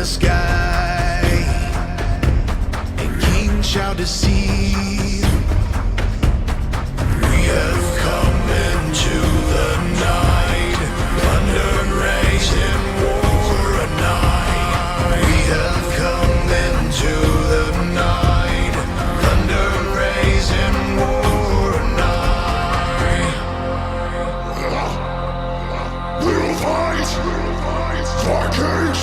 sky, and kings shall deceive. We have come into the night, thunder and rage and war a night. We have come into the night, thunder and rage and war a night. We'll fight for kings,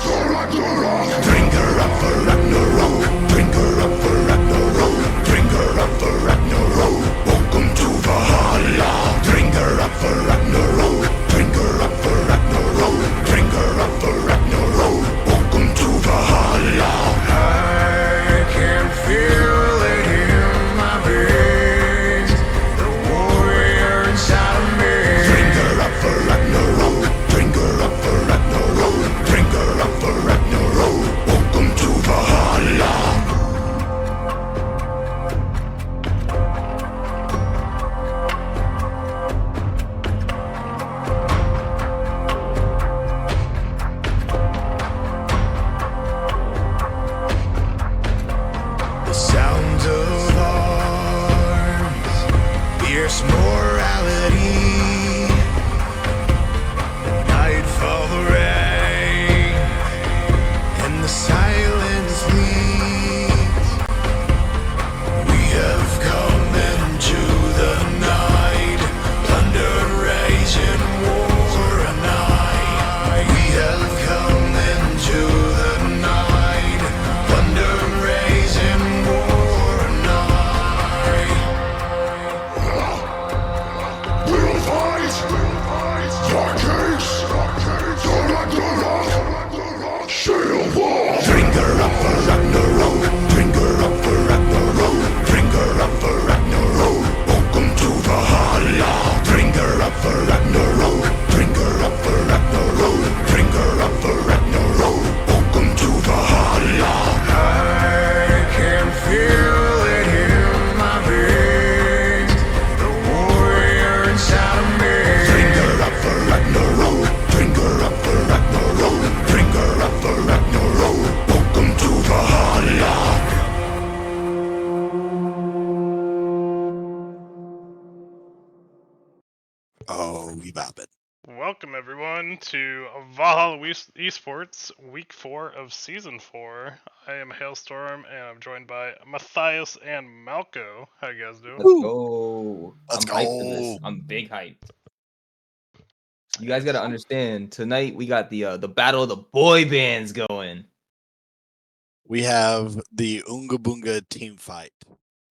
for Ragnarok. Drink her up for Ragnarok, drink her up for Ragnarok, drink her up for Ragnarok. Welcome to Valhalla. Drink her up for Ragnarok, drink her up for Ragnarok, drink her up for Ragnarok. Welcome to Valhalla. I can feel it in my veins, the warrior inside of me. Drink her up for Ragnarok, drink her up for Ragnarok, drink her up for Ragnarok. Welcome to Valhalla. The sound of arms, fierce morality. Nightfall, the rain, and the silence leads. We have come into the night, thunder, rage, and war a night. We have come into the night, thunder, rage, and war a night. We'll fight for kings, for Ragnarok. Shield wall. Drink her up for Ragnarok, drink her up for Ragnarok, drink her up for Ragnarok. Welcome to Valhalla. Drink her up for Ragnarok, drink her up for Ragnarok, drink her up for Ragnarok. Welcome to Valhalla. I can feel it in my veins, the warrior inside of me. Drink her up for Ragnarok, drink her up for Ragnarok, drink her up for Ragnarok. Welcome to Valhalla. Oh, we bop it. Welcome everyone to Valhalla Esports, Week 4 of Season 4. I am Hailstorm, and I'm joined by Matthias and Malco. How you guys doing? Let's go. Let's I'm hyped for go. this. I'm big hyped. You guys gotta understand. Tonight we got the battle of the boy bands going. We have the Unga Bunga team fight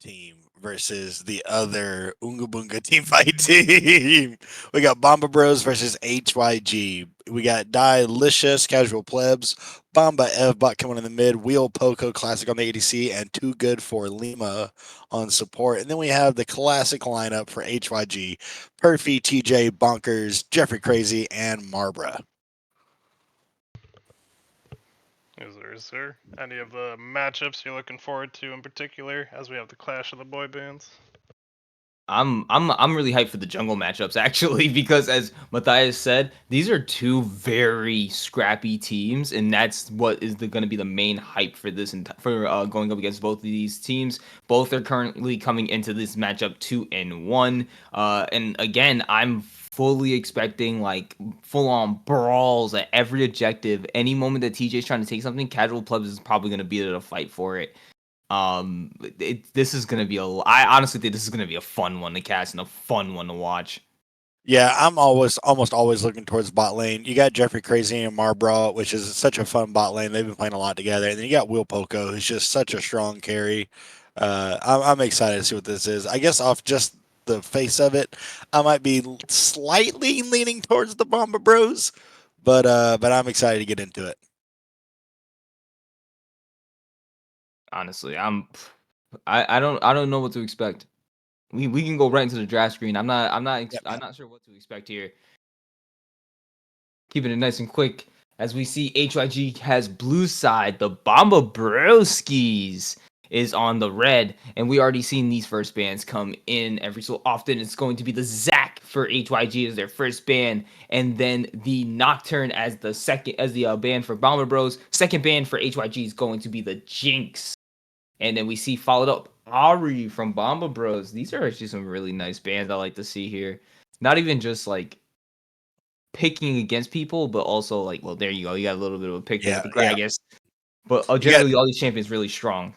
team versus the other Unga Bunga team fight team. We got Bomba Bros versus HYG. We got Delicious Casual Plebs, Bomba Evbot coming in the mid, Wheel Poco Classic on the ADC, and Too Good for Lima on support. And then we have the classic lineup for HYG: Perfy, TJ, Bonkers, Jeffrey Crazy, and Marbra. Is there any of the matchups you're looking forward to in particular, as we have the clash of the boy bands? I'm really hyped for the jungle matchups actually, because as Matthias said, these are two very scrappy teams, and that's what is going to be the main hype for this for going up against both of these teams. Both are currently coming into this matchup 2-1, and again, I'm fully expecting like full-on brawls at every objective. Any moment that TJ's trying to take something, Casual Plebs is probably going to be there to fight for it. This is gonna be I honestly think this is gonna be a fun one to cast and a fun one to watch. Yeah, I'm almost always looking towards bot lane. You got Jeffrey Crazy and Marbra, which is such a fun bot lane. They've been playing a lot together. And then you got Will Poco, who's just such a strong carry. I'm excited to see what this is. I guess off just the face of it, I might be slightly leaning towards the Bomba Bros, but I'm excited to get into it. Honestly, I don't know what to expect. We can go right into the draft screen. I'm not sure what to expect here. Keeping it nice and quick, as we see HYG has blue side, the Bomba Broskis. is on the red, and we already seen these first bans come in every so often. It's going to be the Zac for HYG as their first ban, and then the Nocturne as the second, as the ban for Bomber Bros. Second ban for HYG is going to be the Jinx, and then we see followed up Ari from Bomba Bros. These are actually some really nice bands I like to see here. Not even just like picking against people, but also like, well, there you go. You got a little bit of a pick there with Yeah, the yeah. Gragas. But You got generally, all these champions really strong.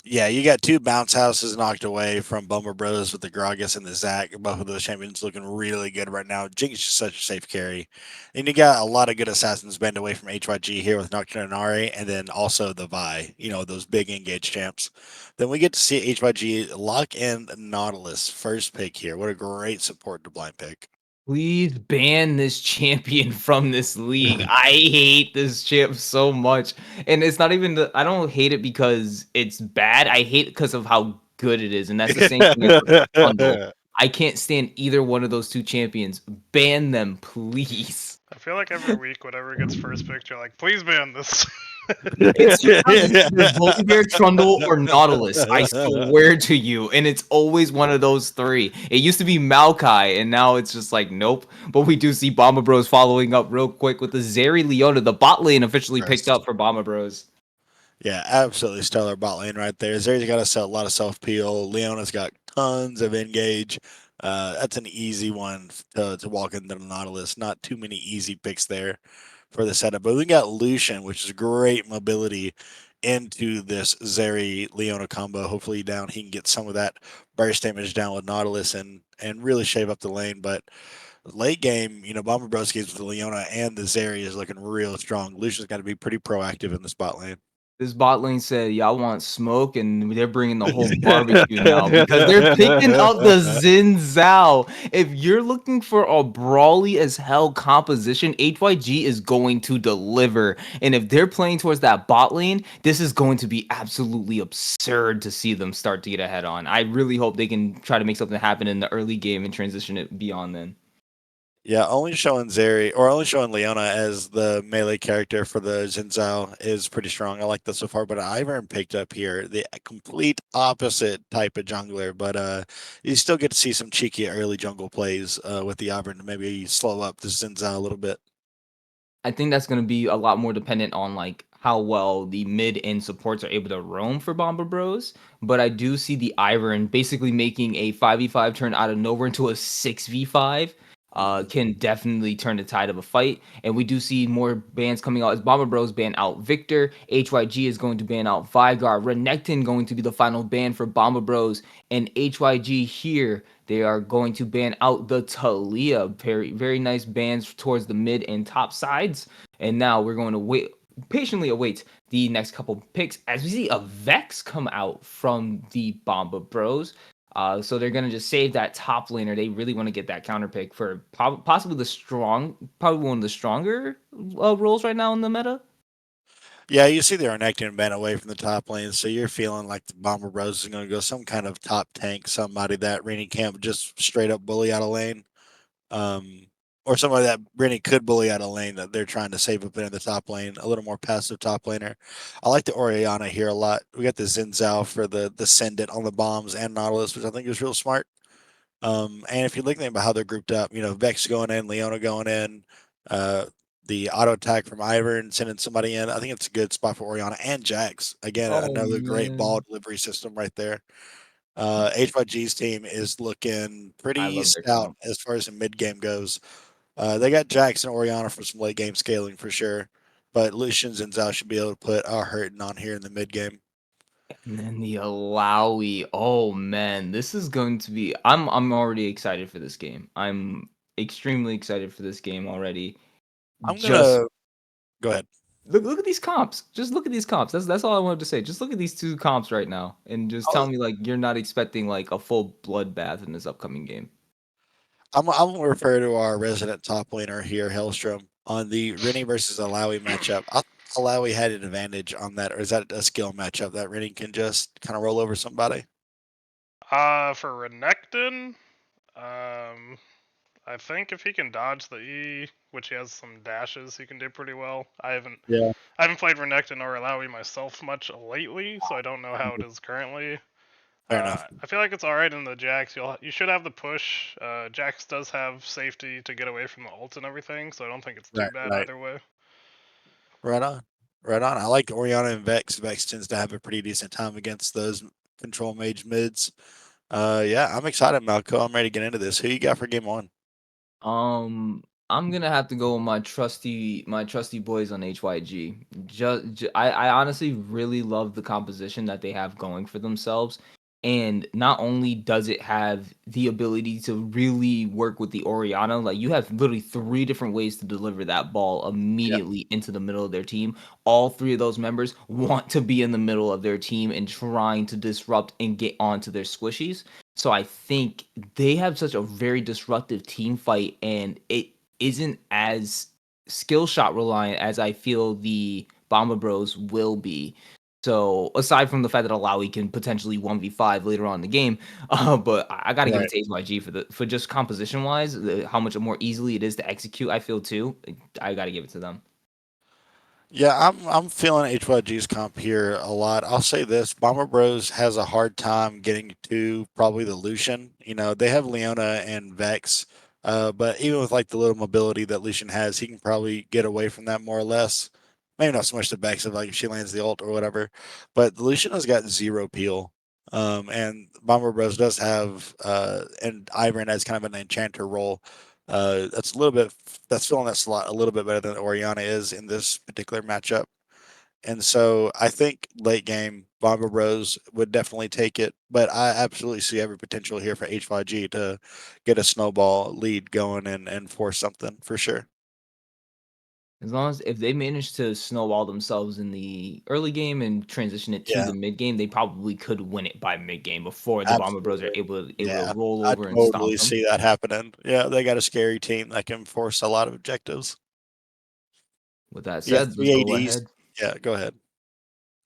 you got two bounce houses knocked away from Bummer Brothers with the Gragas and the Zac. Both of those champions looking really good right now. Jinx is just such a safe carry. And you got a lot of good assassins banned away from HYG here with Nocturne and Ari, and then also the Vi, those big engage champs. Then we get to see HYG lock in Nautilus first pick here. What a great support to blind pick. Please ban this champion from this league. I hate this champ so much. And it's not even I don't hate it because it's bad. I hate it because of how good it is. And that's the same thing as with Trundle. I can't stand either one of those two champions. Ban them, please. I feel like every week, whatever gets first picked, you're like, please ban this. It's either Volibear, Trundle, or Nautilus. I swear to you. And it's always one of those three. It used to be Maokai, and now it's just like, nope. But we do see Bomba Bros following up real quick with the Zeri Leona. The bot lane officially picked up for Bomba Bros. Yeah, absolutely stellar bot lane right there. Zeri's got a lot of self peel. Leona's got tons of engage. That's an easy one to walk into the Nautilus. Not too many easy picks there for the setup. But we got Lucian, which is great mobility into this Zeri Leona combo. Hopefully down he can get some of that burst damage down with Nautilus and really shave up the lane. But late game, Bomber Bros games with the Leona and the Zeri is looking real strong. Lucian's got to be pretty proactive in this bot lane. This bot lane said, y'all want smoke, and they're bringing the whole barbecue now because they're picking up the Xin Zhao. If you're looking for a brawly as hell composition, HYG is going to deliver. And if they're playing towards that bot lane, this is going to be absolutely absurd to see them start to get ahead on. I really hope they can try to make something happen in the early game and transition it beyond then. Yeah, only showing Zeri or only showing Leona as the melee character for the Jinzhao is pretty strong. I like that so far, but Ivern picked up here the complete opposite type of jungler. But you still get to see some cheeky early jungle plays with the Ivern to maybe slow up the Jinzhao a little bit. I think that's going to be a lot more dependent on like how well the mid and supports are able to roam for Bomba Bros. But I do see the Ivern basically making a 5v5 turn out of nowhere into a 6v5. Can definitely turn the tide of a fight. And we do see more bans coming out as Bomba Bros ban out Victor. HYG is going to ban out Vigar. Renekton going to be the final ban for Bomba Bros. And HYG here, they are going to ban out the Talia. Very, very nice bans towards the mid and top sides. And now we're going to patiently await the next couple picks as we see a Vex come out from the Bomba Bros. So they're gonna just save that top laner. They really want to get that counter pick for possibly probably one of the stronger roles right now in the meta. Yeah, you see the Renekton ban away from the top lane, so you're feeling like the Bomber Bros is going to go some kind of top tank, somebody that Rennie can't just straight up bully out of lane. Or somebody that Rennie could bully out of lane that they're trying to save up there in the top lane, a little more passive top laner. I like the Oriana here a lot. We got the Xin Zhao for the send it on the bombs and Nautilus, which I think is real smart. And if you're looking about how they're grouped up, Vex going in, Leona going in, the auto attack from Ivern sending somebody in. I think it's a good spot for Oriana and Jax. Again, Oh another great ball man, delivery system right there. HYG's team is looking I pretty love their stout comp. as far as the mid game goes. They got Jax and Oriana for some late game scaling for sure, but Lucian's and Zhao should be able to put our hurting on here in the mid game. And then the Alawi. Oh man, this is going to be. I'm already excited for this game. I'm extremely excited for this game already. I'm Just gonna go ahead. look at these comps. Just look at these comps. That's all I wanted to say. Just look at these two comps right now, and just tell me like you're not expecting like a full bloodbath in this upcoming game. I'm gonna refer to our resident top laner here, Hellstrom, on the Rennie versus Alawi matchup. I thought Alawi had an advantage on that, or is that a skill matchup that Rennie can just kind of roll over somebody? For Renekton, um, I think if he can dodge the E, which he has some dashes, he can do pretty well. Yeah, I haven't played Renekton or Alawi myself much lately, so I don't know how it is currently. fair enough. I feel like it's alright in the Jax. You should have the push. Jax does have safety to get away from the ult and everything, so I don't think it's too Right, bad right, either way. right on, right on. I like Oriana and Vex. Vex tends to have a pretty decent time against those control mage mids. Yeah, I'm excited, Malco. I'm ready to get into this. Who you got for game one? I'm gonna have to go with my trusty boys on HYG. I honestly really love the composition that they have going for themselves. And not only does it have the ability to really work with the Oriana, like you have literally three different ways to deliver that ball Yeah, immediately into the middle of their team. All three of those members want to be in the middle of their team and trying to disrupt and get onto their squishies. So I think they have such a very disruptive team fight, and it isn't as skill shot reliant as I feel the Bomba Bros will be. So aside from the fact that Alawi can potentially 1v5 later on in the game, but I got to give it right. to HYG for just composition wise, how much more easily it is to execute. I feel too. I got to give it to them. Yeah, I'm feeling HYG's comp here a lot. I'll say this: Bomber Bros has a hard time getting to probably the Lucian. You know, they have Leona and Vex, but even with like the little mobility that Lucian has, he can probably get away from that more or less. Maybe not so much the Vex of like if she lands the ult or whatever, but the Lucian has got zero peel. And Bomber Bros does have and Ivern as kind of an enchanter role. That's a little bit that's filling that slot a little bit better than Oriana is in this particular matchup. And so I think late game Bomber Bros would definitely take it, but I absolutely see every potential here for HYG to get a snowball lead going and force something for sure. As long as if they manage to snowball themselves in the early game and transition it to Yeah, the mid game, they probably could win it by mid game before the Bomber Bros are absolutely. able to Yeah, roll I over and stomp totally them. see that happening. Yeah, they got a scary team that can force a lot of objectives. With that We got said, let's three go ADs. ahead. Yeah, go ahead.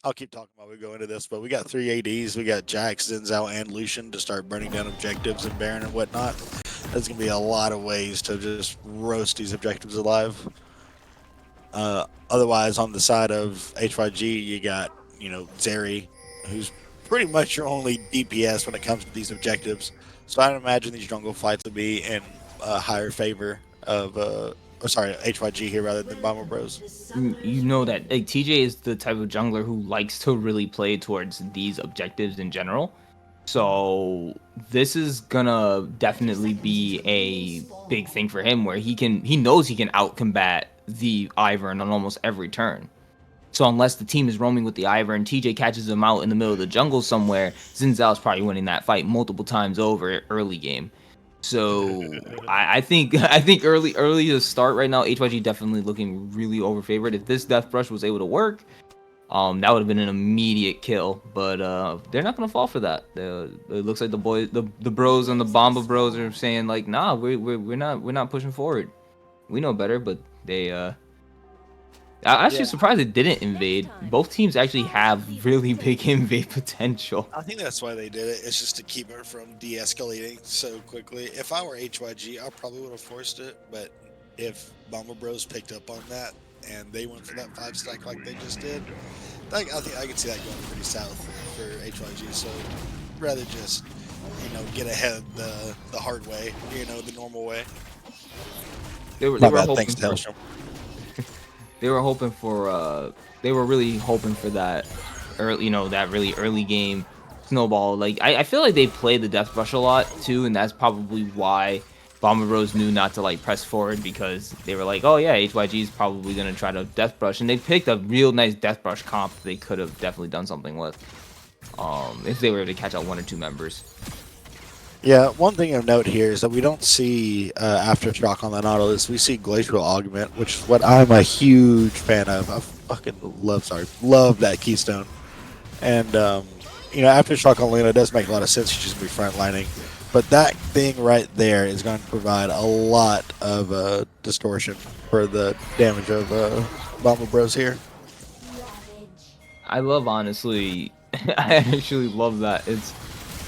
I'll keep talking while we go into this, but we got three ADs. We got Jax, Zinzao, and Lucian to start burning down objectives and Baron and whatnot. There's going to be a lot of ways to just roast these objectives alive. Otherwise, on the side of HYG, you got, Zeri, who's pretty much your only DPS when it comes to these objectives. So I imagine these jungle fights will be in a higher favor of, HYG here rather than Bomber Bros. You know that like TJ is the type of jungler who likes to really play towards these objectives in general. So this is gonna definitely be a big thing for him where he knows he can out combat the Ivern on almost every turn. So unless the team is roaming with the Ivern, TJ catches him out in the middle of the jungle somewhere, Zinzao's probably winning that fight multiple times over early game. So I think I think early to start right now, HYG definitely looking really overfavored. If this Death Brush was able to work, that would have been an immediate kill. But they're not gonna fall for that. It looks like the bros and the Bomba bros are saying like, nah, we're not pushing forward. We know better, but they I'm actually Yeah, surprised it didn't invade. Both teams actually have really big invade potential. I think that's why they did it. It's just to keep it from de-escalating so quickly. If I were HYG, I probably would have forced it. But if Bomber Bros picked up on that and they went for that 5 stack like they just did, I think I could see that going pretty south for HYG. So rather just get ahead the hard way, the normal way. They were My they were bad. hoping Thanks, for Tailstrom. they were hoping for they were really hoping for that early that really early game snowball. Like I feel like they play the Death Brush a lot too, and that's probably why Bomber Bros knew not to like press forward because they were like, oh yeah, HYG is probably gonna try to Death Brush, and they picked a real nice Death Brush comp they could have definitely done something with if they were able to catch out one or two members. Yeah, one thing of note here is that we don't see Aftershock on the Nautilus. We see Glacial Augment, which is what I'm a huge fan of. I fucking love that Keystone. And, Aftershock on Luna does make a lot of sense. She's just going to be frontlining. But that thing right there is going to provide a lot of distortion for the damage of Bomber Bros here. I love honestly, I actually love that.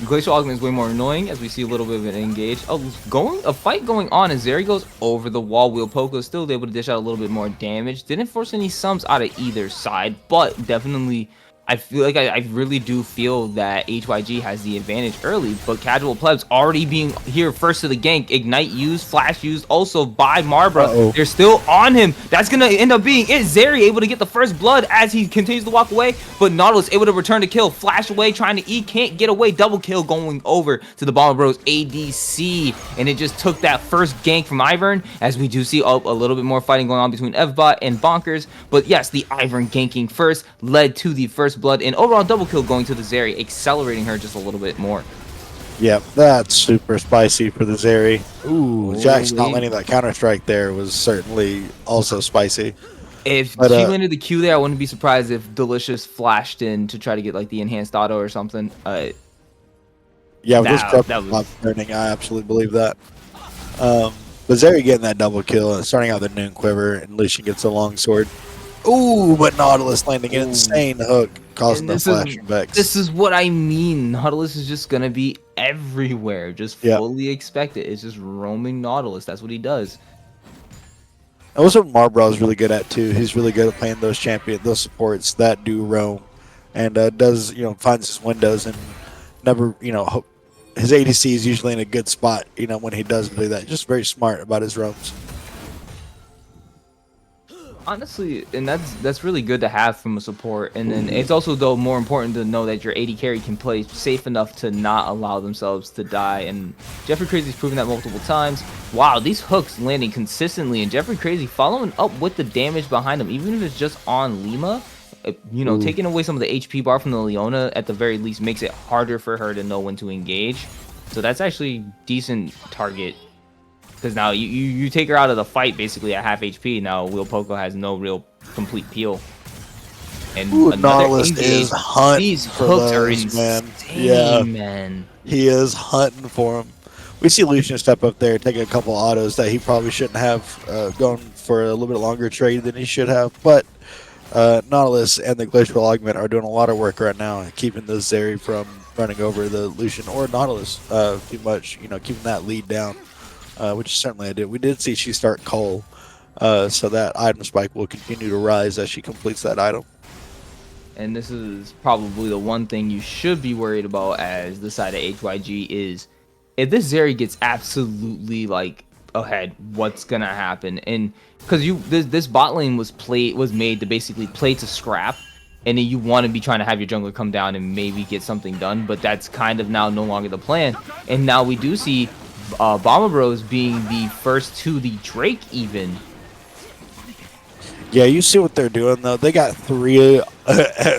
Glacial Augment is way more annoying as we see a little bit of an engage. A fight going on as Zeri goes over the wall. Wheel Poco is still able to dish out a little bit more damage. Didn't force any sums out of either side, but definitely I feel like I really do feel that HYG has the advantage early, but Casual Plebs already being here first to the gank. Ignite used, Flash used also by Marbra. They're still on him. That's going to end up being it. Zeri able to get the first blood as he continues to walk away, but Nautilus able to return to kill. Flash away, trying to E, can't get away. Double kill going over to the Bomba Bros ADC, and it just took that first gank from Ivern, as we do see a little bit more fighting going on between Evbot and Bonkers. But yes, the Ivern ganking first led to the first blood, and overall double kill going to the Zeri, accelerating her just a little bit more. Yep, that's super spicy for the Zeri. Ooh, Jack's not landing that counter-strike there was certainly also spicy. If she landed the Q there, I wouldn't be surprised if Delicious flashed in to try to get like the enhanced auto or something. Yeah, with this crop turning, I absolutely believe that. But Zeri getting that double kill, starting out the Noon Quiver, and Lucian gets a long sword. Ooh, but Nautilus landing an insane hook, causing the flash and Vex. This is what I mean. Nautilus is just going to be everywhere. Just fully expect it. It's just roaming Nautilus. That's what he does. And that's what Marbra is really good at, too. He's really good at playing those those supports that do roam. And does, finds his windows and never, his ADC is usually in a good spot, when he does do that. Just very smart about his roams. Honestly, and that's really good to have from a support. And then it's also, though, more important to know that your AD carry can play safe enough to not allow themselves to die. And Jeffrey Crazy's proven that multiple times. Wow, these hooks landing consistently, and Jeffrey Crazy following up with the damage behind him, even if it's just on Lima. Taking away some of the HP bar from the Leona at the very least makes it harder for her to know when to engage. So that's actually decent target. Because now you take her out of the fight basically at half HP. Now Wheel Poco has no real complete peel. And Nautilus is hunting. These hooks are insane, man. He is hunting for him. We see Lucian step up there, taking a couple autos that he probably shouldn't have, going for a little bit longer trade than he should have. But Nautilus and the Glacial Augment are doing a lot of work right now, keeping the Zeri from running over the Lucian or Nautilus too much. Keeping that lead down. Which certainly I did. We did see she start Cole, so that item spike will continue to rise as she completes that item. And this is probably the one thing you should be worried about as the side of HYG is if this Zeri gets absolutely ahead, what's gonna happen? And because this bot lane was made to basically play to scrap, and then you want to be trying to have your jungler come down and maybe get something done, but that's kind of now no longer the plan. And now we do see Bomba Bros being the first to the Drake even. Yeah, you see what they're doing though. They got 3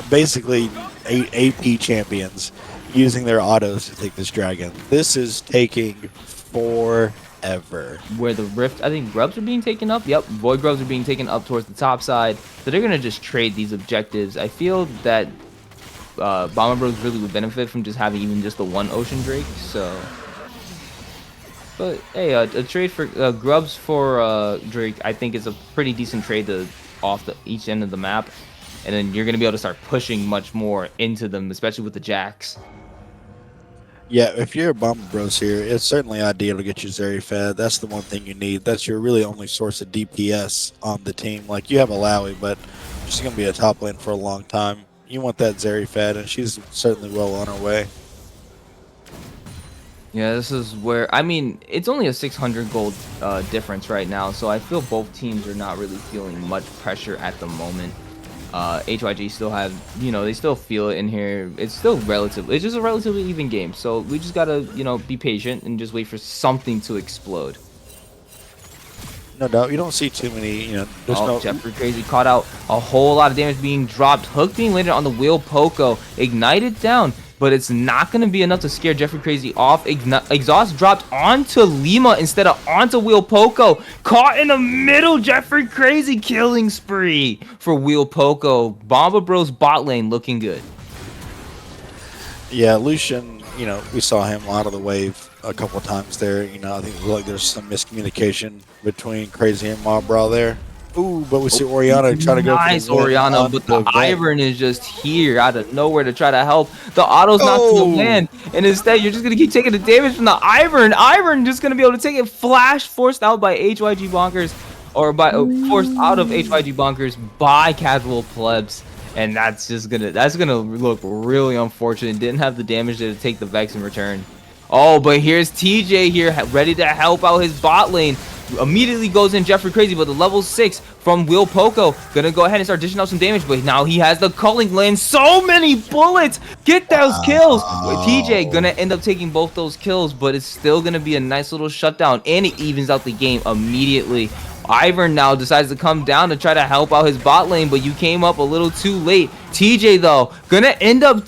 basically 8 AP champions using their autos to take this dragon. This is taking forever. Where the Rift, I think Grubs are being taken up. Yep, Void Grubs are being taken up towards the top side. So they're going to just trade these objectives. I feel that Bomba Bros really would benefit from just having even just the one Ocean Drake. So... But hey, a trade for Grubs for Drake, I think is a pretty decent trade off each end of the map, and then you're gonna be able to start pushing much more into them, especially with the Jacks. Yeah, if you're a Bomba Bros here, it's certainly ideal to get your Zeri fed. That's the one thing you need. That's your really only source of DPS on the team. Like, you have Alawi, but she's gonna be a top lane for a long time. You want that Zeri fed, and she's certainly well on her way. Yeah, this is where, I mean, it's only a 600 gold difference right now, so I feel both teams are not really feeling much pressure at the moment. HYG still have, they still feel it in here. It's still it's just a relatively even game, so we just gotta, be patient and just wait for something to explode. No doubt, you don't see too many, Jeffrey Crazy caught out a whole lot of damage being dropped. Hook being landed on the Wheel Poco, ignited down. But it's not going to be enough to scare Jeffrey Crazy off. Exhaust dropped onto Lima instead of onto Wheel Poco. Caught in the middle, Jeffrey Crazy killing spree for Wheel Poco. Bomba Bros bot lane looking good. Yeah, Lucian, we saw him out of the wave a couple of times there. I think there's some miscommunication between Crazy and Marbra there. Ooh, but we see Oriana trying to go for nice the win Oriana, on but the Vex. Ivern is just here out of nowhere to try to help. The auto's not going to land, and instead you're just going to keep taking the damage from the Ivern. Ivern just going to be able to take it flash, forced out by HYG Bonkers, or by forced out of HYG Bonkers by Casual Plebs. And that's gonna look really unfortunate. Didn't have the damage there to take the Vex in return. Oh, but here's TJ here, ready to help out his bot lane. Immediately goes in Jeffrey Crazy, but the level 6 from Will Poco gonna go ahead and start dishing out some damage, but now he has the culling land. So many bullets! Get those kills! TJ gonna end up taking both those kills, but it's still gonna be a nice little shutdown, and it evens out the game immediately. Ivern now decides to come down to try to help out his bot lane, but you came up a little too late. TJ though gonna end up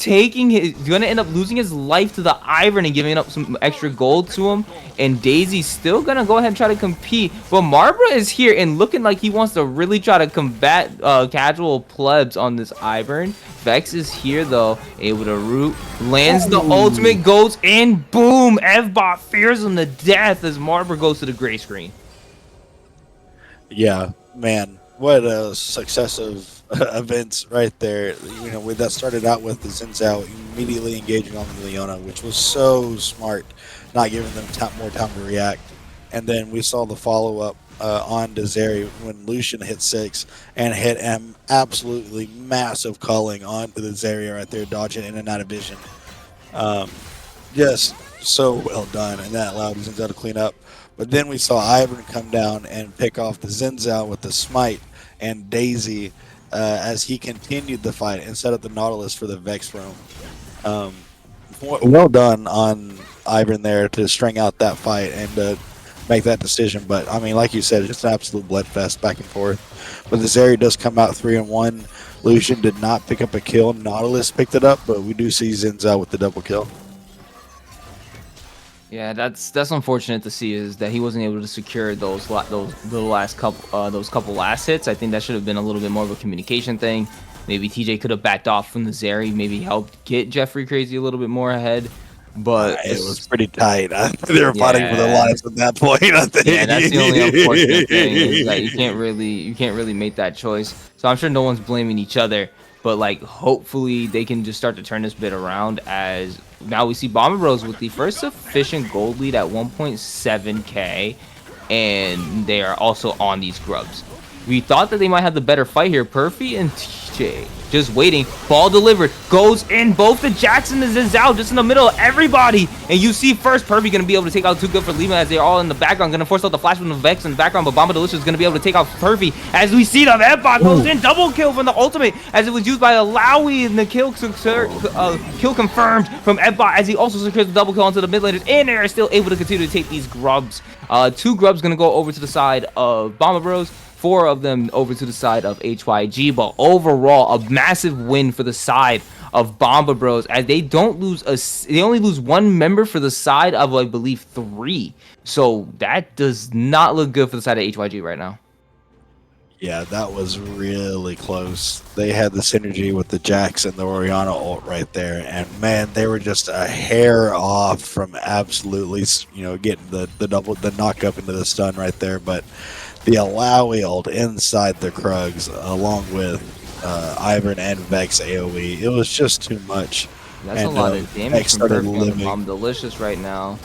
losing his life to the Ivern and giving up some extra gold to him. And Daisy's still gonna go ahead and try to compete, but Marbra is here and looking like he wants to really try to combat Casual Plebs on this Ivern. Vex is here though, able to root, lands the ultimate, goes in, boom! Evbot fears him to death as Marbra goes to the gray screen. Yeah, man, what a successive events right there. You know, that started out with the Xin Zhao immediately engaging on the Leona, which was so smart, not giving them more time to react. And then we saw the follow-up on Deseri when Lucian hit 6 and hit an absolutely massive culling onto the Zarya right there, dodging in and out of vision. Just so well done, and that allowed Xin Zhao to clean up. But then we saw Ivern come down and pick off the Xin Zhao with the smite and Daisy as he continued the fight and set up the Nautilus for the Vex roam. Well done on Ivern there to string out that fight and make that decision. But, I mean, like you said, it's just an absolute bloodfest back and forth. But this area does come out 3-1. Lucian did not pick up a kill. Nautilus picked it up, but we do see Xin Zhao with the double kill. Yeah, that's unfortunate to see, is that he wasn't able to secure those couple last hits. I think that should have been a little bit more of a communication thing. Maybe TJ could have backed off from the Zeri, maybe helped get Jeffrey Crazy a little bit more ahead. But it was pretty tight. They were fighting for their lives at that point, I think. Yeah, that's the only unfortunate thing, is that you can't really make that choice. So I'm sure no one's blaming each other. But, like, hopefully they can just start to turn this bit around, as now we see Bomba Bros with the first sufficient gold lead at 1.7k, and they are also on these grubs. We thought that they might have the better fight here. Perfy and TJ just waiting. Ball delivered. Goes in. Both the Jackson and Zhao just in the middle of everybody. And you see first Perfy going to be able to take out Too Good for Lima as they're all in the background. Going to force out the flash from the Vex in the background. But Bomba Delicious is going to be able to take out Perfy. As we see the Evbot goes in. Double kill from the ultimate as it was used by Alawi. And the kill confirmed from Evbot as he also secures the double kill onto the mid laners. And they are still able to continue to take these grubs. 2 grubs going to go over to the side of Bomba Bros. 4 of them over to the side of HYG, but overall a massive win for the side of Bomba Bros, as they only lose 1 member for the side of, I believe, 3. So that does not look good for the side of HYG right now. Yeah, that was really close. They had the synergy with the Jax and the Oriana ult right there, and man, they were just a hair off from absolutely, getting the knock up into the stun right there. But the Alawi ult inside the Krugs, along with Ivern and Vex AoE, it was just too much. That's a lot of damage from Perfy and Bomb Delicious right now.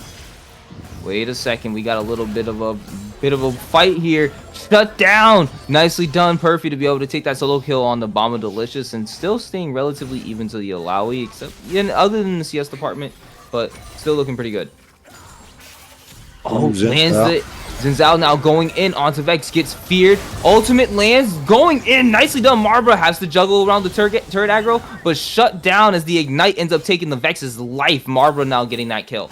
Wait a second, we got a little bit of a fight here. Shut down. Nicely done, Perfy, to be able to take that solo kill on the Bomba Delicious and still staying relatively even to the Alawi, except other than the CS department, but still looking pretty good. Oh, lands the Xin Zhao now going in onto Vex, gets feared. Ultimate lands, going in. Nicely done. Marbra has to juggle around the turret aggro, but shut down as the Ignite ends up taking the Vex's life. Marbra now getting that kill.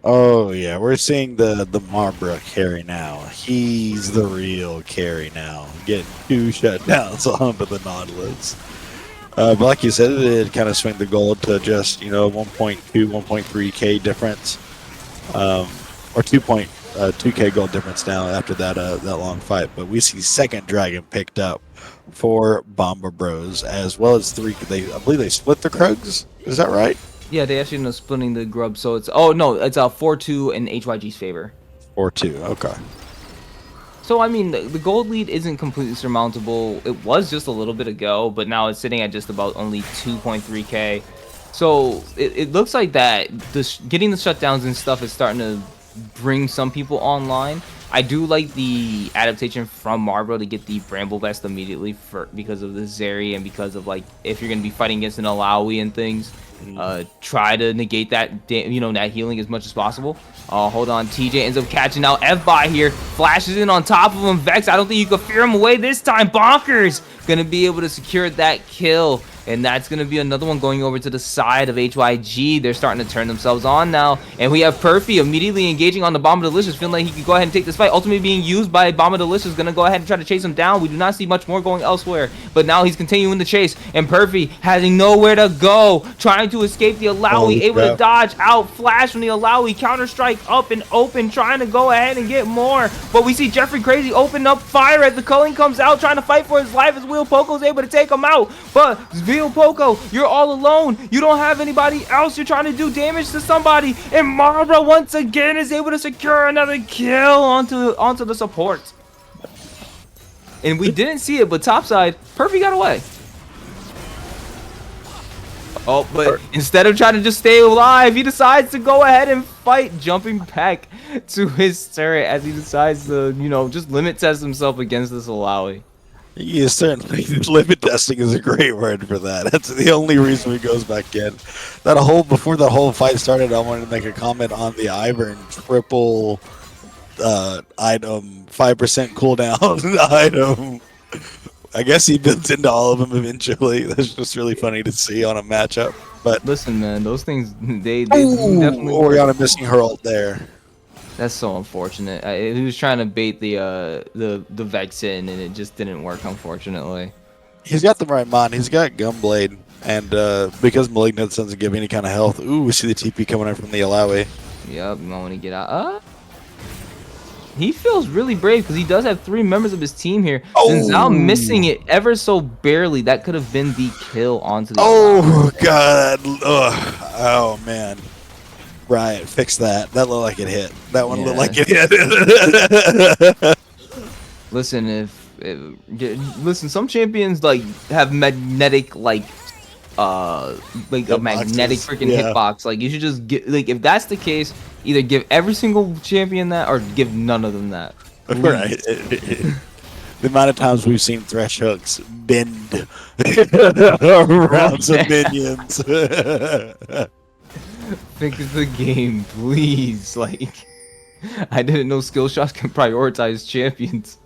Oh, yeah. We're seeing the Marbra carry now. He's the real carry now. Getting 2 shutdowns onto the Nautilus. But like you said, it did kind of swing the gold to just, 1.2, 1.3k difference. Or 2k gold difference now after that long fight. But we see second dragon picked up for Bomba Bros, as well as 3. I believe they split the Krugs. Is that right? Yeah, they actually end up splitting the grub. So it's 4-2 in HYG's favor. 4-2. Okay. So, I mean, the gold lead isn't completely surmountable. It was just a little bit ago, but now it's sitting at just about only 2.3k. So, it looks like that getting the shutdowns and stuff is starting to bring some people online. I do like the adaptation from Marbro to get the Bramble Vest immediately because of the Zeri and because of, like, if you're going to be fighting against an Alawi and things, try to negate that, that healing as much as possible. Hold on, TJ ends up catching out F-Bot here, flashes in on top of him. Vex, I don't think you can fear him away this time. Bonkers gonna be able to secure that kill, and that's gonna be another one going over to the side of HYG. They're starting to turn themselves on now, and we have Perfy immediately engaging on the Bomba Delicious, feeling like he could go ahead and take this fight. Ultimately being used by Bomba Delicious, gonna go ahead and try to chase him down. We do not see much more going elsewhere, but now he's continuing the chase, and Perfy having nowhere to go, trying to escape the Alawi, able to dodge out, flash from the Alawi, counter strike up and open, trying to go ahead and get more, but we see Jeffrey Crazy open up fire as the culling comes out, trying to fight for his life as Wheel Poco's able to take him out. But Wheel Poco, you're all alone, you don't have anybody else, you're trying to do damage to somebody, and Marbra once again is able to secure another kill onto the support. And we didn't see it, but topside, Perfy got away. Oh, but instead of trying to just stay alive, he decides to go ahead and fight, jumping back to his turret as he decides to, just limit test himself against this Alawi. Yeah, certainly. Limit testing is a great word for that. That's the only reason he goes back in. Before the whole fight started, I wanted to make a comment on the Ivern triple item, 5% cooldown item. I guess he builds into all of them eventually. That's just really funny to see on a matchup. But listen, man, those things they definitely. Oriana missing her ult there. That's so unfortunate. He was trying to bait the Vex in, and it just didn't work, unfortunately. He's got the right mod. He's got Gunblade, and because Malignant doesn't give any kind of health. Ooh, we see the TP coming in from the Alawi. Yep, you might want to get out. He feels really brave because he does have 3 members of his team here. Zinzao missing it ever so barely. That could have been the kill onto the Alawi. God. Ugh. Oh, man. Right, fix that. That looked like it hit. That one looked like it hit. Listen, listen, some champions have magnetic a magnetic freaking hitbox. Like, you should just get, if that's the case, either give every single champion that or give none of them that. Right. The amount of times we've seen Thresh hooks bend around some minions. Fix the game, please. I didn't know skill shots can prioritize champions.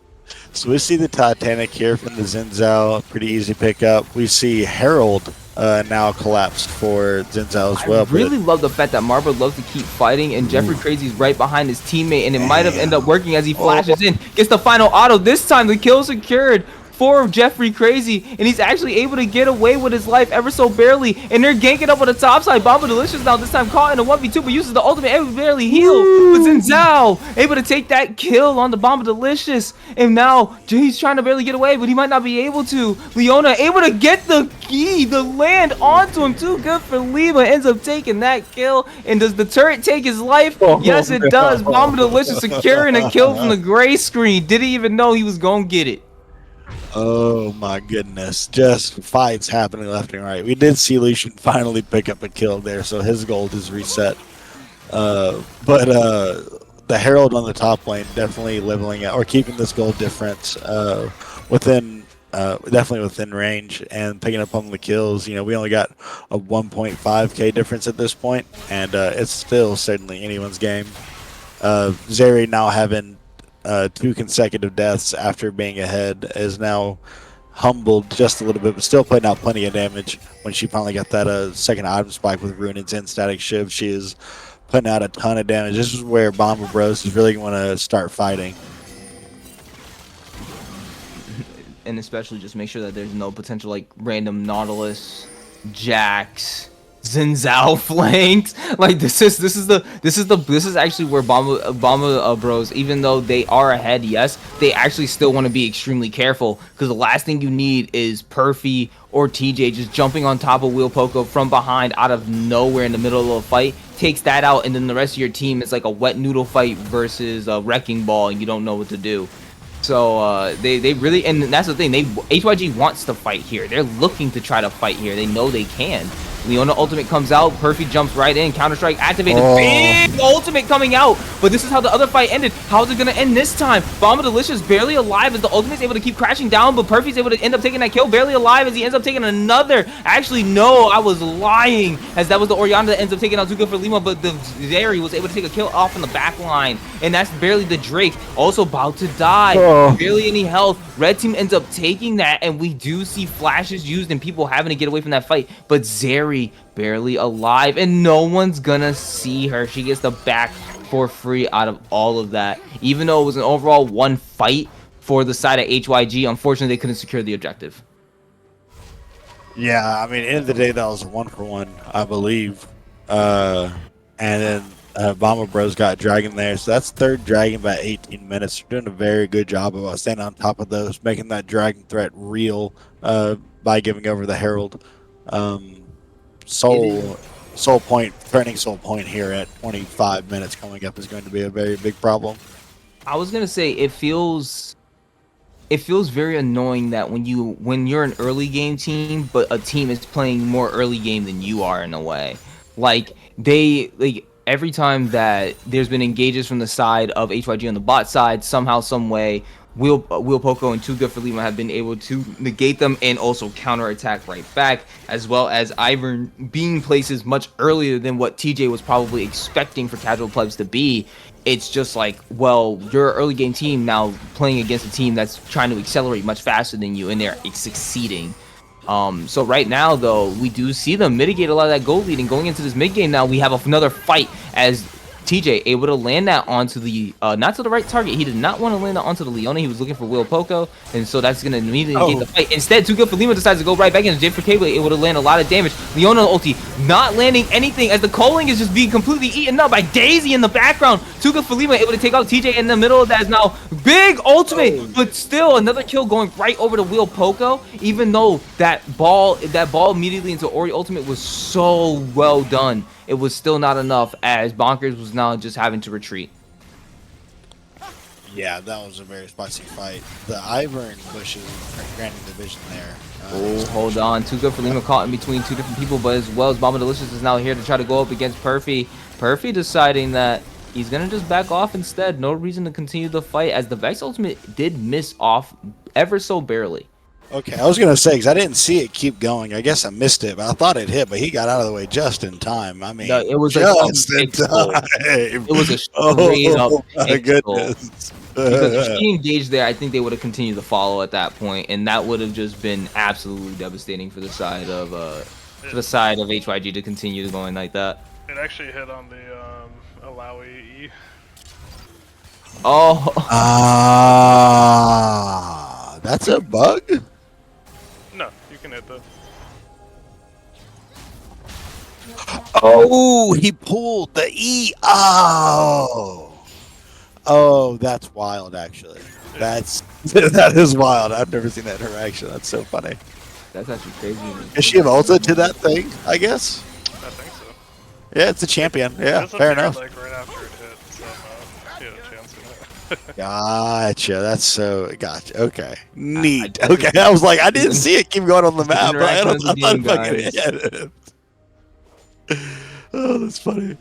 So we see the Titanic here from the Zinzao, pretty easy pickup. We see Herald now collapsed for Zinzao as well. I really love the fact that Marbra loves to keep fighting, and Jeffrey Crazy's right behind his teammate, and it might have ended up working as he flashes in, gets the final auto. This time the kill secured for Jeffrey Crazy, and he's actually able to get away with his life ever so barely, and they're ganking up on the top side. Bomba Delicious now this time caught in a 1v2, but uses the ultimate and barely healed. But Zinzao able to take that kill on the Bomba Delicious, and now he's trying to barely get away, but he might not be able to. Leona able to get the key, the land onto him. Too good for Lima, ends up taking that kill. And does the turret take his life? Yes, it does. Bomba Delicious securing a kill from the gray screen. Didn't even know he was gonna get it. Oh my goodness, just fights happening left and right. We did see Lucian finally pick up a kill there, so his gold is reset. But the Herald on the top lane definitely leveling out or keeping this gold difference definitely within range and picking up on the kills. We only got a 1.5k difference at this point, and it's still certainly anyone's game. Zeri now having 2 consecutive deaths after being ahead is now humbled just a little bit, but still putting out plenty of damage. When she finally got that second item spike with Rune and Zen Static Shiv, she is putting out a ton of damage. This is where Bomba Bros is really going to start fighting. And especially just make sure that there's no potential random Nautilus, Jax, Zinzao flanks. This is actually where Bomba Bros, even though they are ahead, yes, they actually still want to be extremely careful, because the last thing you need is Perfy or TJ just jumping on top of Wheel Poco from behind out of nowhere in the middle of a fight, takes that out, and then the rest of your team is like a wet noodle fight versus a wrecking ball, and you don't know what to do. So they really, and that's the thing. HYG wants to fight here. They're looking to try to fight here. They know they can. Leona ultimate comes out. Perfy jumps right in. Counter Strike activated. Big ultimate coming out. But this is how the other fight ended. How is it gonna end this time? Bomba Delicious barely alive as the ultimate's able to keep crashing down, but Perfy's able to end up taking that kill. Barely alive as he ends up taking another. Actually, no, I was lying. As that was the Oriana that ends up taking out Too Good for Lima, but the Zeri was able to take a kill off in the back line, and that's barely the Drake. Also about to die. Barely any health. Red team ends up taking that, and we do see flashes used and people having to get away from that fight, but Zeri barely alive, and no one's gonna see her. She gets the back for free out of all of that, even though it was an overall one fight for the side of HYG. Unfortunately, they couldn't secure the objective. Yeah, I mean, end of the day, that was a 1-for-1, I believe. And then Bomba Bros got Dragon there, so that's third Dragon by 18 minutes. They're doing a very good job of staying on top of those, making that Dragon threat real by giving over the Herald. Soul Point, threatening Soul Point here at 25 minutes coming up is going to be a very big problem. I was gonna say it feels very annoying that when you're an early game team, but a team is playing more early game than you are in a way. Like every time that there's been engages from the side of HYG on the bot side, somehow, some way, Will Poco and Too Good for Lima have been able to negate them and also counterattack right back, as well as Ivern being places much earlier than what TJ was probably expecting for casual plebs to be. It's just like, well, you're an early game team now playing against a team that's trying to accelerate much faster than you, and they're succeeding. So right now, though, we do see them mitigate a lot of that goal lead, and going into this mid game now, we have another fight as TJ able to land that onto the not to the right target. He did not want to land that onto the Leona. He was looking for Will Poco, and so that's going to immediately negate the fight. Instead, Too Good for Lima decides to go right back in. J4K able to land a lot of damage. Leona ulti not landing anything as the culling is just being completely eaten up by Daisy in the background. Too Good for Lima able to take out TJ in the middle of that is now big ultimate, but still another kill going right over to Will Poco. Even though that ball immediately into Ori ultimate was so well done, it was still not enough as Bonkers was now just having to retreat. Yeah, that was a very spicy fight. The Ivern bushes granting the vision there. Hold on. Too Good for Lima caught in between two different people, but as well as Bomba Delicious is now here to try to go up against Perfy. Perfy deciding that he's going to just back off instead. No reason to continue the fight as the Vex ultimate did miss off ever so barely. Okay, I was going to say, because I didn't see it keep going. I guess I missed it, but I thought it hit, but he got out of the way just in time. I mean, no, it was just in time. It was a straight up my goodness. Because if she engaged there, I think they would have continued to follow at that point, and that would have just been absolutely devastating for the side of HYG to continue going like that. It actually hit on the allow E. Oh. That's a bug? No, you can hit that. Oh, he pulled the E. Oh, that's wild, actually. That is wild. I've never seen that interaction. That's so funny. That's actually crazy. Is she an ulta to that thing, I guess? I think so. Yeah, it's a champion. Yeah, fair enough. Like right after it hit, so he had a chance in it. Gotcha. That's so gotcha. Okay. Neat. Okay. I was like, I didn't see it keep going on the map, but I thought it fucking hit. Oh, that's funny.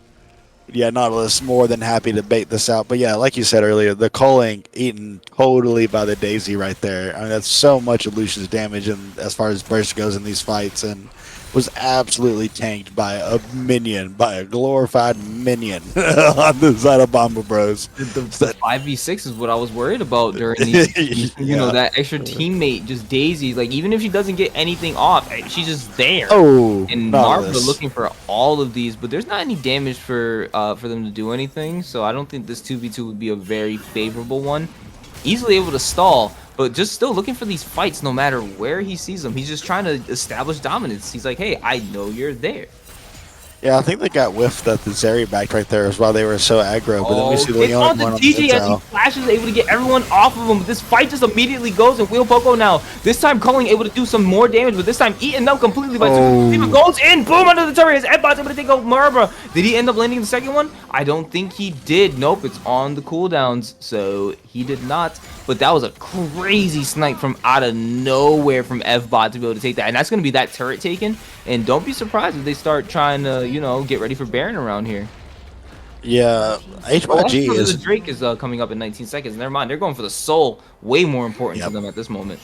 Yeah, Nautilus more than happy to bait this out. But yeah, like you said earlier, the culling eaten totally by the Daisy right there. I mean, that's so much Lucian's damage and as far as burst goes in these fights, and was absolutely tanked by a minion, by a glorified minion on the side of Bomba Bros. The 5v6 is what I was worried about during these, you know, that extra teammate, just Daisy. Like, even if she doesn't get anything off, she's just there. Oh, and Marvel are looking for all of these, but there's not any damage for them to do anything, so I don't think this 2v2 would be a very favorable one. Easily able to stall, but just still looking for these fights no matter where he sees them. He's just trying to establish dominance. He's like, hey, I know you're there. Yeah, I think they got whiffed that the Zeri backed right there is why they were so aggro. But then we see It's Leon on going the on the TJ as he Zinzao. flashes, able to get everyone off of him. This fight just immediately goes, and Wheel Poco now, this time Culling able to do some more damage, but this time eaten up completely by Tsukushima. Goes in, boom, under the turret. His Edbot's able to take out Murabra. Did he end up landing the second one? I don't think he did. Nope, it's on the cooldowns, so he did not. But that was a crazy snipe from out of nowhere from Fbot to be able to take that. And that's going to be that turret taken. And don't be surprised if they start trying to, you know, get ready for Baron around here. Yeah, Oh, HYG also, is. the Drake is coming up in 19 seconds. Never mind. They're going for the soul. Way more important to them at this moment.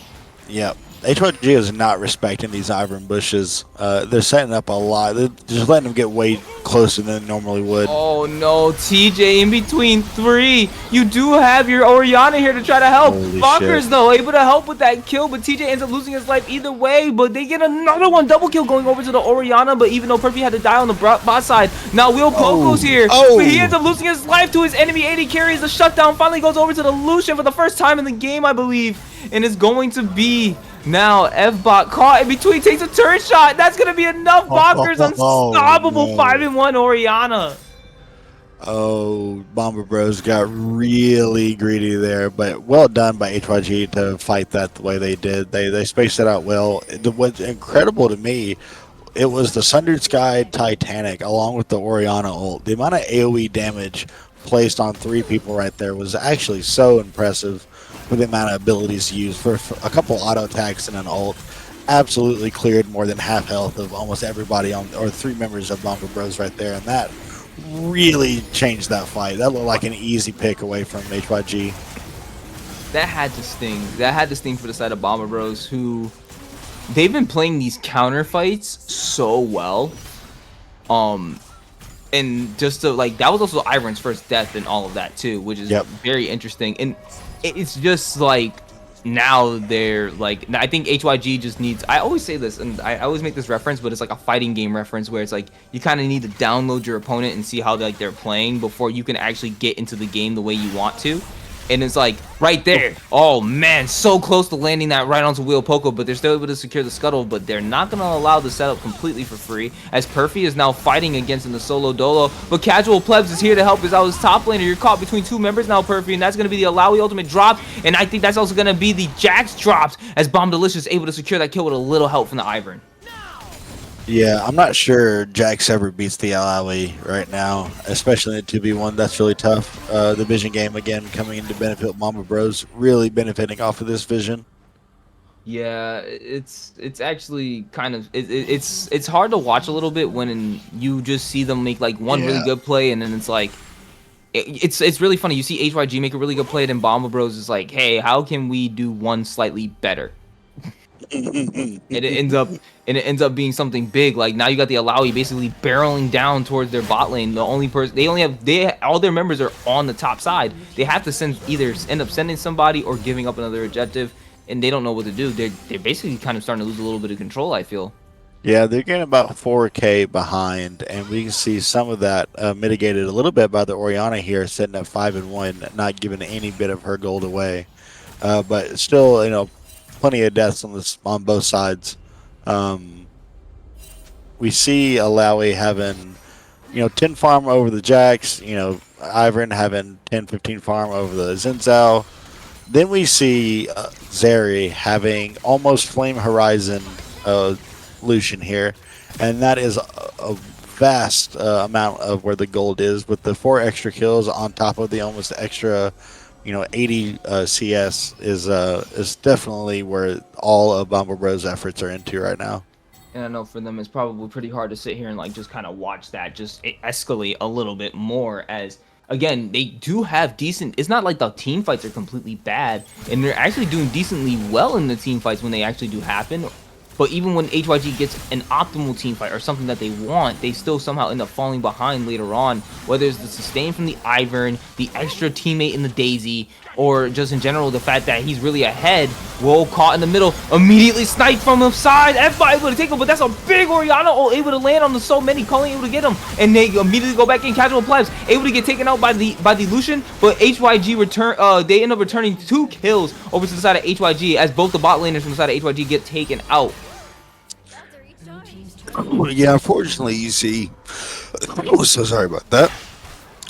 Yep. HYG is not respecting these Iron Bushes. They're setting up a lot. They're just letting them get way closer than they normally would. Oh no, TJ in between three. You do have your Orianna here to try to help. Holy Bonkers shit. though, able to help with that kill, but TJ ends up losing his life either way. But they get another one, double kill going over to the Orianna. But even though Perfy had to die on the bot side, now Will Poco's here. But he ends up losing his life to his enemy. 80 carries the shutdown. Finally goes over to the Lucian for the first time in the game, I believe, and it's going to be. Now, Fbot caught in between, takes a turret shot. That's going to be enough. Bonkers, unstoppable, no. 5-1 Orianna. Oh, Bomba Bros got really greedy there, but well done by HYG to fight that the way they did. They spaced it out well. What's incredible to me, it was the Sundered Sky Titanic along with the Orianna ult. The amount of AoE damage placed on 3 people right there was actually so impressive with the amount of abilities used for a couple auto attacks and an ult. Absolutely cleared more than half health of almost everybody on, or 3 members of Bomba Bros right there, and that really changed that fight. That looked like an easy pick away from HYG. That had to sting. That had to sting for the side of Bomber Bros, who they've been playing these counter fights so well. And just to like, that was also Iron's first death and all of that too, which is very interesting. And it's just like, now they're like, I think HYG just needs, I always say this and I always make this reference, but it's like a fighting game reference where it's like you kind of need to download your opponent and see how they're playing before you can actually get into the game the way you want to. And it's like right there, oh man, so close to landing that right onto Wheel Poco, but they're still able to secure the scuttle. But they're not going to allow the setup completely for free, as Perfy is now fighting against in the solo dolo. But Casual Plebs is here to help as I was top laner. You're caught between 2 members now, Perfy, and that's going to be the Alawi ultimate drop. And I think that's also going to be the Jax drops, as Bomb Delicious able to secure that kill with a little help from the Ivern. Yeah, I'm not sure Jax ever beats the Alawi right now, especially in the 2v1. That's really tough. The vision game, again, coming in to benefit Mama Bros, really benefiting off of this vision. Yeah, it's actually kind of it's hard to watch a little bit when you just see them make like one really good play, and then it's like it's really funny. You see HYG make a really good play, and then Bomba Bros is like, hey, how can we do one slightly better? And it ends up being something big. Like now you got the Alawi basically barreling down towards their bot lane. The only person all their members are on the top side. They have to end up sending somebody or giving up another objective, and they don't know what to do. They're basically kind of starting to lose a little bit of control, I feel. Yeah, they're getting about 4K behind, and we can see some of that mitigated a little bit by the Orianna here, sitting at 5-1, not giving any bit of her gold away. But still, plenty of deaths on both sides. We see Alawi having, 10 farm over the Jax, Ivern having 10-15 farm over the Zinzao. Then we see Zeri having almost Flame Horizon Lucian here, and that is a vast amount of where the gold is, with the 4 extra kills on top of the almost extra 80 CS is definitely where all of Bomba Bros efforts are into right now. And I know for them it's probably pretty hard to sit here and like just kind of watch that just escalate a little bit more, as again they do have decent, it's not like the team fights are completely bad, and they're actually doing decently well in the team fights when they actually do happen. But even when HYG gets an optimal team fight or something that they want, they still somehow end up falling behind later on. Whether it's the sustain from the Ivern, the extra teammate in the Daisy, or just in general the fact that he's really ahead. Whoa, caught in the middle, immediately sniped from the side. F5 able to take him, but that's a big Orianna ult, able to land on the so many, Culling able to get him, and they immediately go back in. Casual Plebs able to get taken out by the Lucian, but HYG they end up returning 2 kills over to the side of HYG, as both the bot laners from the side of HYG get taken out. Yeah, unfortunately, you see. Oh, so sorry about that.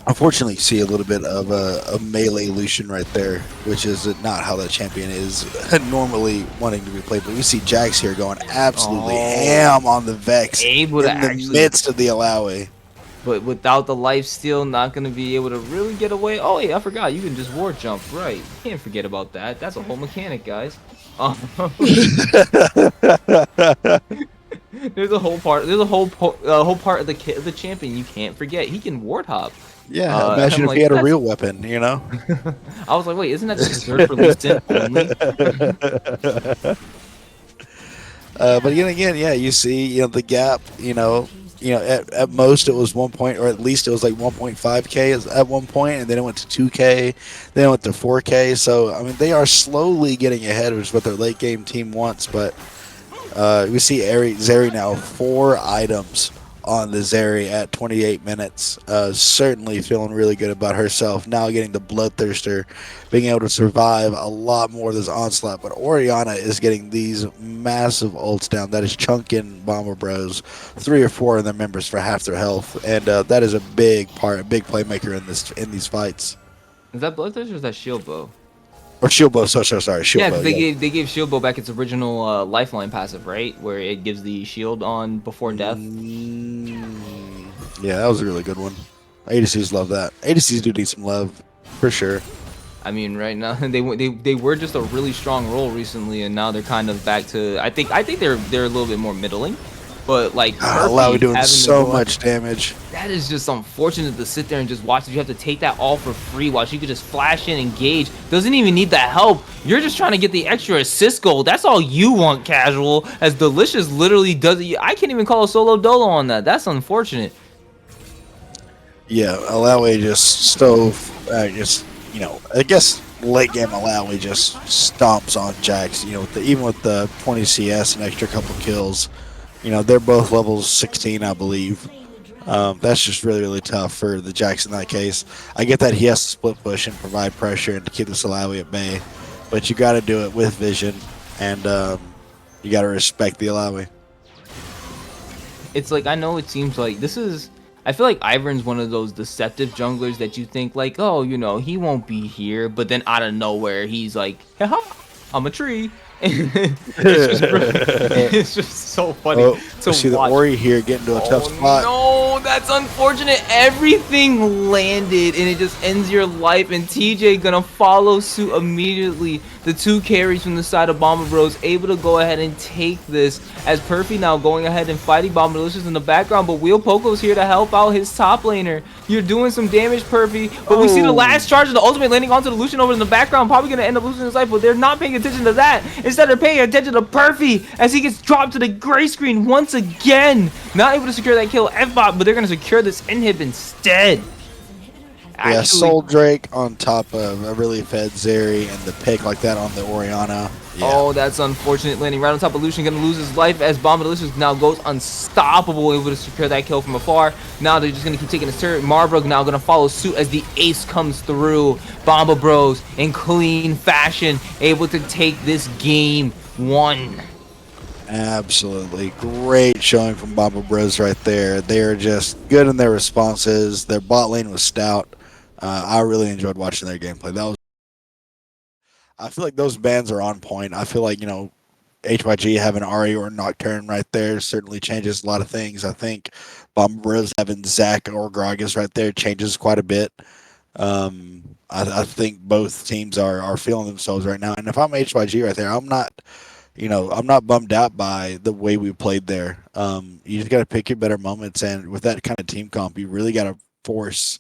Unfortunately, you see a little bit of a melee illusion right there, which is not how that champion is normally wanting to be played. But we see Jax here going absolutely ham on the Vex Able to in the actually, midst of the Alawi. but without the life steal, not gonna be able to really get away. Oh yeah, I forgot. You can just war jump, right? Can't forget about that. That's a whole mechanic, guys. There's a whole part. There's a whole part of the champion you can't forget. He can ward hop. Yeah, imagine I'm if he like, had a that's. real weapon, you know? I was like, wait, isn't that just reserved for Lee Sin only? But again, yeah, you see, the gap, at most it was 1 point, or at least it was like 1.5K at one point, and then it went to 2K, then it went to 4K. So, I mean, they are slowly getting ahead of what their late game team wants, but we see Zeri now 4 items on the Zeri at 28 minutes. Certainly feeling really good about herself. Now getting the Bloodthirster, being able to survive a lot more of this onslaught. But Oriana is getting these massive ults down. That is chunking Bomber Bros 3 or 4 of their members for half their health. And that is a big playmaker in these fights. Is that Bloodthirster or is that Shield Bow? Or Shield Bow, so sorry, Shield Yeah, Bow. because they gave Shield Bow back its original Lifeline passive, right? Where it gives the shield on before death. Yeah, that was a really good one. ADCs love that. ADCs do need some love, for sure. I mean, right now they were just a really strong role recently, and now they're kind of back to. I think they're a little bit more middling, but like Alawi doing having so much damage. That is just unfortunate to sit there and just watch it. You have to take that all for free while she could just flash in, engage. Doesn't even need that help. You're just trying to get the extra assist goal. That's all you want, casual. As Delicious literally does it. I can't even call a solo dolo on that. That's unfortunate. Yeah, Alawi just I guess late game Alawi just stomps on Jax. Even with the 20 CS and extra couple kills, they're both levels 16, I believe. That's just really, really tough for the Jax in that case. I get that he has to split push and provide pressure and to keep this Alawi at bay, but you got to do it with vision, and you got to respect the Alawi. It's like, I know it seems like this is. I feel like Ivern's one of those deceptive junglers that you think like, oh, he won't be here, but then out of nowhere he's like, haha, I'm a tree. It's just so funny to see watch. The Ori here getting to a tough spot. No, that's unfortunate. Everything landed and it just ends your life, and TJ gonna follow suit immediately. The 2 carries from the side of Bomber Bros able to go ahead and take this, as Perfy now going ahead and fighting Bomber Delicious in the background, but Wheel Poco's here to help out his top laner. You're doing some damage, Perfy, but we see the last charge of the ultimate landing onto the Lucian over in the background, probably gonna end up losing his life, but they're not paying attention to that. Instead, they're paying attention to Perfy as he gets dropped to the gray screen once again. Not able to secure that kill F-bot, but they're gonna secure this inhib instead. Yeah, Soul Drake on top of a really fed Zeri and the pick like that on the Oriana. Yeah. Oh, that's unfortunate. Landing right on top of Lucian, gonna lose his life as Bomba Delicious now goes unstoppable, able to secure that kill from afar. Now they're just gonna keep taking his turret. Marburg now gonna follow suit as the ace comes through. Bomba Bros in clean fashion, able to take this game 1. Absolutely. Great showing from Bomba Bros right there. They're just good in their responses. Their bot lane was stout. I really enjoyed watching their gameplay. I feel like those bans are on point. I feel like, HYG having Ari or Nocturne right there certainly changes a lot of things. I think Bomba Bros having Zach or Gragas right there changes quite a bit. I think both teams are feeling themselves right now. And if I'm HYG right there, I'm not bummed out by the way we played there. You just got to pick your better moments, and with that kind of team comp, you really got to force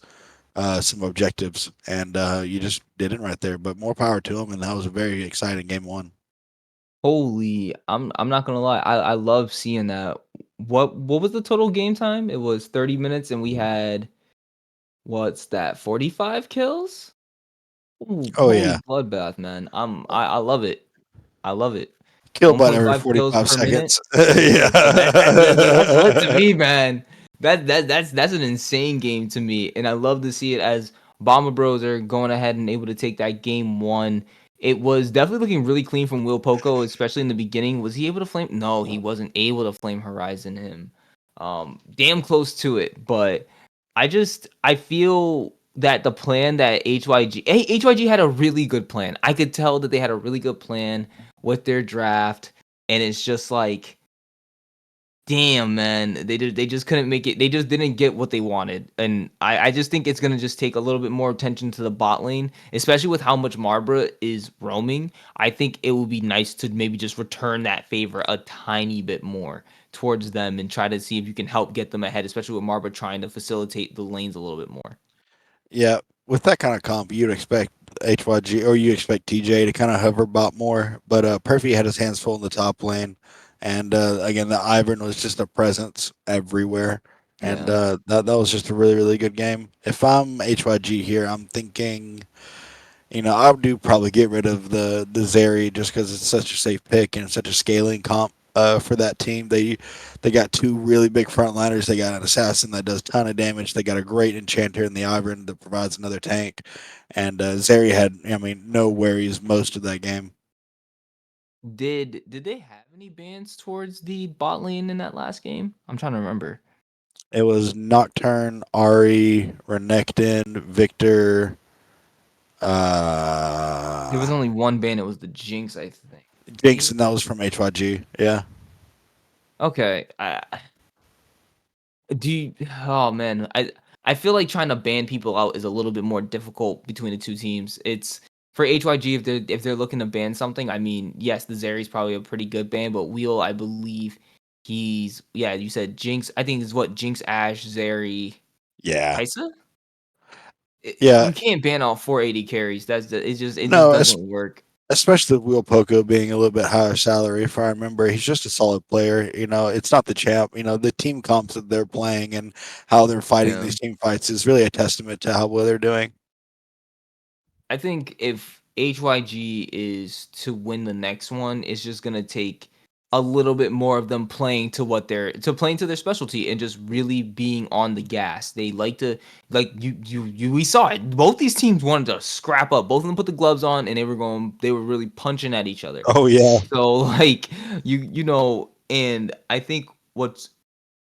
some objectives, and you just didn't right there. But more power to them, and that was a very exciting game 1. Holy, I'm not gonna lie. I love seeing that. What was the total game time? It was 30 minutes, and we had what's that? 45 kills. Ooh, Oh holy yeah, bloodbath, man. I love it. I love it. kill button every 1.5 kills 45 per minute. seconds. Yeah, That's lit to me, man. That's an insane game to me, and I love to see it as Bomber Bros are going ahead and able to take that game 1. It was definitely looking really clean from Will Poco, especially in the beginning. Was he able to flame? No, he wasn't able to flame Horizon him. Damn close to it, but I feel that the plan that HYG had a really good plan. I could tell that they had a really good plan with their draft, and it's just like, damn, man, they just couldn't make it. They just didn't get what they wanted, and I just think it's gonna just take a little bit more attention to the bot lane, especially with how much Marbra is roaming. I think it would be nice to maybe just return that favor a tiny bit more towards them and try to see if you can help get them ahead, especially with Marbra trying to facilitate the lanes a little bit more. Yeah, with that kind of comp, you'd expect HYG or you expect TJ to kind of hover bot more, but Perfy had his hands full in the top lane, and again, the Ivern was just a presence everywhere, and Yeah. that was just a really really good game. If I'm HYG here, I'm thinking, I do probably get rid of the Zeri just because it's such a safe pick and such a scaling comp for that team. They got two really big frontliners. They got an assassin that does a ton of damage. They got a great enchanter in the Ivern that provides another tank, and Zeri had no worries most of that game. Did they have any bans towards the bot lane in that last game? I'm trying to remember. It was Nocturne, Ari, Renekton, Victor. There was Uh, only one ban. It was the Jinx, I think. Jinx, and that was from HYG. Yeah. Okay. Do you, oh man, I feel like trying to ban people out is a little bit more difficult between the two teams. It's for HYG if they're looking to ban something. I mean, yes, the Zeri's probably a pretty good ban, but Wheel, I believe he's yeah. You said Jinx. I think is what Jinx, Ash, Zeri, Yeah. Kaisa. Yeah. You can't ban all 480 carries. It just No, doesn't work. especially Will Poco being a little bit higher salary. If I remember, he's just a solid player. It's not the champ. The team comps that they're playing and how they're fighting Yeah. these team fights is really a testament to how well they're doing. I think if HYG is to win the next one, it's just gonna take a little bit more of them playing to playing to their specialty and just really being on the gas. They like to we saw it. Both these teams wanted to scrap up. Both of them put the gloves on and they were really punching at each other. Oh yeah, So like and I think what's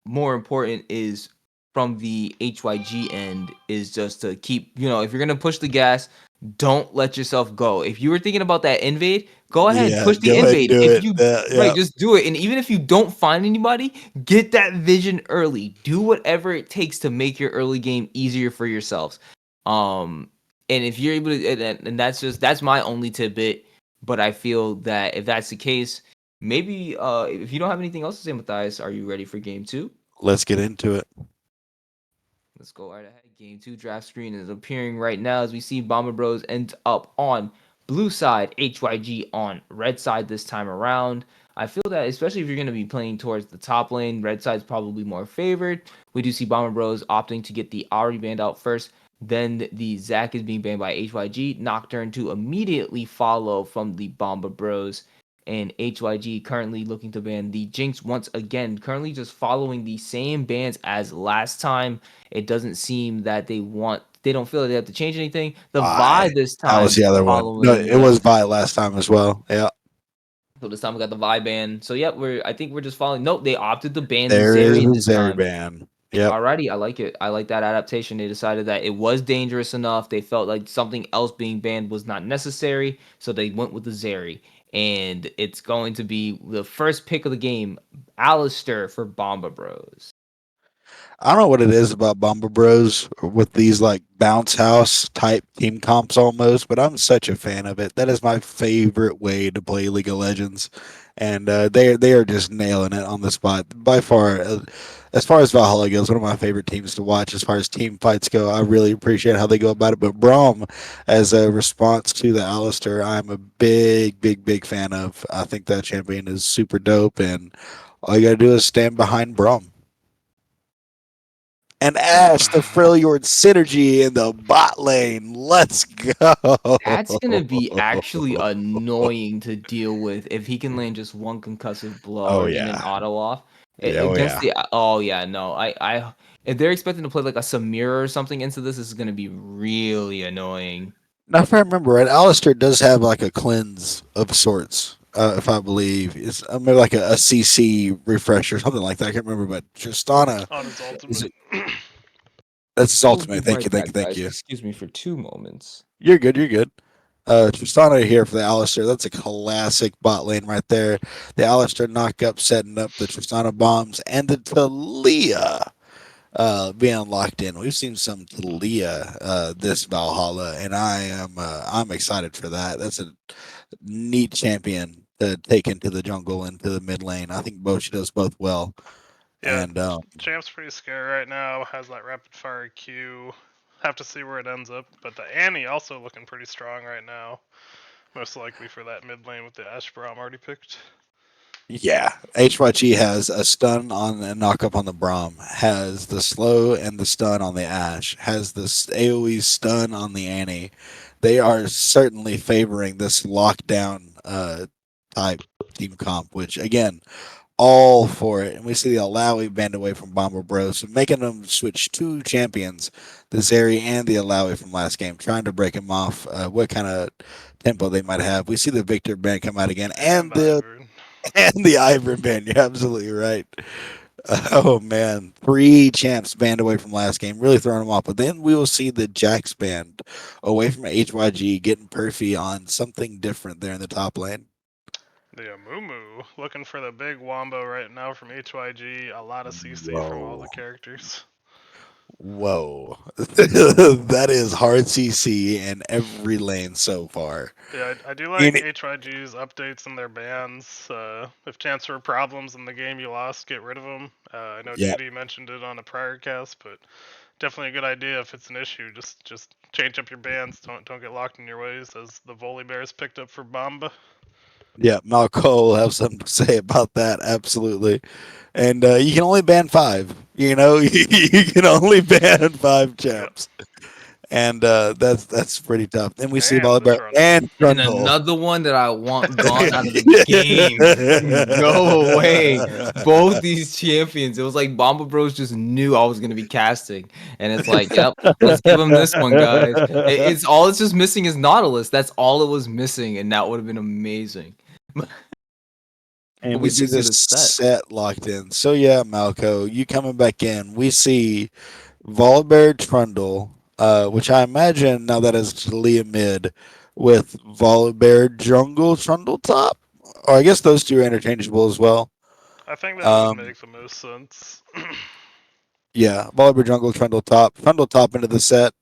more important is from the HYG end is just to keep, if you're going to push the gas, don't let yourself go. If you were thinking about that invade, go ahead, yeah. push the Go ahead and invade. do If it. you Yeah. right, just do it. And even if you don't find anybody, get that vision early. Do whatever it takes to make your early game easier for yourselves. And if you're able to, and that's my only tidbit. But I feel that if that's the case, maybe if you don't have anything else to say, Matthias, are you ready for game two? Let's get into it. Let's go right ahead. Game two draft screen is appearing right now as we see Bomber Bros end up on blue side, HYG on red side this time around. I feel that especially if you're going to be playing towards the top lane, red side's probably more favored. We do see Bomber Bros opting to get the Ari banned out first. Then the Zac is being banned by HYG. Nocturne to immediately follow from the Bomber Bros. And HYG currently looking to ban the Jinx once again, currently just following the same bans as last time. It doesn't seem that they don't feel like they have to change anything. The I Vi this That was time the other one. No, following, it yep. was Vi last time as well. Yeah. So this time we got the Vi ban. So yep, I think we're just following. Nope, they opted to ban the There is Zeri the this Zeri time. ban. Yep. Alrighty, I like it. I like that adaptation. They decided that it was dangerous enough. They felt like something else being banned was not necessary, so they went with the Zeri. And it's going to be the first pick of the game, Alistair for Bomba Bros. I don't know what it is about Bomba Bros with these like bounce house type team comps almost, but I'm such a fan of it. That is my favorite way to play League of Legends, and they are just nailing it on the spot by far. As far as Valhalla goes, one of my favorite teams to watch. As far as team fights go, I really appreciate how they go about it. But Braum, as a response to the Alistair, I'm a big fan of. I think that champion is super dope, and all you gotta do is stand behind Braum and Ash the Freljord synergy in the bot lane. Let's go. That's gonna be actually annoying to deal with if he can land just one concussive blow Oh or get an yeah. auto off Yeah, oh against yeah. the. Oh yeah, no, if they're expecting to play like a Samira or something into this is gonna be really annoying. Now, if I remember right, Alistair does have like a cleanse of sorts. If I believe it's maybe like a CC refresher, something like that. I can't remember, but Tristana On his is ultimate. that's his We'll be ultimate. Thank right you, thank you, back, thank guys. you. Excuse me for 2 moments. You're good. You're good. Tristana here for the Alistair. That's a classic bot lane right there. The Alistair knock up, setting up the Tristana bombs, and the Talia being locked in. We've seen some Talia this Valhalla, and I'm excited for that. That's a neat champion to take into the jungle, into the mid lane. I think Bosch does both well. Yeah, And Champ's pretty scary right now. Has that rapid fire Q. Have to see where it ends up. But the Annie also looking pretty strong right now. Most likely for that mid lane with the Ashbrom already picked. yeah, HYG has a stun on a knock up on the Braum, has the slow and the stun on the Ash, has the AoE stun on the Annie. They are certainly favoring this lockdown type team comp, which again, all for it. And we see the Alawi band away from Bomber Bros, so making them switch two champions, the Zeri and the Alawi from last game, trying to break him off. What kind of tempo they might have. We see the Victor band come out again, And and the the Ivern. and the Ivern band. You're absolutely right. Oh man, three champs banned away from last game, really throwing them off. But then we will see the Jax band away from HYG getting perfy on something different there in the top lane. The Amumu looking for the big wombo right now from HYG. A lot of CC from all Whoa. the characters. Whoa. That is hard CC in every lane so far. Yeah, I do In like HYG's updates and their bans. If chance for problems in the game you lost, get rid of them. I know yeah, Diddy mentioned it on a prior cast, but definitely a good idea if it's an issue. Just change up your bans. Don't get locked in your ways, as the Volley Bears picked up for Bomba. yeah, Malco will have something to say about that, absolutely. And you can only ban five. You know, you can only ban five Yep. champs. And that's pretty tough. Then we see And the Volibear Trundle. and And Trundle. another one that I want gone out of the game. Go away. Both these champions. It was like Bomba Bros just knew I was gonna be casting. And it's like, yep, let's give him this one, guys. It's all it's just missing is Nautilus. That's all it was missing, and that would have been amazing. And But we we see do see this the set. set locked in. So yeah, Malco, you coming back in. We see Volibear Trundle, which I imagine now that is Talia mid with Volibear Jungle Trundle top. Or I guess those two are interchangeable as well. I think that would Um, make the most sense. yeah, Volibear Jungle Trundle top. Trundle top into the set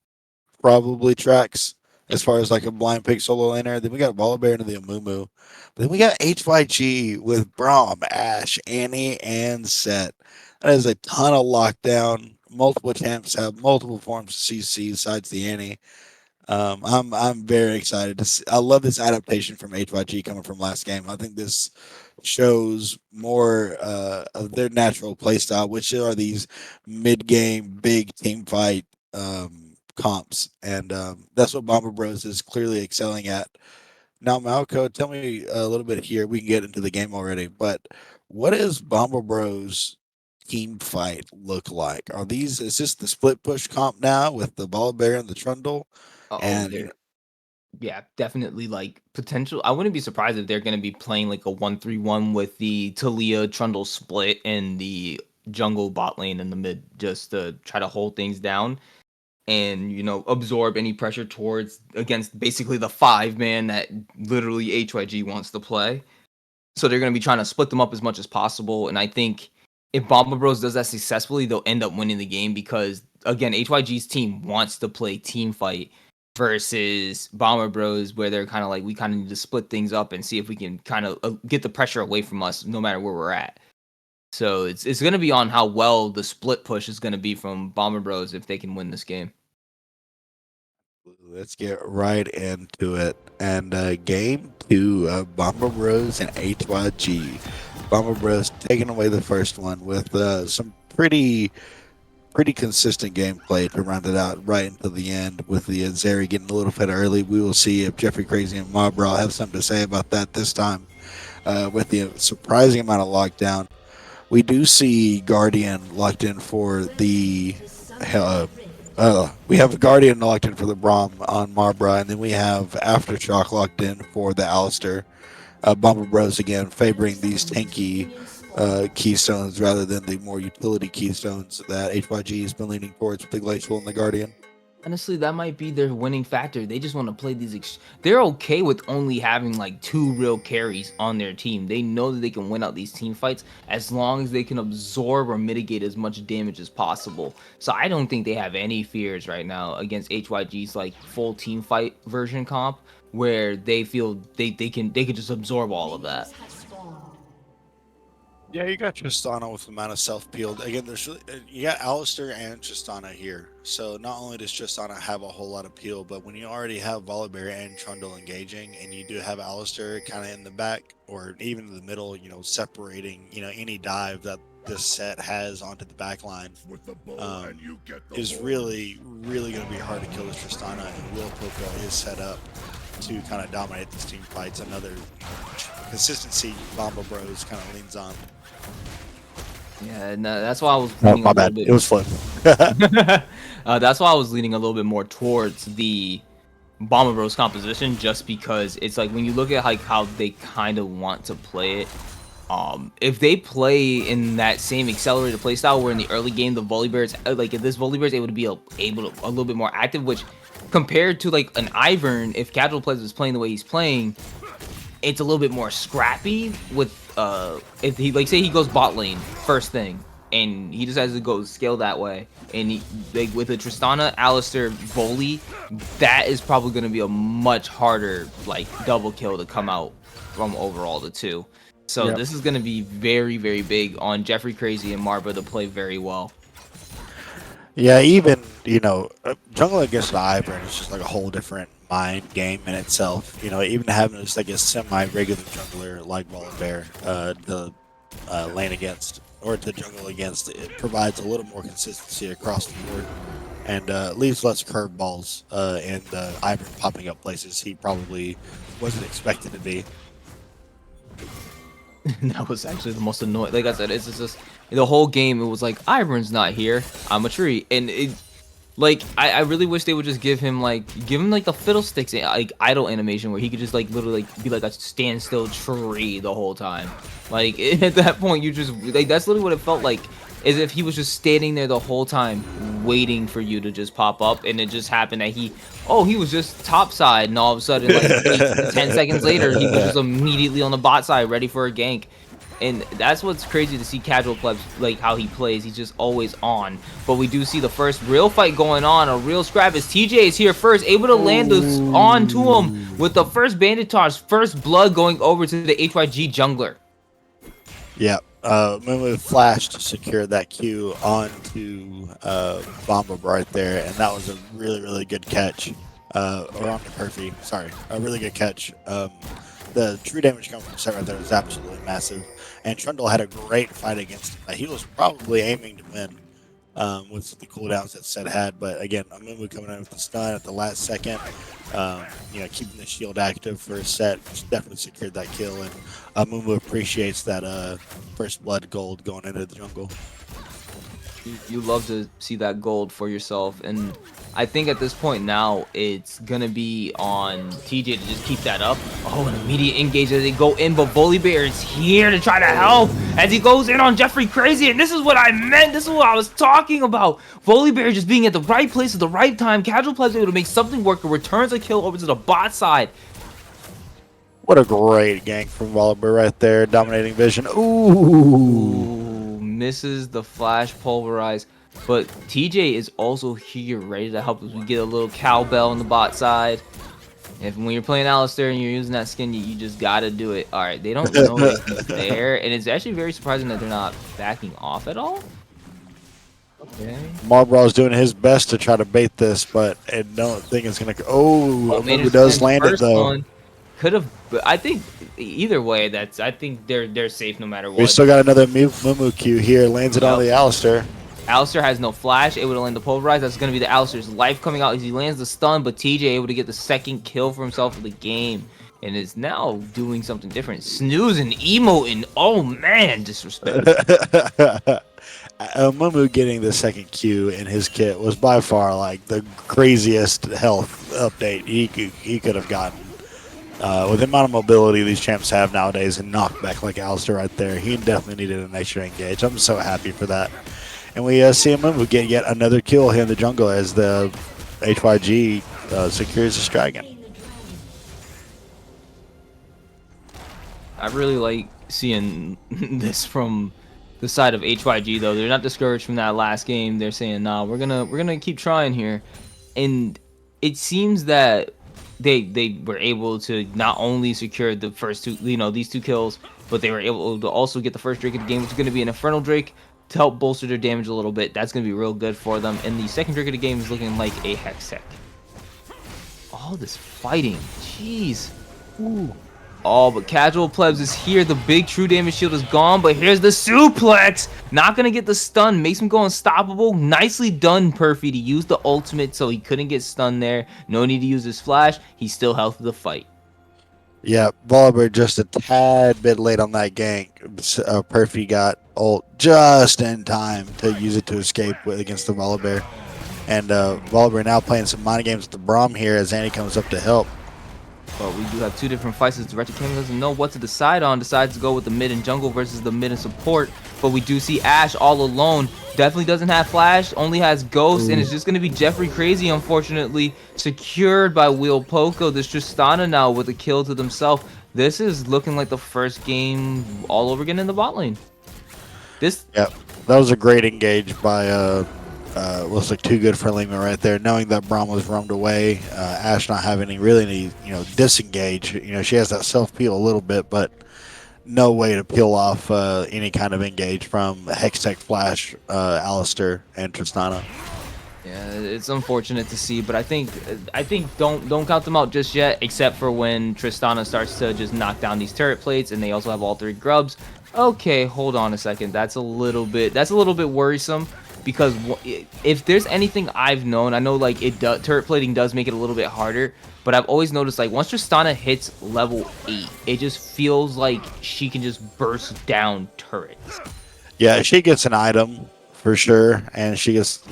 probably tracks as far as like a blind pick solo laner. Then we got Volibear into the Amumu. But then we got HYG with Braum, Ash, Annie, and Set. That is a ton of lockdown. Multiple champs have multiple forms of CC besides the Annie. I'm very excited to see. I love this adaptation from HYG coming from last game. I think this shows more of their natural playstyle, which are these mid game big team fight comps, and that's what Bomber Bros is clearly excelling at. Now, Malco, tell me a little bit here. We can get into the game already, but what does Bomber Bros team fight look like? Are these is this the split push comp now with the Ball Bear and the Trundle? Oh, And you they're know, yeah, definitely like potential. I wouldn't be surprised if they're gonna be playing like a 1-3-1 with the Talia Trundle split and the jungle bot lane in the mid just to try to hold things down and absorb any pressure towards against basically the 5 man that literally HYG wants to play. So they're going to be trying to split them up as much as possible. And I think if Bomba Bros does that successfully, they'll end up winning the game because, again, HYG's team wants to play team fight versus Bomber Bros, where they're kind of like, we kind of need to split things up and see if we can kind of get the pressure away from us no matter where we're at. So it's going to be on how well the split push is going to be from Bomber Bros if they can win this game. let's get right into it. And game two of Bomber Bros and HYG. Bomber Bros taking away the first one with some pretty consistent gameplay to round it out right until the end with the Zeri getting a little bit early. We will see if Jeffrey Crazy and Mobra have something to say about that this time with the surprising amount of lockdown. We do see Guardian locked in for the We have a Guardian locked in for the Braum on Marbra, and then we have Aftershock locked in for the Alistair. Bomber Bros again favoring these tanky keystones rather than the more utility keystones that HYG has been leaning towards with the Glacial and the Guardian. Honestly, that might be their winning factor. They just want to play these. They're okay with only having like 2 real carries on their team. They know that they can win out these team fights as long as they can absorb or mitigate as much damage as possible. So I don't think they have any fears right now against HYG's like full team fight version comp, where they feel they can just absorb all of that. Yeah, you got Tristana with the amount of self-peeled. Again, there's really, you got Alistair and Tristana here. So not only does Tristana have a whole lot of peel, but when you already have Volibear and Trundle engaging, and you do have Alistair kind of in the back or even in the middle, separating, any dive that this set has onto the back line, is really, really going to be hard to kill this Tristana. And Will Poco is set up to kind of dominate these team fights. Another consistency Bomba Bros kind of leans on. Yeah, no, that's why I was. Oh, my bad. It was fun. That's why I was leaning a little bit more towards the Bomber Bros composition, just because it's like when you look at like how they kind of want to play it. If they play in that same accelerated playstyle, where in the early game the Volibear is like, if this Volibear is able to be a little bit more active, which compared to like an Ivern, if casual players is playing the way he's playing, it's a little bit more scrappy with if he, like, say he goes bot lane first thing and he decides to go scale that way, and he, like, with a Tristana, Alistair, Voli, that is probably going to be a much harder like double kill to come out from overall the 2. So Yep. This is going to be very, very big on Jeffrey Crazy and Marba to play very well. Yeah, even, jungle against the Ivern is just like a whole different mind game in itself. Even having just like a semi-regular jungler like Volibear, the lane against, or to jungle against, it provides a little more consistency across the board and leaves less curveballs and Ivern popping up places he probably wasn't expected to be. That was actually the most annoying. Like I said, it's just the whole game. It was like, Ivern's not here. I'm a tree, and it, like, I really wish they would just give him like the fiddlesticks like idle animation where he could just like literally like be like a standstill tree the whole time. Like at that point, you just like, that's literally what it felt like, as if he was just standing there the whole time waiting for you to just pop up, and it just happened that he was just top side, and all of a sudden, like 10 seconds later, he was just immediately on the bot side ready for a gank. And that's what's crazy to see casual plebs, like how he plays. He's just always on. But we do see the first real fight going on, a real scrap, as TJ is here first, able to land this on to him with the first bandit toss, first blood going over to the HYG jungler. Yeah, Mumu flashed to secure that Q onto Bomba right there, and that was a really, really good catch. Or onto Perfy, sorry, a really good catch. The true damage coming from the set right there was absolutely massive, and Trundle had a great fight against him. He was probably aiming to win with the cooldowns that set had, but again, Mumu coming in with the stun at the last second, keeping the shield active for a set, definitely secured that kill, and Mumu appreciates that first blood gold going into the jungle. You love to see that gold for yourself, and I think at this point now it's gonna be on TJ to just keep that up. Oh, an immediate engage as they go in, but Volibear is here to try to help as he goes in on Jeffrey Crazy, and this is what I meant. This is what I was talking about. Volibear just being at the right place at the right time. Casual players able to make something work, and returns a kill over to the bot side. What a great gank from Volibear right there, dominating vision. Ooh. Misses the flash pulverize, but TJ is also here ready to help as we get a little cowbell on the bot side. When you're playing Alistair and you're using that skin, you just gotta do it. All right, they don't know that he's there, and it's actually very surprising that they're not backing off at all. Okay. Marbraw's doing his best to try to bait this, but I don't think it's gonna. Mumu does land it though. Could have, I think either way, I think they're safe no matter what. We still got another Mumu Q here, lands it on the Alistair. Alistair has no flash, able to land the pulverize. That's going to be the Alistair's life coming out as he lands the stun, but TJ able to get the second kill for himself for the game, and is now doing something different. Snoozing, emoting, oh man, disrespect. Mumu getting the second Q in his kit was by far like the craziest health update he could have gotten. With the amount of mobility these champs have nowadays and knockback like Alistair right there, he definitely needed an extra engage. I'm so happy for that. And we see Mumu get yet another kill here in the jungle as the HYG secures this dragon. I really like seeing this from the side of HYG though. They're not discouraged from that last game. They're saying, "Nah, we're gonna keep trying here," and it seems that they were able to not only secure the first two, these two kills, but they were able to also get the first Drake of the game, which is going to be an Infernal Drake to help bolster their damage a little bit. That's going to be real good for them. And the second Drake of the game is looking like a Hextech. All this fighting, jeez. Ooh. Oh, but Casual Plebs is here. The big true damage shield is gone, but here's the suplex. Not going to get the stun. Makes him go unstoppable. Nicely done, Perfy, to use the ultimate so he couldn't get stunned there. No need to use his flash. He's still healthy to fight. Yeah, Volibear just a tad bit late on that gank. Perfy got ult just in time to use it to escape against the Volibear. And Volibear now playing some mind games with the Braum here as Annie comes up to help. But we do have two different fights as Director King doesn't know what to decide on. Decides to go with the mid and jungle versus the mid and support. But we do see Ashe all alone. Definitely doesn't have flash, only has ghost, and it's just going to be Jeffrey Crazy, unfortunately, secured by Wheel Poco. This Tristana now with a kill to themselves. This is looking like the first game all over again in the bot lane. Yep, that was a great engage by looks like too good for Lima right there, knowing that Braum was roamed away. Ashe not having any disengage. She has that self peel a little bit, but no way to peel off any kind of engage from Hextech Flash, Alistair, and Tristana. Yeah, it's unfortunate to see, but I think don't count them out just yet, except for when Tristana starts to just knock down these turret plates, and they also have all three grubs. Okay, hold on a second. That's a little bit worrisome. Because if there's anything I've known, I know like turret plating does make it a little bit harder, but I've always noticed like once Tristana hits level 8, it just feels like she can just burst down turrets. Yeah, she gets an item for sure, and she gets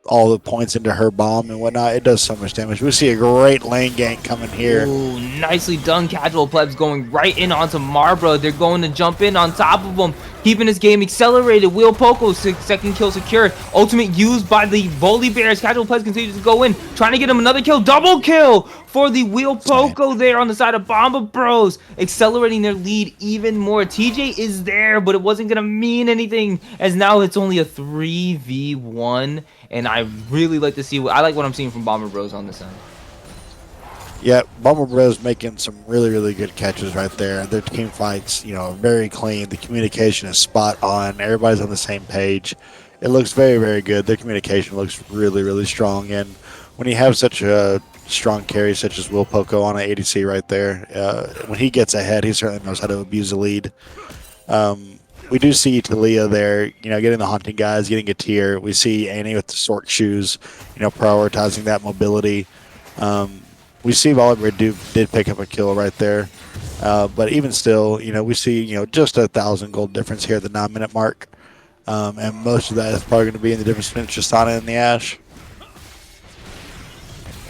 all the points into her bomb and whatnot. It does so much damage. We see a great lane gank coming here. Ooh, nicely done. Casual Plebs going right in onto Marbra. They're going to jump in on top of him, keeping his game accelerated. Wheel Poco, second kill secured. Ultimate used by the Volibears. Casual Plebs continues to go in, trying to get him another kill. Double kill for the Wheel Poco there on the side of Bomba Bros, accelerating their lead even more. TJ is there, but it wasn't going to mean anything, as now it's only a 3v1. And I really like to see I like what I'm seeing from Bomber Bros on this end. Yeah, Bomber Bros making some really good catches right there. Their team fights, very clean. The communication is spot on. Everybody's on the same page. It looks very good. Their communication looks really strong. And when you have such a strong carry such as Will Poco on an ADC right there, when he gets ahead, he certainly knows how to abuse the lead. We do see Talia there, getting the hunting guys, getting a tier. We see Annie with the Sork shoes, prioritizing that mobility. We see Volibear did pick up a kill right there. But even still, we see, just 1,000 gold difference here at the 9-minute mark. And most of that is probably going to be in the difference between Tristana and the Ashe.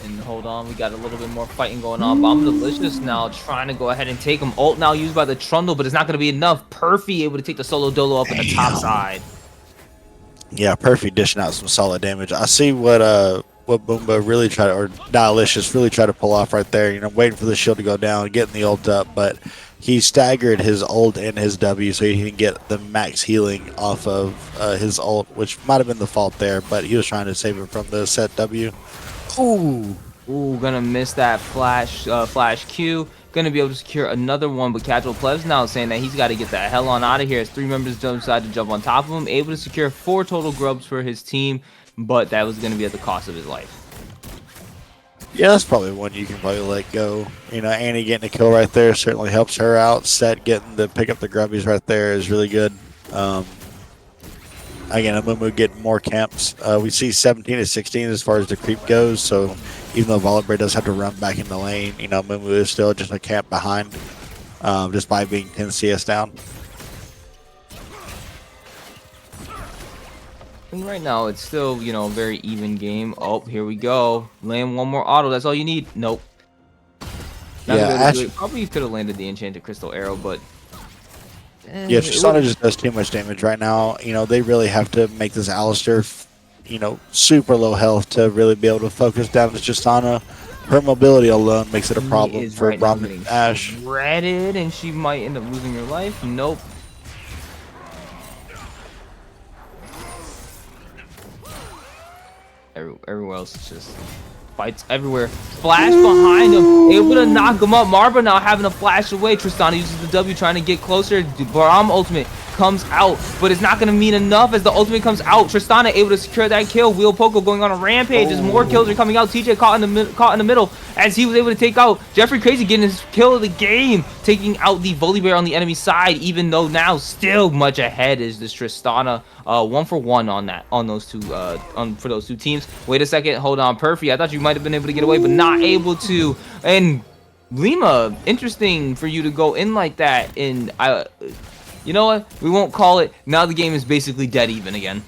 And hold on, we got a little bit more fighting going on. Bomb Delicious now trying to go ahead and take him. Ult now used by the Trundle, but it's not going to be enough. Perfy able to take the solo dolo up in the top side. Yeah, Perfy dishing out some solid damage. I see what Bomba really tried, or Delicious really tried to pull off right there. Waiting for the shield to go down, getting the ult up, but he staggered his ult and his W so he can get the max healing off of his ult, which might have been the fault there, but he was trying to save it from the set W. Ooh, gonna miss that flash Q. Gonna be able to secure another one, but Casual Plebs now saying that he's got to get the hell on out of here as 3 members decide to jump on top of him. Able to secure 4 total grubs for his team, but that was gonna be at the cost of his life. Yeah, that's probably one you can probably let go. Annie getting a kill right there certainly helps her out. Set getting to pick up the grubbies right there is really good. Again, Amumu getting more camps. We see 17 to 16 as far as the creep goes, so even though Volibear does have to run back in the lane, Amumu is still just a camp behind, just by being 10 CS down. And right now, it's still, a very even game. Oh, here we go. Land one more auto. That's all you need. Nope. Not Yeah, gonna be able to do Ash. it. Probably could have landed the Enchanted Crystal Arrow, but Yeah, it Tristana would. just does too much damage right now. They really have to make this Alistair, super low health to really be able to focus down this Tristana. Her mobility alone makes it a He problem is for right now Bomba getting and Ash. shredded, and she might end up losing her life. Nope. Everywhere else is just fights everywhere. Flash behind him, able to knock him up. Marba now having to flash away. Tristana uses the W, trying to get closer. Baram ultimate comes out, but it's not going to mean enough as the ultimate comes out. Tristana able to secure that kill. Wheel Poco going on a rampage as more kills are coming out. TJ caught in the middle as he was able to take out Jeffrey Crazy, getting his kill of the game, taking out the Volibear on the enemy side, even though now still much ahead is this Tristana. 1-for-1 on those two for those two teams. Wait a second, hold on, Perfy. I thought you might have been able to get away, but not able to. And Lima, interesting for you to go in like that. And you know what? We won't call it. Now the game is basically dead even again.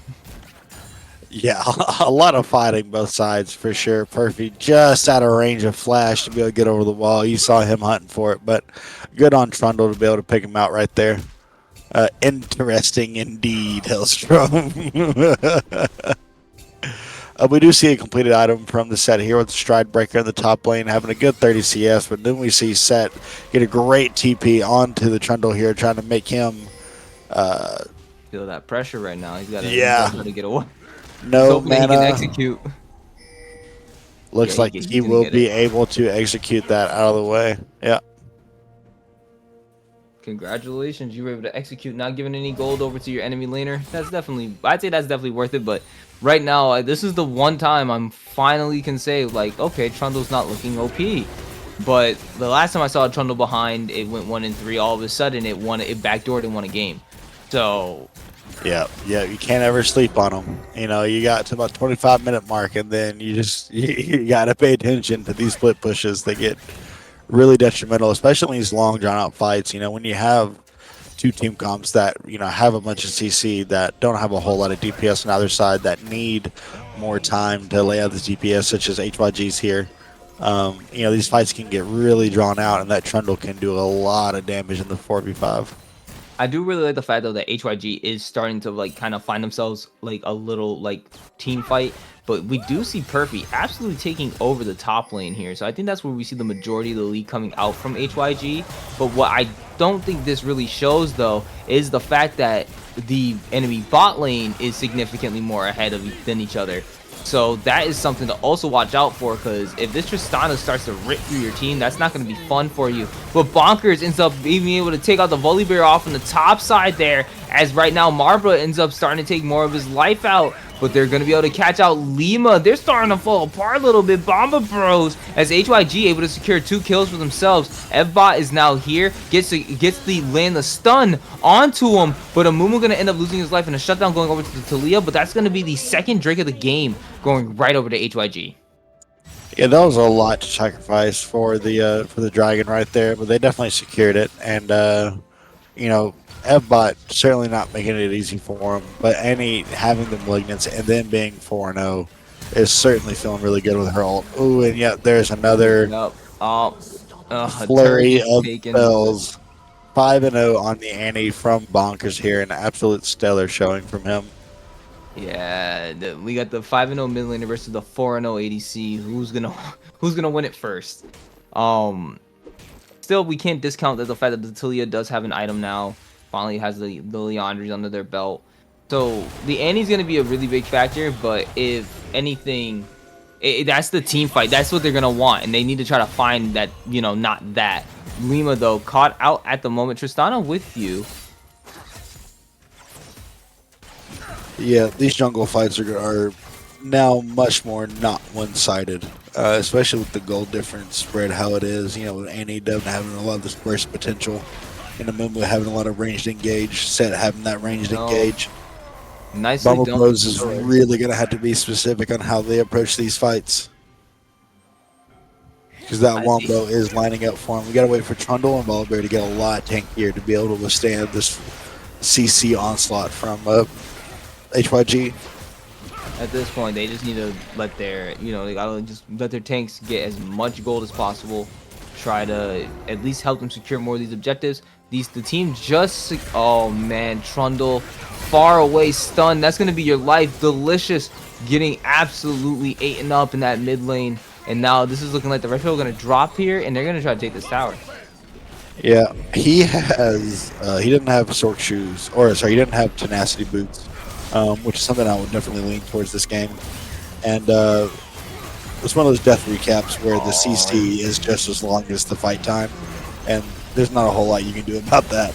Yeah, a lot of fighting both sides for sure. Perfy just out of range of Flash to be able to get over the wall. You saw him hunting for it, but good on Trundle to be able to pick him out right there. Interesting indeed, Hellstrom. We do see a completed item from the set here with the Stride Breaker in the top lane, having a good 30 CS, but then we see Set get a great TP onto the Trundle here, trying to make him... Feel that pressure right now. He's got to get away. No He's hoping he can mana. execute. Looks Yeah, like he's he gonna will get be it. able to execute that out of the way. Yeah. Congratulations, you were able to execute, not giving any gold over to your enemy laner. I'd say that's definitely worth it, but right now, this is the one time I'm finally can say, like, okay, Trundle's not looking OP. But the last time I saw a Trundle behind, it went 1-3, all of a sudden it backdoored and won a game. So... Yeah, you can't ever sleep on them. You got to about 25-minute mark, and then you got to pay attention to these split pushes. They get really detrimental, especially in these long, drawn-out fights. When you have two team comps that, have a bunch of CC that don't have a whole lot of DPS on either side that need more time to lay out the DPS, such as HYG's here. These fights can get really drawn out, and that Trundle can do a lot of damage in the 4v5. I do really like the fact though that HYG is starting to like kind of find themselves like a little like team fight, but we do see Perfy absolutely taking over the top lane here. So I think that's where we see the majority of the league coming out from HYG. But what I don't think this really shows though is the fact that the enemy bot lane is significantly more ahead than each other. So that is something to also watch out for, because if this Tristana starts to rip through your team, that's not going to be fun for you. But Bonkers ends up being able to take out the Volibear off on the top side there, as right now Marba ends up starting to take more of his life out. But they're going to be able to catch out Lima. They're starting to fall apart a little bit. Bomba Bros, as HYG able to secure 2 kills for themselves. Evbot is now here. Gets the land the stun onto him. But Amumu going to end up losing his life in a shutdown going over to the Talia. But that's going to be the second Drake of the game going right over to HYG. Yeah, that was a lot to sacrifice for the dragon right there, but they definitely secured it. And Evbot certainly not making it easy for him, but Annie having the malignance and then being 4-0 is certainly feeling really good with her ult. Ooh, and yet there's another flurry of spells. 5-0 on the Annie from Bonkers here, an absolute stellar showing from him. Yeah, we got the 5-0 mid laner versus the 4-0 ADC. Who's gonna win it first? Still, we can't discount the fact that the Talia does have an item now. Finally has the Leandries under their belt. So the Annie's gonna be a really big factor, but if anything, that's the team fight. That's what they're gonna want, and they need to try to find that, not that. Lima though caught out at the moment. Tristana with you. Yeah, these jungle fights are now much more not one-sided, especially with the gold difference spread how it is. With Annie Dove having a lot of this burst potential, and Amumu having a lot of ranged engage, Set having that ranged engage. Nicely Bubble done. Bros is really going to have to be specific on how they approach these fights, because that Wombo is lining up for him. We got to wait for Trundle and Volibear to get a lot tankier to be able to withstand this CC onslaught from HYG. At this point, they just need to let their, they gotta just let their tanks get as much gold as possible. Try to at least help them secure more of these objectives. The team just, oh man, Trundle, far away stun. That's gonna be your life. Delicious, getting absolutely eaten up in that mid lane. And now this is looking like the Red Pill are gonna drop here, and they're gonna try to take this tower. Yeah, he has. He didn't have Sork shoes, or sorry, he didn't have tenacity boots, which is something I would definitely lean towards this game. And it's one of those death recaps where the CC is just as long as the fight time, and there's not a whole lot you can do about that.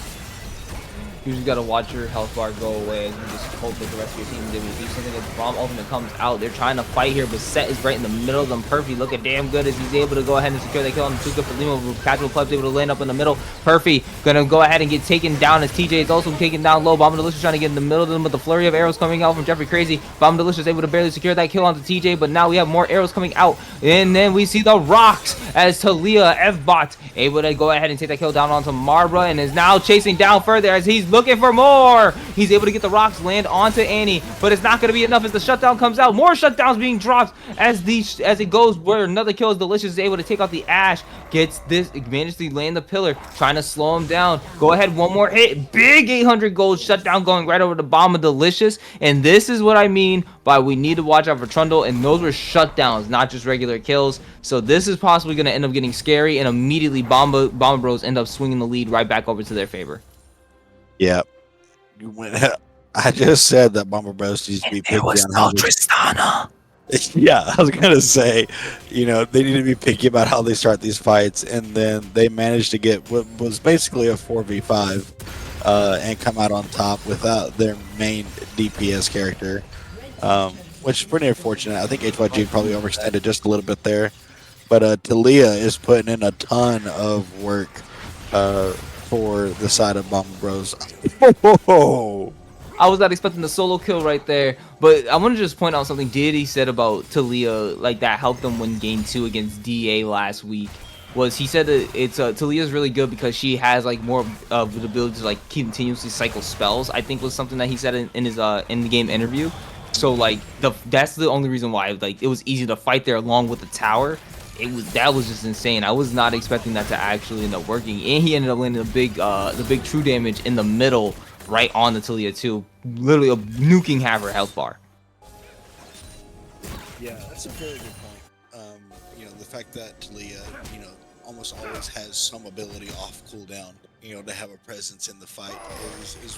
You just gotta watch your health bar go away and just hope that the rest of your team is able to do something. As the bomb ultimate comes out, they're trying to fight here, but Set is right in the middle of them. Perfy looking damn good as he's able to go ahead and secure that kill on Tuka for Limo. Casual Pleb's able to land up in the middle. Perfy gonna go ahead and get taken down as TJ is also taken down low. Bomb Delicious trying to get in the middle of them with the flurry of arrows coming out from Jeffrey Crazy. Bomb Delicious able to barely secure that kill onto TJ, but now we have more arrows coming out. And then we see the rocks as Talia F-Bot able to go ahead and take that kill down onto Marbra and is now chasing down further as he's looking for more. He's able to get the rocks land onto Annie, but it's not going to be enough as the shutdown comes out. More shutdowns being dropped as it goes where another kill is Delicious is able to take out the Ash. Gets this, manages to land the pillar, trying to slow him down. Go ahead, one more hit. Big 800 gold shutdown going right over the Bomba Delicious. And this is what I mean by we need to watch out for Trundle, and those were shutdowns, not just regular kills. So this is possibly going to end up getting scary, and immediately Bomba Bros end up swinging the lead right back over to their favor. Yeah. I just said that Bomba Bros needs to be picky on how Tristana. Yeah, I was gonna say, they need to be picky about how they start these fights, and then they managed to get what was basically a 4v5 and come out on top without their main DPS character, which is pretty unfortunate. I think HYG probably overextended just a little bit there, but Talia is putting in a ton of work for the side of Bomba Bros. I was not expecting the solo kill right there, but I want to just point out something Diddy said about Talia, like that helped them win game 2 against DA last week. Was he said that it's Talia's really good because she has like more of the ability to like continuously cycle spells. I think was something that he said in his in the game interview. So like that's the only reason why like it was easy to fight there along with the tower. That was just insane. I was not expecting that to actually end up working, and he ended up landing the big true damage in the middle, right on the Talia too, literally nuking half her health bar. Yeah, that's a very good point. The fact that Talia, almost always has some ability off cooldown, to have a presence in the fight is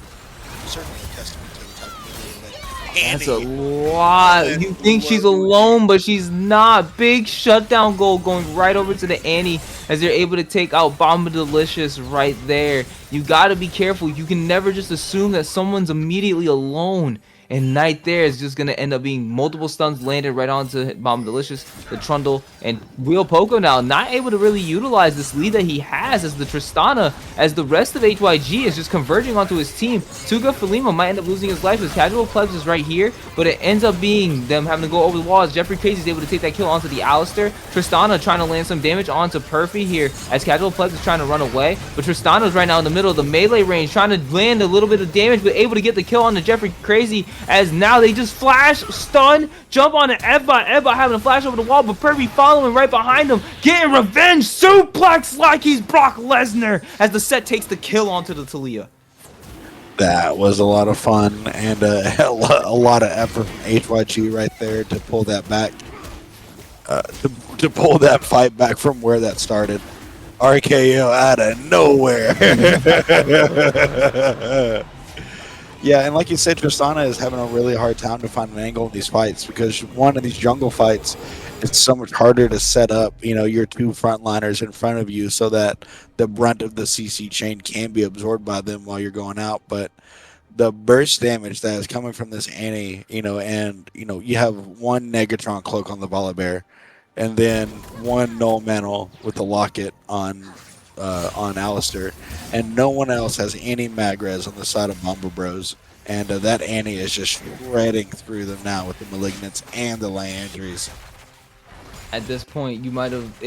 certainly a testament to the type of ability that That's a lot. You think she's alone, but she's not. Big shutdown goal going right over to the Annie as they're able to take out Bomba Delicious right there. You gotta be careful. You can never just assume that someone's immediately alone. And right there is just going to end up being multiple stuns landed right onto Bomba Delicious, the Trundle, and Real Poco now not able to really utilize this lead that he has as the Tristana, as the rest of HYG is just converging onto his team. Tuga Falima might end up losing his life as Casual Plebs is right here, but it ends up being them having to go over the walls. Jeffrey Crazy is able to take that kill onto the Alistair. Tristana trying to land some damage onto Perfy here as Casual Plebs is trying to run away, but Tristana is right now in the middle of the melee range trying to land a little bit of damage, but able to get the kill onto Jeffrey Crazy. As now they just flash, stun, jump on an F-Bot having to flash over the wall, but Perfy following right behind him, getting revenge, suplex like he's Brock Lesnar as the Set takes the kill onto the Talia. That was a lot of fun and a lot of effort from HYG right there to pull that back, to pull that fight back from where that started. RKO out of nowhere. Yeah, and like you said, Tristana is having a really hard time to find an angle in these fights because one of these jungle fights, it's so much harder to set up, your two frontliners in front of you so that the brunt of the CC chain can be absorbed by them while you're going out. But the burst damage that is coming from this Annie, and you have one Negatron cloak on the Volibear, and then one Null Mantle with the locket on Alistair, and no one else has any Magres on the side of Bomba Bros, and that Annie is just shredding through them now with the Malignants and the Liandries. At this point, you might have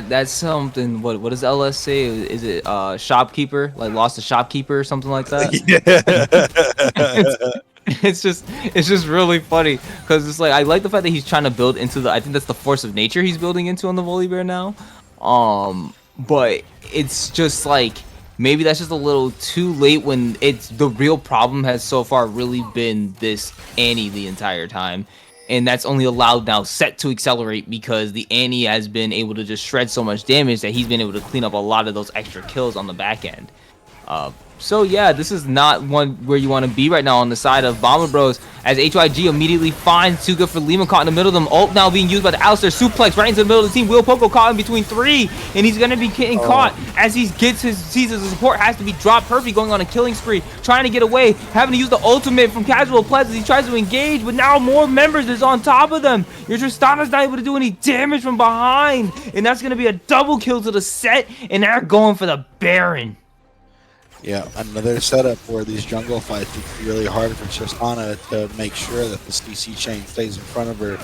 that's something. What does LS say? Is it shopkeeper? Like lost a shopkeeper or something like that? Yeah. It's just really funny because it's like I like the fact that he's trying to build into the, I think that's the force of nature he's building into on the Volibear now. But it's just like maybe that's just a little too late when it's the real problem has so far really been this Annie the entire time. And that's only allowed now Set to accelerate because the Annie has been able to just shred so much damage that he's been able to clean up a lot of those extra kills on the back end. So yeah, this is not one where you want to be right now on the side of Bomba Bros, as HYG immediately finds too good for Lima caught in the middle of them. Ult now being used by the Alistair suplex right into the middle of the team. Will Poco caught in between three, and he's gonna be getting caught as he sees his support has to be dropped. Perfect going on a killing spree, trying to get away, having to use the ultimate from Casual Pledge as he tries to engage, but now more members is on top of them. Your Tristana's not able to do any damage from behind, and that's gonna be a double kill to the Set, and they're going for the Baron. Yeah, another setup where these jungle fights, it's really hard for Tristana to make sure that the CC chain stays in front of her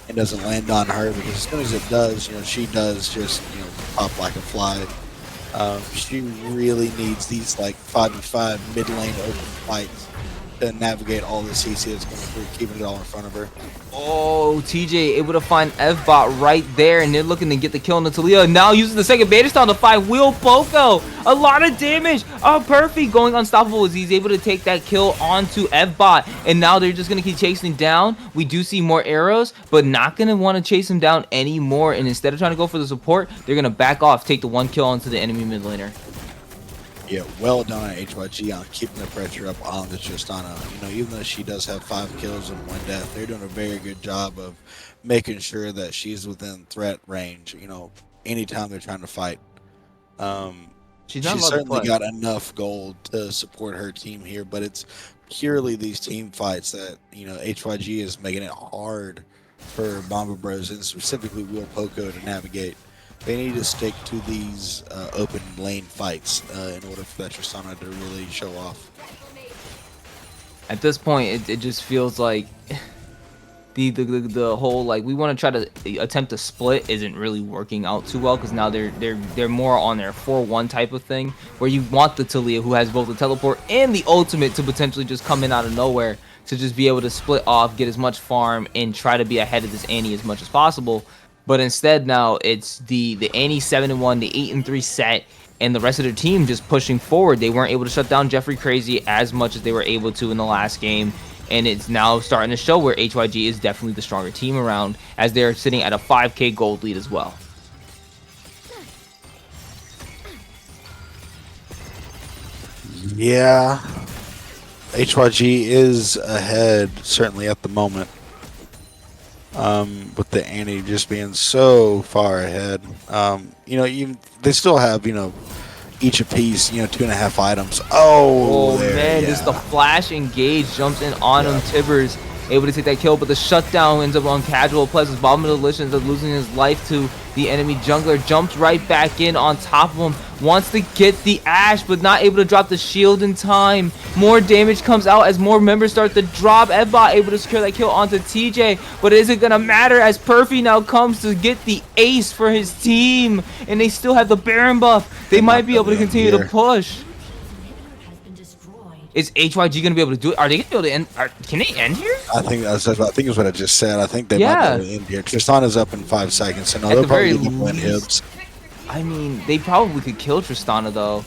and doesn't land on her, because as soon as it does, she does just, pop like a fly. She really needs these like 5v5 mid lane open fights to navigate all the CC that's going through, keeping it all in front of her. Oh, TJ able to find F-Bot right there, and they're looking to get the kill on the Talia. Now using the second beta style to fight Will Poco. A lot of damage. Oh, Perfect going unstoppable as he's able to take that kill onto F-Bot. And now they're just going to keep chasing down. We do see more arrows, but not going to want to chase him down anymore. And instead of trying to go for the support, they're going to back off, take the one kill onto the enemy mid laner. Yeah, well done on HYG on keeping the pressure up on the Tristana. Even though she does have 5 kills and 1 death, they're doing a very good job of making sure that she's within threat range, anytime they're trying to fight. She's certainly got enough gold to support her team here, but it's purely these team fights that, HYG is making it hard for Bomba Bros and specifically Will Poco to navigate. They need to stick to these open lane fights in order for that Tristana to really show off. At this point, it just feels like the whole like we want to try to attempt to split isn't really working out too well, because now they're more on their 4-1 type of thing, where you want the Talia who has both the teleport and the ultimate to potentially just come in out of nowhere to just be able to split off, get as much farm, and try to be ahead of this Annie as much as possible. But instead now it's the Annie 7-1, the 8-3 Set, and the rest of their team just pushing forward. They weren't able to shut down Jeffrey Crazy as much as they were able to in the last game, and it's now starting to show where HYG is definitely the stronger team around, as they're sitting at a 5k gold lead as well. Yeah, HYG is ahead certainly at the moment. With the Annie just being so far ahead. Even they still have, each a piece, 2.5 items. Oh man, yeah. just the flash engage jumps in on him. Tibbers able to take that kill, but the shutdown ends up on Casual Pleasant's Bomba Delicious ends up losing his life to the enemy jungler. Jumps right back in on top of him, wants to get the Ash, but not able to drop the shield in time. More damage comes out as more members start to drop. Ebbot able to secure that kill onto TJ, but is it gonna matter as Perfy now comes to get the ace for his team, and they still have the Baron buff. They might be able to continue to push. Is HYG going to be able to do it? Are they going to be able to end? Can they end here? I think it's what I just said. I think they might be able to end here. Tristana's up in 5 seconds, so no, they'll probably win Hibs. I mean, they probably could kill Tristana though.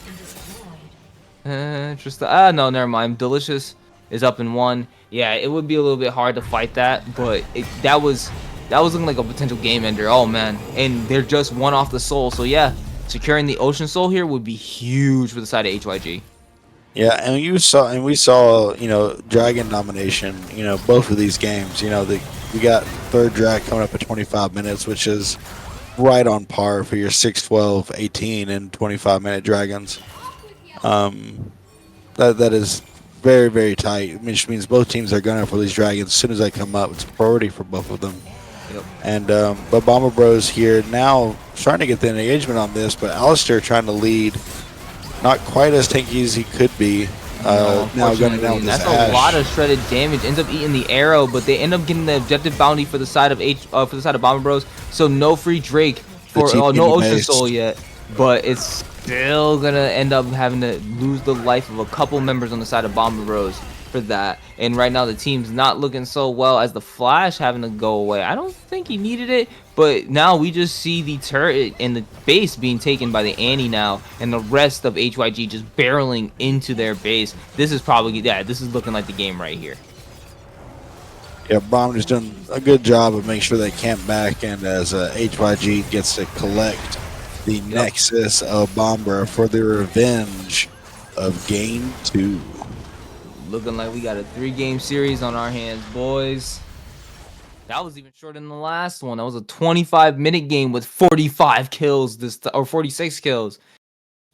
No, never mind. Delicious is up in 1. Yeah, it would be a little bit hard to fight that, but that was looking like a potential game ender. Oh man, and they're just 1 off the soul. So yeah, securing the Ocean Soul here would be huge for the side of HYG. Yeah, and we saw, Dragon domination, both of these games. We got 3rd drag coming up at 25 minutes, which is right on par for your 6, 12, 18, and 25-minute dragons. That is very, very tight, which means both teams are gunning for these dragons as soon as they come up. It's a priority for both of them. Yep. And but Bomba Bros here now trying to get the engagement on this, but Alistair trying to lead. Not quite as tanky as he could be. Now gunning down with this That's a lot of shredded damage. Ends up eating the arrow, but they end up getting the objective bounty for the side of Bomba Bros. So no free Drake for no Ocean Soul yet. But it's still gonna end up having to lose the life of a couple members on the side of Bomba Bros. for that. And right now the team's not looking so well as the Flash having to go away. I don't think he needed it, but now we just see the turret and the base being taken by the Annie now, and the rest of HYG just barreling into their base. This is probably, yeah, this is looking like the game right here. Yeah, Bomber's done a good job of making sure they camp back, and as HYG gets to collect the Nexus of Bomber for the revenge of Game 2. Looking like we got a 3-game series on our hands, boys. That was even shorter than the last one. That was a 25-minute game with 45 kills or 46 kills.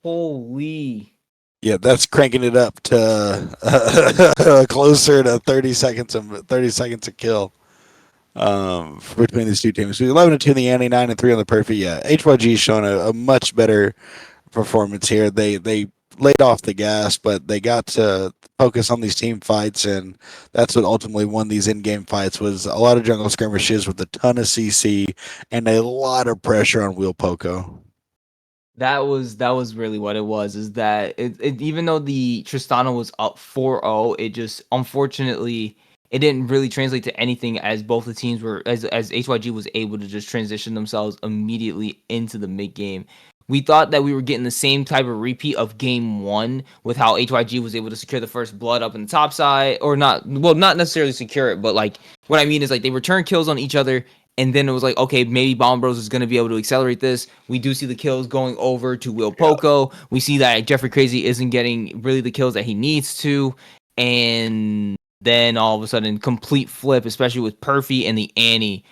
Holy. Yeah, that's cranking it up to closer to 30 seconds a kill between these two teams. So 11-2 in the Annie, 9-3 on the Perfect. Yeah, HYG showing a much better performance here. They laid off the gas, but they got to focus on these team fights, and that's what ultimately won these in-game fights. Was a lot of jungle skirmishes with a ton of CC and a lot of pressure on Wheel Poco. That was really what it was, is that it even though the Tristana was up 4-0, it just, unfortunately, it didn't really translate to anything, as both the teams were, as HYG was able to just transition themselves immediately into the mid game. We thought that we were getting the same type of repeat of game 1 with how HYG was able to secure the first blood up in the top side, or not necessarily secure it, but like what I mean is like they return kills on each other. And then it was like, okay, maybe Bomb Bros is going to be able to accelerate this. We do see the kills going over to Will Poco. Yeah. We see that Jeffrey Crazy isn't getting really the kills that he needs to. And then all of a sudden, complete flip, especially with Perfy and the Annie.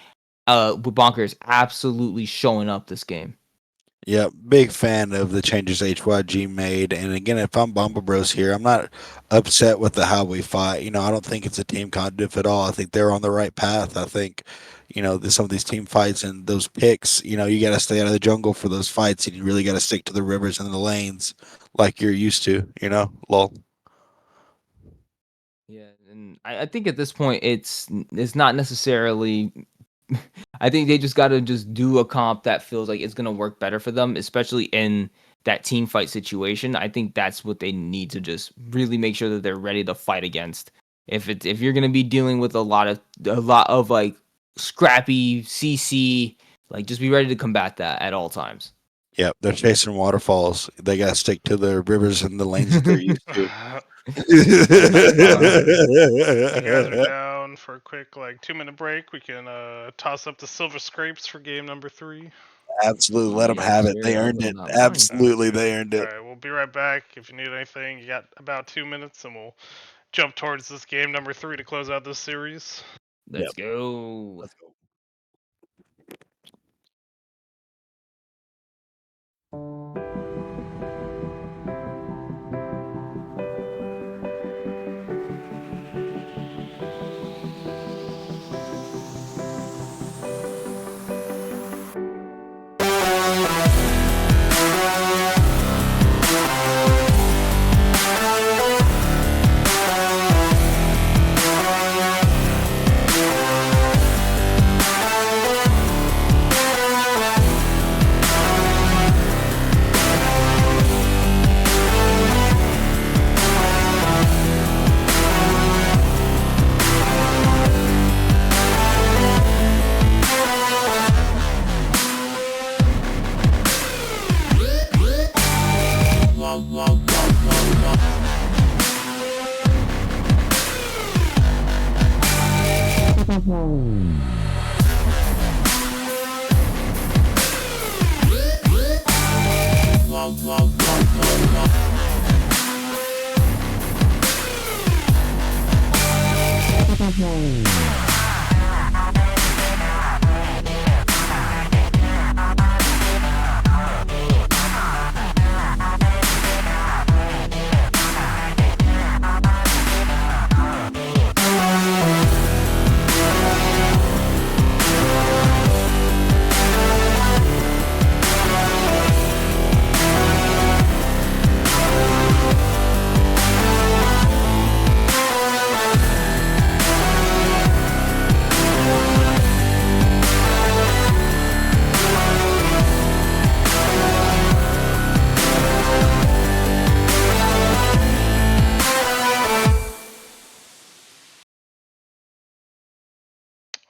With Bonkers absolutely showing up this game. Yeah, big fan of the changes HYG made. And again, if I'm Bomba Bros here, I'm not upset with how we fight. I don't think it's a team diff at all. I think they're on the right path. I think, some of these team fights and those picks, you got to stay out of the jungle for those fights, and you really got to stick to the rivers and the lanes like you're used to, lol. Yeah, and I think at this point, it's not necessarily... I think they just got to just do a comp that feels like it's going to work better for them, especially in that team fight situation. I think that's what they need to just really make sure that they're ready to fight against. If you're going to be dealing with a lot of like scrappy CC, like just be ready to combat that at all times. Yep, they're chasing waterfalls. They got to stick to the rivers and the lanes that they're used to. You guys are down for a quick 2-minute break. We can toss up the silver scrapes for game number 3. Absolutely, let them have it. They earned it. Absolutely, they earned it. All right, we'll be right back. If you need anything, you got about 2 minutes, and we'll jump towards this game number 3 to close out this series. Let's go. Let's go.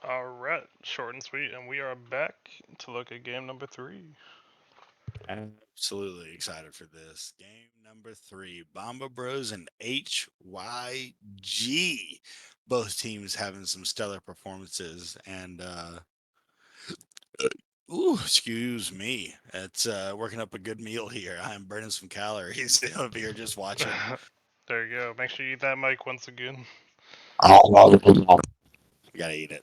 Alright, short and sweet, and we are back to look at game number 3. Absolutely excited for this. Game number 3, Bomba Bros and HYG. Both teams having some stellar performances. And, excuse me. It's working up a good meal here. I'm burning some calories over here just watching. There you go. Make sure you eat that mic once again. We gotta eat it.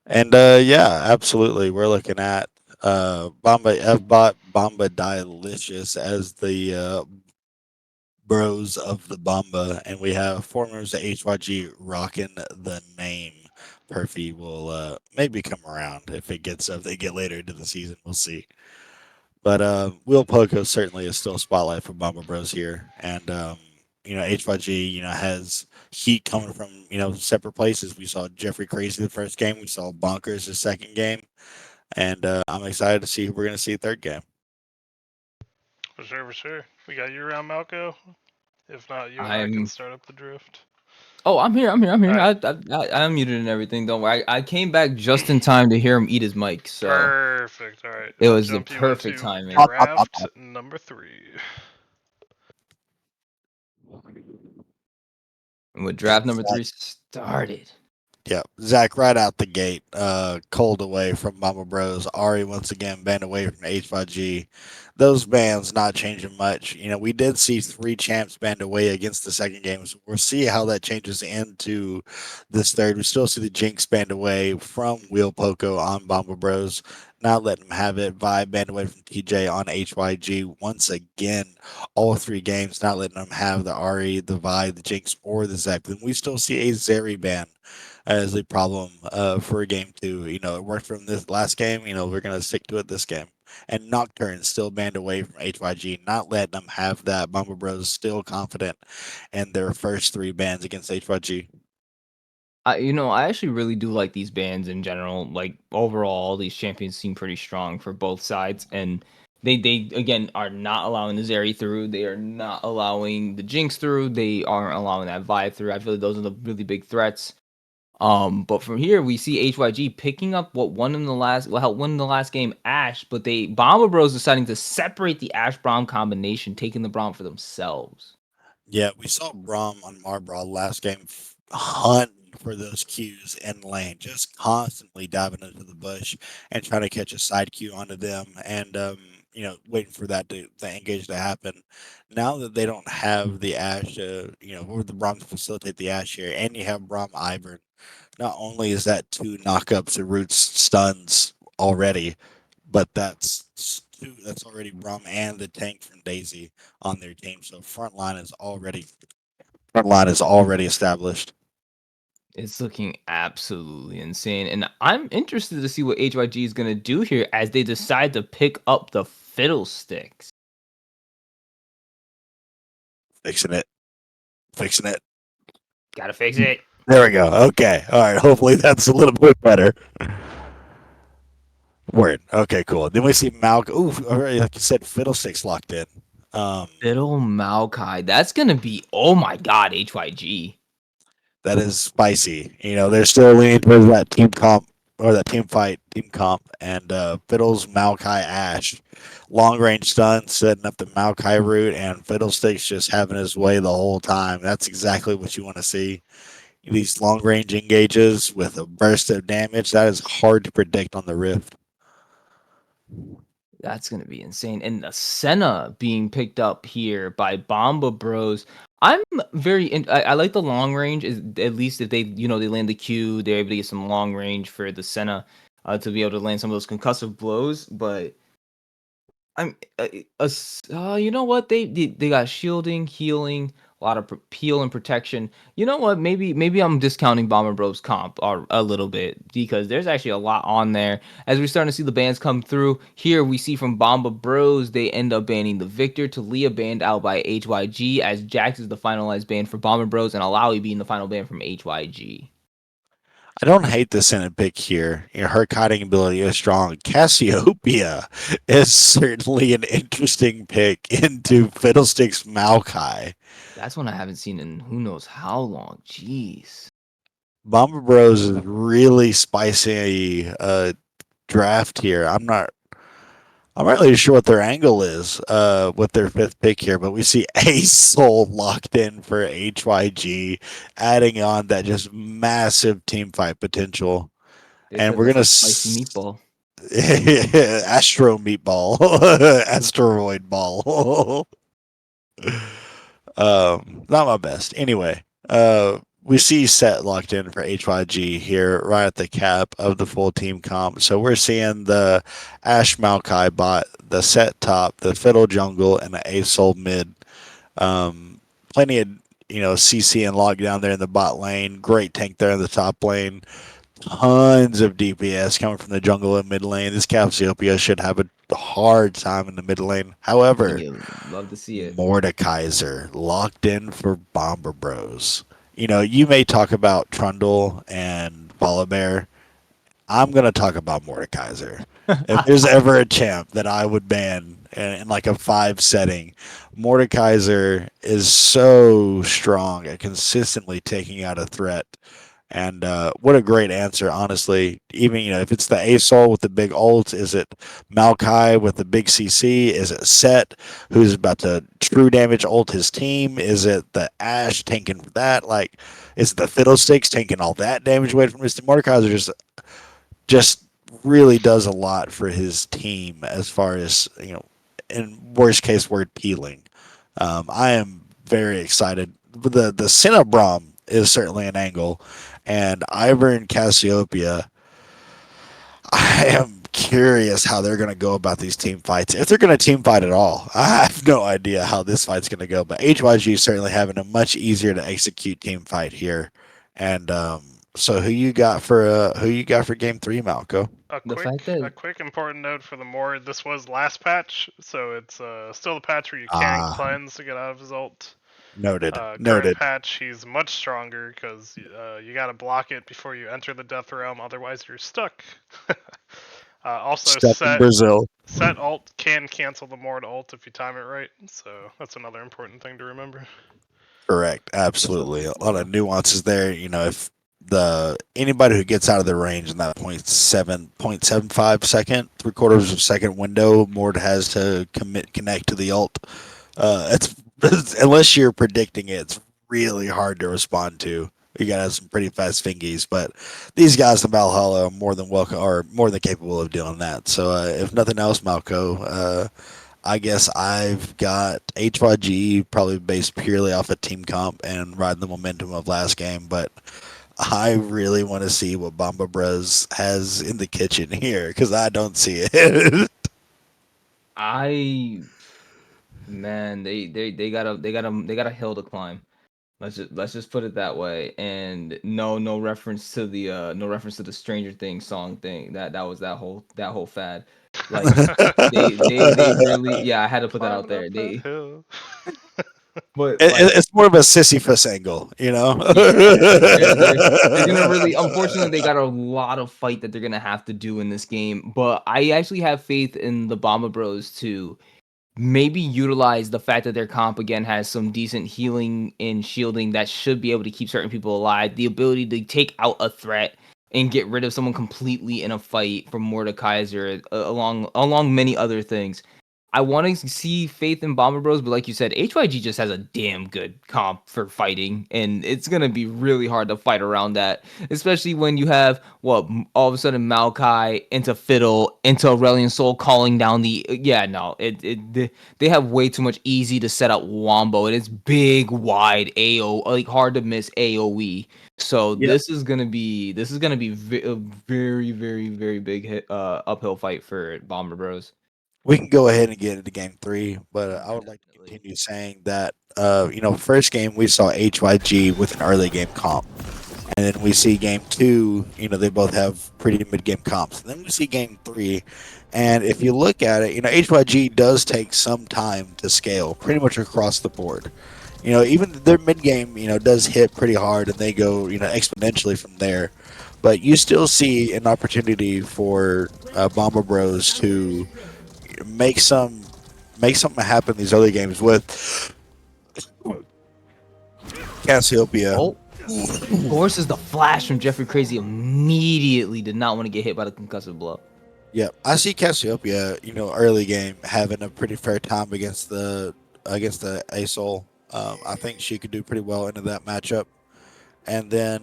And yeah, absolutely. We're looking at Bomba Fbot, Bomba Delicious as the bros of the Bomba, and we have four members of HYG rocking the name. Perfy will maybe come around if they get later into the season. We'll see. But Will Poco certainly is still a spotlight for Bomba Bros here, and HYG has heat coming from separate places. We saw Jeffrey Crazy the first game. We saw Bonkers the second game, and I'm excited to see who we're going to see third game. For sure, for sure. We got you around, Malco. If not, you and I can I'm. start up the drift. Oh, I'm here. I'm here. I'm here. Alright. I'm muted and everything. Don't worry. I came back just in time to hear him eat his mic, so Perfect. Alright, it I'll was the jump you perfect into timing. draft number 3. And with draft number 3 started. Yeah, Zach, right out the gate, cold away from Mama Bros. Ari once again banned away from H5G. Those bans not changing much. We did see 3 champs banned away against the second game. So we'll see how that changes into this third. We still see the Jinx banned away from Wheel Poco on Bomba Bros. Not letting them have it. Vibe banned away from TJ on HYG. Once again, all 3 games not letting them have the Ari, the Vibe, the Jinx, or the Zach. Then we still see a Zeri ban as a problem for game 2. It worked from this last game. We're going to stick to it this game. And Nocturne still banned away from HYG, not letting them have that. Bomba Bros still confident in their first 3 bans against HYG. I actually really do like these bans in general. Like overall, these champions seem pretty strong for both sides, and they again are not allowing the Zeri through. They are not allowing the Jinx through. They aren't allowing that Vibe through. I feel like those are the really big threats. But from here we see HYG picking up what helped win the last game, Ashe, but Bomba Bros deciding to separate the Ashe Braum combination, taking the Braum for themselves. Yeah, we saw Braum on Marbra last game hunting for those Qs in lane, just constantly diving into the bush and trying to catch a side Q onto them, and waiting for the engage to happen. Now that they don't have the Ashe, or the Braum to facilitate the Ashe here, and you have Braum Ivern, not only is that 2 knockups and roots stuns already, but that's already Braum and the tank from Daisy on their team. So front line is already established. It's looking absolutely insane. And I'm interested to see what HYG is going to do here as they decide to pick up the Fiddlesticks. Fixing it. Gotta fix it. There we go. Okay. All right. Hopefully that's a little bit better. Word. Okay, cool. Then we see Malcolm. Ooh, already, like you said, Fiddlesticks locked in. Fiddle Maokai. That's going to be, oh my God, HYG. That is spicy. They're still leaning towards that team comp or that team comp, and Fiddles, Maokai, Ashe. Long range stun, setting up the Maokai route, and Fiddlesticks just having his way the whole time. That's exactly what you want to see. These long range engages with a burst of damage, that is hard to predict on the Rift. That's going to be insane. And the Senna being picked up here by Bomba Bros. I'm I like the long range, at least if they land the Q, they're able to get some long range for the Senna to be able to land some of those concussive blows. But I'm, you know what? They got shielding, healing, a lot of peel and protection. You know what? Maybe I'm discounting Bomber Bros comp a little bit because there's actually a lot on there. As we're starting to see the bans come through here, we see from Bomba Bros they end up banning the Victor, Talia banned out by HYG as Jax is the finalized ban for Bomber Bros and Alawi being the final ban from HYG. I don't hate the Senate pick here. Her kiting ability is strong. Cassiopeia is certainly an interesting pick into Fiddlesticks Maokai. That's one I haven't seen in who knows how long. Jeez. Bomba Bros is really spicy draft here. I'm not really sure what their angle is with their fifth pick here, but we see Ace Soul locked in for HYG, adding on that just massive team fight potential. They And said we're that's gonna a spicy meatball. Astro Meatball, Asteroid Ball. Not my best. Anyway, we see Set locked in for HYG here, right at the cap of the full team comp. So we're seeing the Ash Maokai bot, the Set top, the Fiddle jungle, and the Ace Soul mid. Plenty of CC and lockdown there in the bot lane. Great tank there in the top lane. Tons of DPS coming from the jungle and mid lane. This Cassiopeia should have a hard time in the mid lane. However, You love to see it. Mordekaiser locked in for Bomber Bros. You may talk about Trundle and Volibear. I'm gonna talk about Mordekaiser. If there's ever a champ that I would ban in like a 5 setting, Mordekaiser is so strong at consistently taking out a threat. And what a great answer, honestly. Even if it's the ASOL with the big ult, is it Maokai with the big CC? Is it Set who's about to true damage ult his team? Is it the Ash tanking that? Like, is it the Fiddlesticks taking all that damage away from Mr. Mordekaiser? Just really does a lot for his team as far as in worst case word peeling. I am very excited. The Cinnabrom is certainly an angle, and Ivor and Cassiopeia. I am curious how they're going to go about these team fights. If they're going to team fight at all, I have no idea how this fight's going to go. But HYG is certainly having a much easier to execute team fight here. And so, who you got for game 3, Malco? The fact that A quick important note for the Mord. This was last patch, so it's still the patch where you can't cleanse to get out of his ult. Noted. Current patch, he's much stronger because you gotta block it before you enter the Death Realm, otherwise you're stuck. Also, Stuck in Brazil. Set ult can cancel the Mord ult if you time it right, so that's another important thing to remember. Correct. Absolutely. A lot of nuances there. If anybody who gets out of the range in that 0.75 second, 3/4 of a second window, Mord has to connect to the ult. It's unless you're predicting it, it's really hard to respond to. You gotta have some pretty fast fingies, but these guys in Valhalla are more than welcome, or more than capable of doing that. So, if nothing else, Malco, I guess I've got HYG probably based purely off of team comp and riding the momentum of last game, but I really want to see what Bomba Bros has in the kitchen here because I don't see it. Man, they got a hill to climb. Let's just put it that way. And no reference to the Stranger Things song thing. That was that whole fad. Like they really, I had to put that out there. But like, It's more of a Sisyphus angle, yeah, they're gonna really. Unfortunately, they got a lot of fight that they're gonna have to do in this game. But I actually have faith in the Bomba Bros to maybe utilize the fact that their comp again has some decent healing and shielding that should be able to keep certain people alive. The ability to take out a threat and get rid of someone completely in a fight from Mordekaiser, along many other things. I want to see faith in Bomber Bros, but like you said, HYG just has a damn good comp for fighting, and it's gonna be really hard to fight around that, especially when you have all of a sudden Maokai into Fiddle into Aurelion Soul calling down the they have way too much easy to set up Wombo, and it's big, wide AO, like hard to miss AOE. So this is gonna be a very, very, very big uphill fight for Bomber Bros. We can go ahead and get into game 3, but I would like to continue saying that, first game we saw HYG with an early game comp. And then we see game 2, they both have pretty mid game comps. And then we see game 3. And if you look at it, HYG does take some time to scale pretty much across the board. Even their mid game, does hit pretty hard and they go, exponentially from there. But you still see an opportunity for Bomba Bros to make something happen in these other games with Cassiopeia. Forces the flash from Jeffrey Crazy immediately. Did not want to get hit by the concussive blow. Yep, I see Cassiopeia, early game having a pretty fair time against the Asol. I think she could do pretty well into that matchup. And then,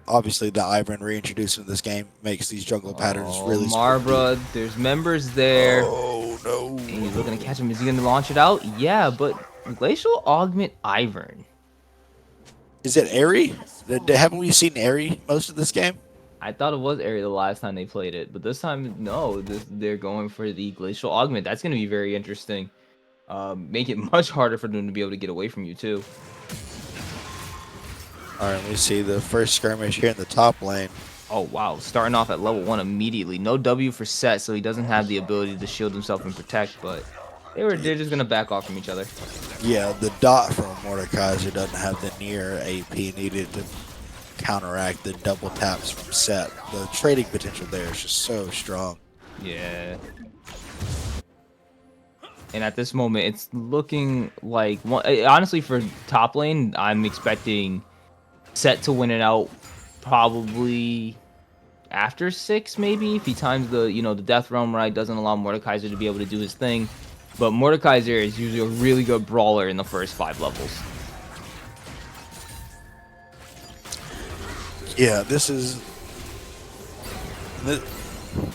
obviously the Ivern reintroduced in this game makes these jungle patterns really Marbra, there's members there. Oh no. And he's looking to catch him. Is he going to launch it out? Yeah, but Glacial Augment Ivern. Is it Airy? Haven't we seen Airy most of this game? I thought it was Airy the last time they played it, but this time, no. They're going for the Glacial Augment. That's going to be very interesting. Make it much harder for them to be able to get away from you, too. All right, we see the first skirmish here in the top lane. Oh, wow. Starting off at level 1 immediately. No W for Set, so he doesn't have the ability to shield himself and protect, but they're just going to back off from each other. Yeah, the dot from Mordekaiser doesn't have the near AP needed to counteract the double taps from Set. The trading potential there is just so strong. Yeah. And at this moment, it's looking like... honestly, for top lane, I'm expecting Set to win it out probably after 6, maybe, if he times the the Death Realm right, doesn't allow Mordekaiser to be able to do his thing. But Mordekaiser is usually a really good brawler in the first 5 levels. Yeah, this is...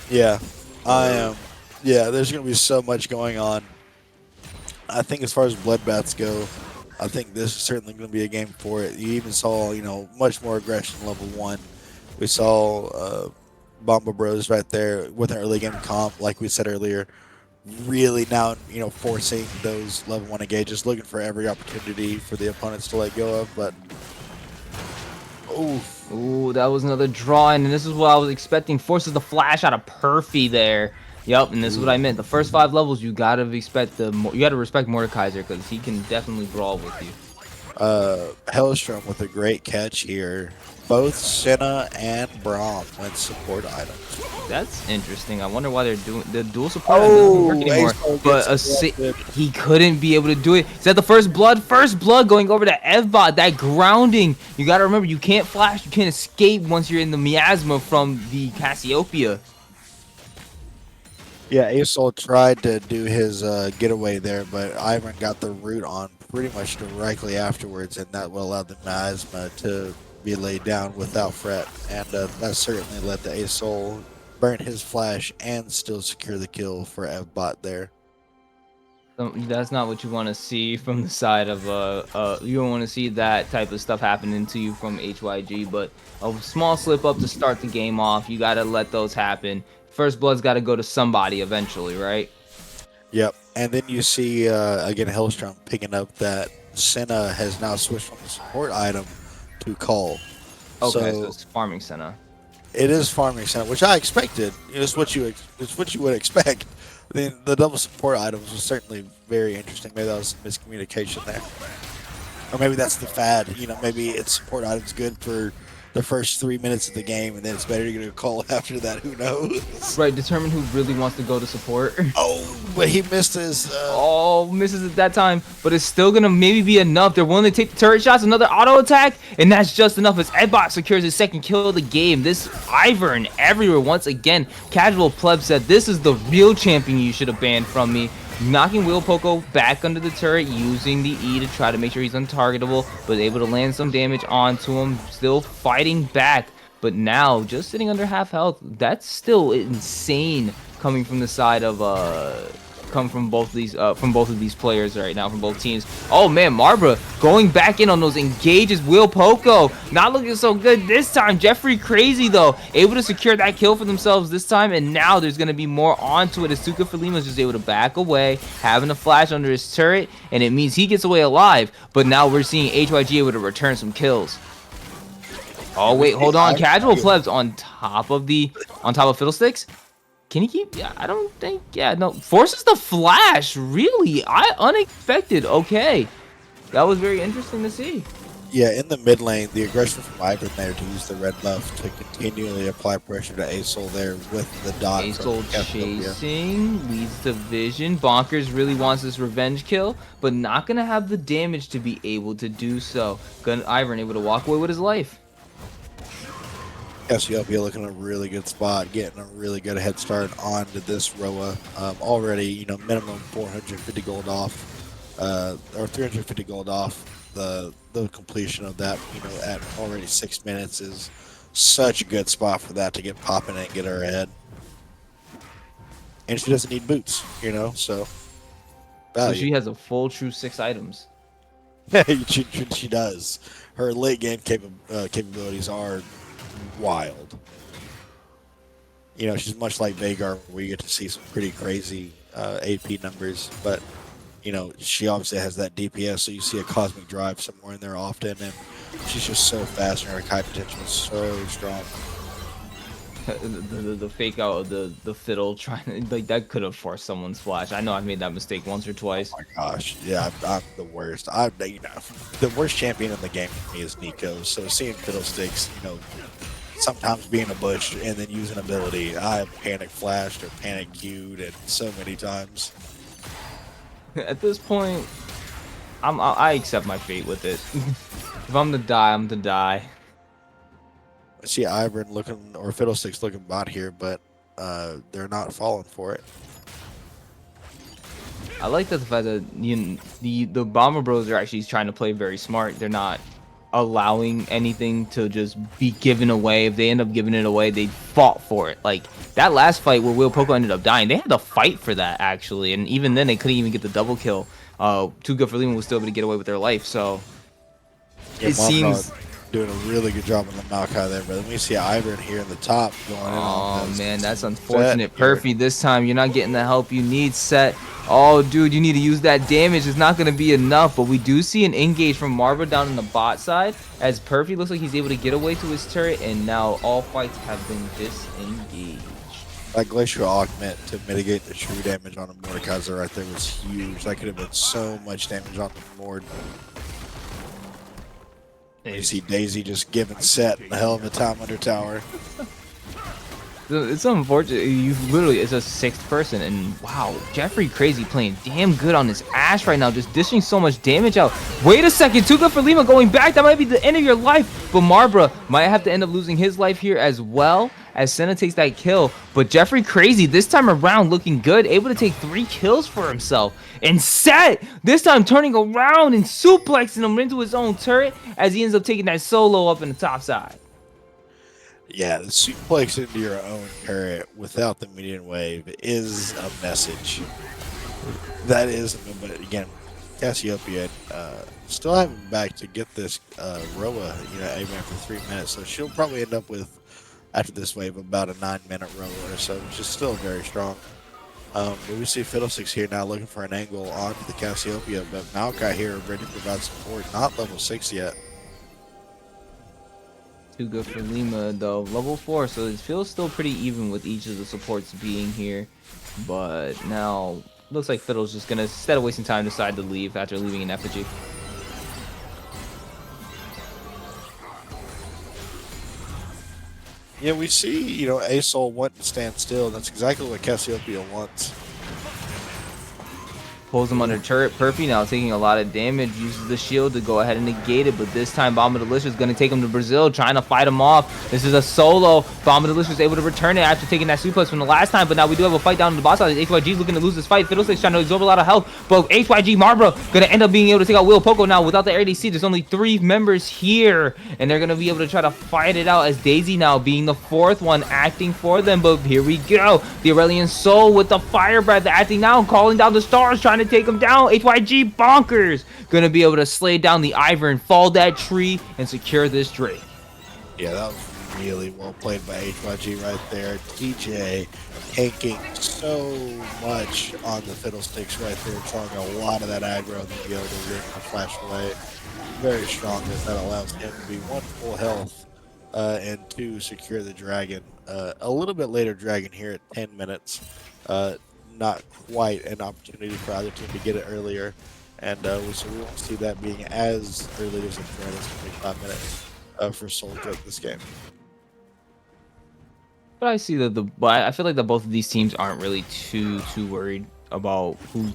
Yeah, I am... Yeah, there's going to be so much going on. I think as far as bloodbaths go, I think this is certainly going to be a game for it. You even saw, much more aggression level 1. We saw Bomba Bros right there with an early game comp, like we said earlier. Really now, forcing those level 1 engages, looking for every opportunity for the opponents to let go of, but... Ooh, that was another draw, and this is what I was expecting. Forces the flash out of Perfy there. Yep, and this is what I meant. The first 5 levels, you gotta respect Mordekaiser, because he can definitely brawl with you. Hellstrom with a great catch here. Both Senna and Braum went support items. That's interesting. I wonder why they're doing the dual support doesn't work anymore. But he couldn't be able to do it. Is that the first blood? First blood going over to Evbot. That grounding. You gotta remember, you can't flash, you can't escape once you're in the miasma from the Cassiopeia. Yeah, Asol tried to do his getaway there, but Ivan got the root on pretty much directly afterwards, and that will allow the miasma to be laid down without fret, and that certainly let the Asol burn his flash and still secure the kill for Evbot there. That's not what you want to see from the side of you don't want to see that type of stuff happening to you from HYG, but a small slip up to start the game off. You got to let those happen. First blood's got to go to somebody eventually, right? Yep, and then you see again Hellstrom picking up that Senna has now switched from the support item to Call. Okay, so it's farming Senna. It is farming Senna, which I expected. It's what you would expect. The double support items was certainly very interesting. Maybe that was some miscommunication there, or maybe that's the fad. Maybe it's support items good for the first 3 minutes of the game, and then it's better to get a call after that. Who knows? Right, determine who really wants to go to support. Oh, but he missed his... misses at that time, but it's still going to maybe be enough. They're willing to take the turret shots, another auto attack, and that's just enough as Edbot secures his second kill of the game. This Ivern everywhere once again. Casual Pleb said, this is the real champion you should have banned from me. Knocking Will Poco back under the turret, using the E to try to make sure he's untargetable, but able to land some damage onto him, still fighting back. But now, just sitting under half health, that's still insane coming from the side of from both of these players right now, from both teams. Oh man, Marbra going back in on those engages. Will Poco not looking so good this time. Jeffrey Crazy though, able to secure that kill for themselves this time, and now there's gonna be more onto it as Suka Falima's just able to back away, having a flash under his turret, and it means he gets away alive. But now we're seeing HYG able to return some kills. Oh wait, hold on. Casual Plebs on top of Fiddlesticks. Can he keep? Yeah, I don't think. Yeah, no. Forces the flash. Really? Unexpected. Okay. That was very interesting to see. Yeah, in the mid lane, the aggression from Ivan there to use the red buff to continually apply pressure to Asol there with the dot from Asol Cassiopeia. chasing, leads to vision. Bonkers really wants this revenge kill, but not gonna have the damage to be able to do so. Ivan able to walk away with his life. Cassiopeia looking in a really good spot, getting a really good head start onto this Roa. Already, minimum 450 gold off, or 350 gold off. The completion of that, at already 6 minutes is such a good spot for that to get popping and get her ahead. And she doesn't need boots, so So value. she has a full true 6 items. she does. Her late game capabilities are wild. She's much like Veigar, where you get to see some pretty crazy AP numbers, but she obviously has that DPS, so you see a cosmic drive somewhere in there often, and she's just so fast, and her high potential is so strong. the fake out of the fiddle trying to, like, that could have forced someone's flash. I know I've made that mistake once or twice. Oh my gosh, yeah, I'm the worst. The worst champion in the game for me is Nico. So seeing Fiddlesticks, sometimes being a bush and then using ability, I panic flashed or panic queued and so many times. At this point, I accept my fate with it. If I'm to die, I'm to die. I see Ivern looking, or Fiddlesticks looking bot here, but they're not falling for it. I like that the fact that the Bomber Bros are actually trying to play very smart. They're not allowing anything to just be given away. If they end up giving it away, they fought for it. Like that last fight where Will Poco ended up dying, they had to fight for that actually, and even then they couldn't even get the double kill. Too Good for Lima was still able to get away with their life. So Yeah, it seems. doing a really good job on the Maokai there, but then we see Ivern here in the top going in on Oh this. man, that's unfortunate. Set here. Perfy, this time you're not getting the help you need. Set. Oh dude, you need to use that damage. It's not going to be enough, but we do see an engage from Marva down in the bot side as Perfy looks like he's able to get away to his turret, and now all fights have been disengaged. That Glacial Augment to mitigate the true damage on the Mordekaiser right there was huge. That could have been so much damage on the Mord. You see Daisy just giving Set a hell of a time under tower. It's unfortunate. You literally, it's a 6th person, and wow, Jeffrey Crazy playing damn good on his Ashe right now, just dishing so much damage out. Wait a second, Too Good for Lima going back. That might be the end of your life, but Marbra might have to end up losing his life here as well as Senna takes that kill. But Jeffrey Crazy this time around looking good, able to take 3 kills for himself. And Set this time turning around and suplexing him into his own turret as he ends up taking that solo up in the top side. Yeah, the suplex into your own turret without the median wave is a message. That is, but again, Cassiopeia still having back to get this Roa, even after 3 minutes. So she'll probably end up with, after this wave, about a 9-minute Roa or so, which is still very strong. But we see Fiddlesticks here now looking for an angle onto the Cassiopeia, but Maokai here ready to provide support, not level 6 yet. Too Good for Lima though, level 4, so it feels still pretty even with each of the supports being here. But now looks like Fiddle's just gonna, instead of wasting time, decide to leave after leaving an effigy. Yeah, we see, Asol want to stand still. That's exactly what Cassiopeia wants. Pulls him under turret. Perfy now taking a lot of damage. Uses the shield to go ahead and negate it. But this time, Bomba Delicious is going to take him to Brazil, trying to fight him off. This is a solo. Bomba Delicious is able to return it after taking that suplex from the last time. But now we do have a fight down in the boss side. HYG is looking to lose this fight. Fiddlesticks trying to absorb a lot of health. But HYG Marbra going to end up being able to take out Will Poco now without the ADC. There's only 3 members here. And they're going to be able to try to fight it out as Daisy now being the 4th one acting for them. But here we go. The Aurelian Soul with the fire breath acting now, calling down the stars, trying to take him down. HYG Bonkers gonna be able to slay down the Ivern, fall that tree, and secure this Drake. Yeah, that was really well played by HYG right there. TJ tanking so much on the Fiddlesticks right there, throwing a lot of that aggro to be able to rip the flash away. Very strong as that allows him to be 1 full health and 2 secure the dragon. A little bit later dragon here at 10 minutes. Not quite an opportunity for either team to get it earlier. And so we won't see that being as early as a threat as 25 minutes for Soul throughout this game. But I see that but I feel like that both of these teams aren't really too worried about who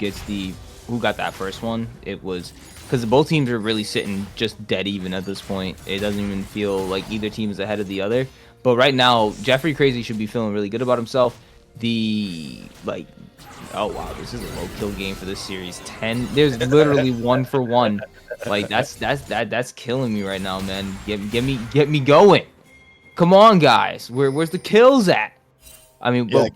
got that first one. It was because both teams are really sitting just dead even at this point. It doesn't even feel like either team is ahead of the other. But right now, Jeffrey Crazy should be feeling really good about himself. Oh wow, this is a low kill game for this series. 10. There's literally 1 for 1. Like that's killing me right now, man. Get me going. Come on, guys. Where's the kills at? I mean, Yeah,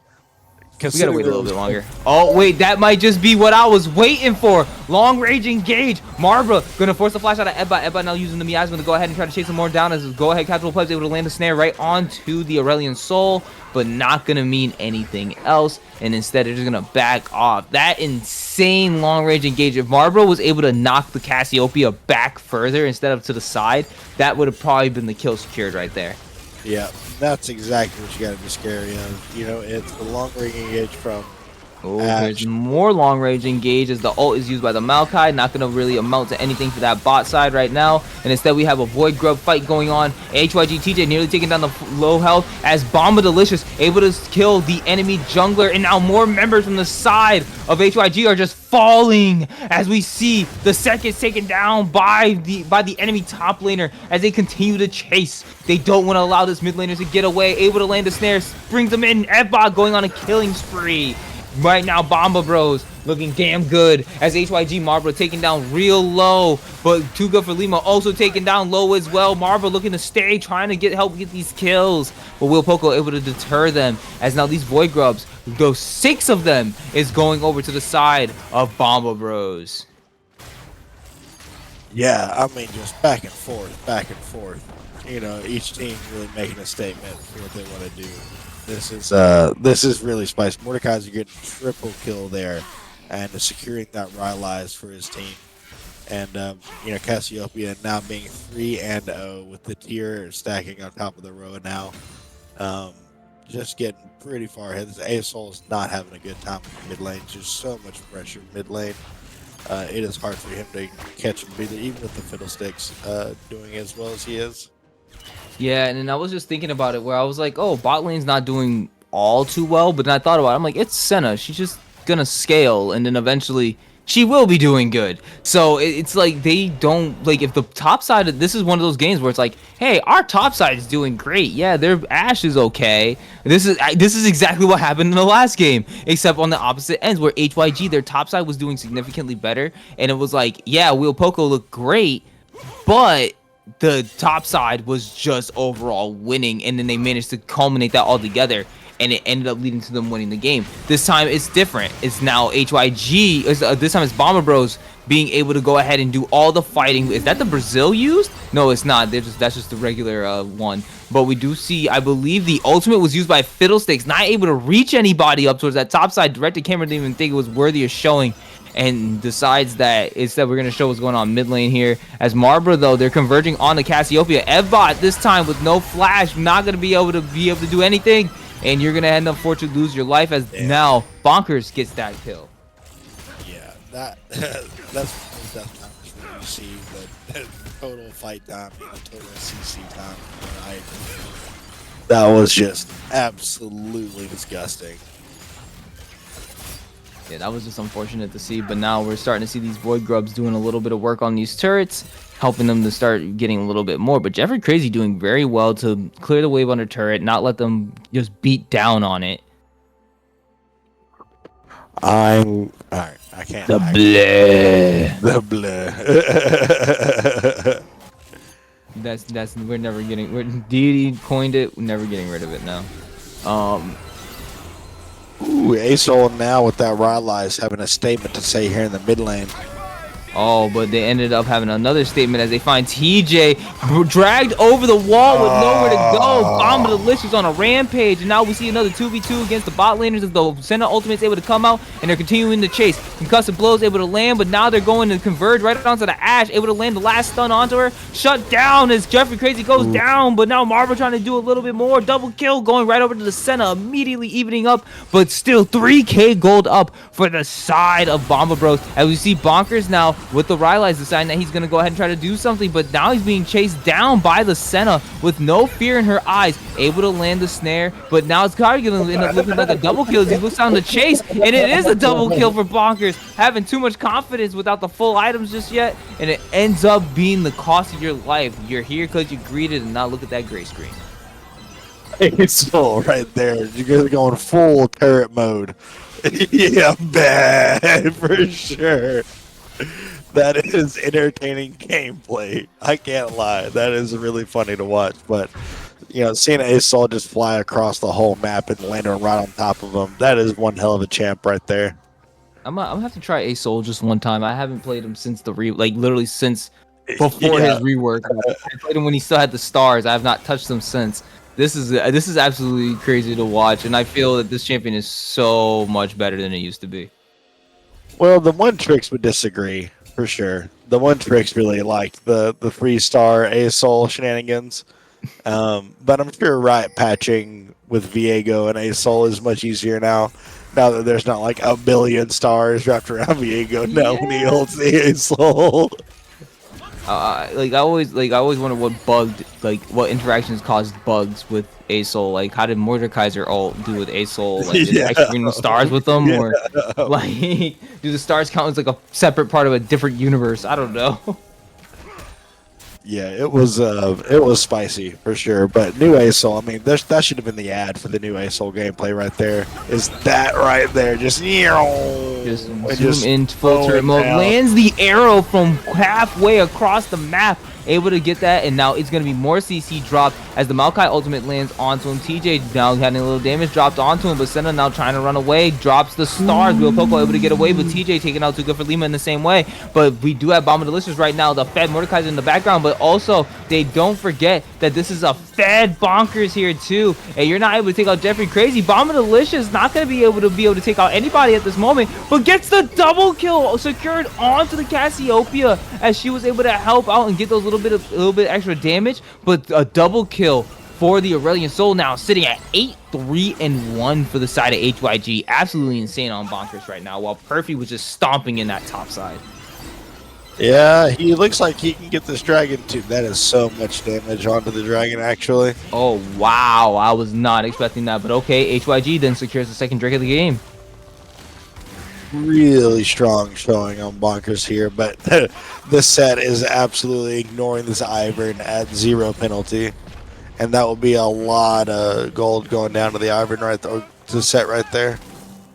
we gotta wait a little bit longer. Oh, wait, that might just be what I was waiting for. Long range engage. Marbra gonna force the flash out of Ebba. Ebba now using the miasma to go ahead and try to chase him more down as go ahead capital plebs able to land a snare right onto the Aurelian Soul, but not gonna mean anything else. And instead, they're just gonna back off. That insane long range engage. If Marbra was able to knock the Cassiopeia back further instead of to the side, that would have probably been the kill secured right there. Yeah, that's exactly what you got to be scary of. You know, it's the long range engage from. Oh, there's more long range engage as the ult is used by the Maokai. Not going to really amount to anything for that bot side right now. And instead, we have a Void Grub fight going on. HYG TJ nearly taking down the low health as Bomba Delicious able to kill the enemy jungler. And now more members from the side of HYG are just falling as we see the seconds taken down by the enemy top laner as they continue to chase. They don't want to allow this mid laner to get away. Able to land a snare, brings them in. Evbot going on a killing spree. Right now, Bomba Bros looking damn good as HYG Marbra taking down real low, but too good for Lima also taking down low as well. Marbra looking to stay, trying to help get these kills, but Will Poco able to deter them as now these Void Grubs, those 6 of them, is going over to the side of Bomba Bros. Yeah, I mean, just back and forth, back and forth. You know, each team really making a statement for what they want to do. This is really spicy. Mordekaiser getting triple kill there, and securing that Rylai's for his team. And you know, Cassiopeia now being 3-0 with the tier stacking on top of the row now. Just getting pretty far ahead. This ASOL is not having a good time in mid lane. Just so much pressure mid lane. It is hard for him to catch and beat it, even with the Fiddlesticks doing as well as he is. Yeah, and then I was just thinking about it where I was like, oh, bot lane's not doing all too well, but then I thought about it, I'm like, it's Senna. She's just gonna scale, and then eventually she will be doing good. So it's like they don't, like, if the top side, this is one of those games where it's like, hey, our top side is doing great. Yeah, their Ashe is okay. This is exactly what happened in the last game, except on the opposite ends where HYG, their top side was doing significantly better, and it was like, yeah, Will Poco looked great, but the top side was just overall winning, and then they managed to culminate that all together, and it ended up leading to them winning the game. This time it's different. It's now HYG. This time it's Bomba Bros being able to go ahead and do all the fighting. Is that the Brazil used? No, it's not. That's just the regular one. But we do see, I believe the ultimate was used by Fiddlesticks, not able to reach anybody up towards that top side. Directed camera didn't even think it was worthy of showing, and decides that instead we're going to show what's going on mid lane here. As Marbra, though, they're converging on the Cassiopeia. Evbot this time with no flash, not going to be able to do anything, and you're going to end up fortunate lose your life as now Bonkers gets that kill. Yeah, that's where you see the total fight time and the total CC time. That was just absolutely disgusting. Yeah, that was just unfortunate to see, but now we're starting to see these Void Grubs doing a little bit of work on these turrets, helping them to start getting a little bit more. But Jeffrey Crazy doing very well to clear the wave under turret, not let them just beat down on it. Alright, I can't. The bleh. The bleh. That's we're never getting. Deity coined it. We're never getting rid of it now. Ooh, ASOL now with that Rylai's having a statement to say here in the mid lane. Oh, but they ended up having another statement as they find TJ dragged over the wall with nowhere to go. Bomba Delicious on a rampage, and now we see another 2v2 against the bot laners as the Senna Ultimate's able to come out, and they're continuing to chase. Concussive blows able to land, but now they're going to converge right onto the Ashe, able to land the last stun onto her. Shut down as Jeffrey Crazy goes down, but now Marva trying to do a little bit more. Double kill going right over to the Senna, immediately evening up, but still 3k gold up for the side of Bomba Bros. As we see Bonkers now with the Rylai's deciding that he's going to go ahead and try to do something, but now he's being chased down by the Senna with no fear in her eyes, able to land the snare, but now it's probably going to end up looking like a double kill as he looks down the chase, and it is a double kill for Bonkers, having too much confidence without the full items just yet, and it ends up being the cost of your life. You're here because you greeted, and now look at that gray screen. It's all right there. You guys are going full turret mode. Yeah, bad for sure. That is entertaining gameplay. I can't lie. That is really funny to watch. But, you know, seeing Asol just fly across the whole map and land right on top of him, that is one hell of a champ right there. I'm gonna have to try Asol just one time. I haven't played him since the literally since before his rework. I played him when he still had the stars. I have not touched him since. This is absolutely crazy to watch, and I feel that this champion is so much better than it used to be. Well, the one tricks would disagree for sure. The one tricks really liked the 3-star Asol shenanigans, but I'm sure riot patching with Viego and Asol is much easier now. Now that there's not like a billion stars wrapped around Viego, now when he holds the Asol. I always wonder what interactions caused bugs with Asol. Like, how did Mordekaiser ult do with Asol? Like, did it actually bring the stars with them, or like, do the stars count as like a separate part of a different universe? I don't know. Yeah, it was spicy for sure. But new Asol, I mean, that should have been the ad for the new Asol gameplay right there. Is that right there? Just zoom in full turret mode, lands the arrow from halfway across the map, able to get that, and now it's going to be more CC drop as the Maokai ultimate lands onto him. TJ now having a little damage dropped onto him, but Senna now trying to run away, drops the stars. Real Coco able to get away, but TJ taking out Too Good for Lima in the same way. But we do have Bomba Delicious right now, the fed Mordekaiser in the background, but also they don't forget that this is a fed Bonkers here too, and you're not able to take out Jeffrey Crazy. Bomba Delicious not going to be able to take out anybody at this moment, but gets the double kill secured onto the Cassiopeia as she was able to help out and get those little bit extra damage, but a double kill for the Aurelion Sol, now sitting at 8-3-1 for the side of HYG. Absolutely insane on Bonkers right now, while Perfy was just stomping in that top side. Yeah, he looks like he can get this dragon too. That is so much damage onto the dragon, actually. Oh, wow. I was not expecting that, but okay, HYG then secures the second Drake of the game. Really strong showing on Bonkers here, but this set is absolutely ignoring this Ivern at 0 penalty, and that will be a lot of gold going down to the Ivern right there, to the set right there.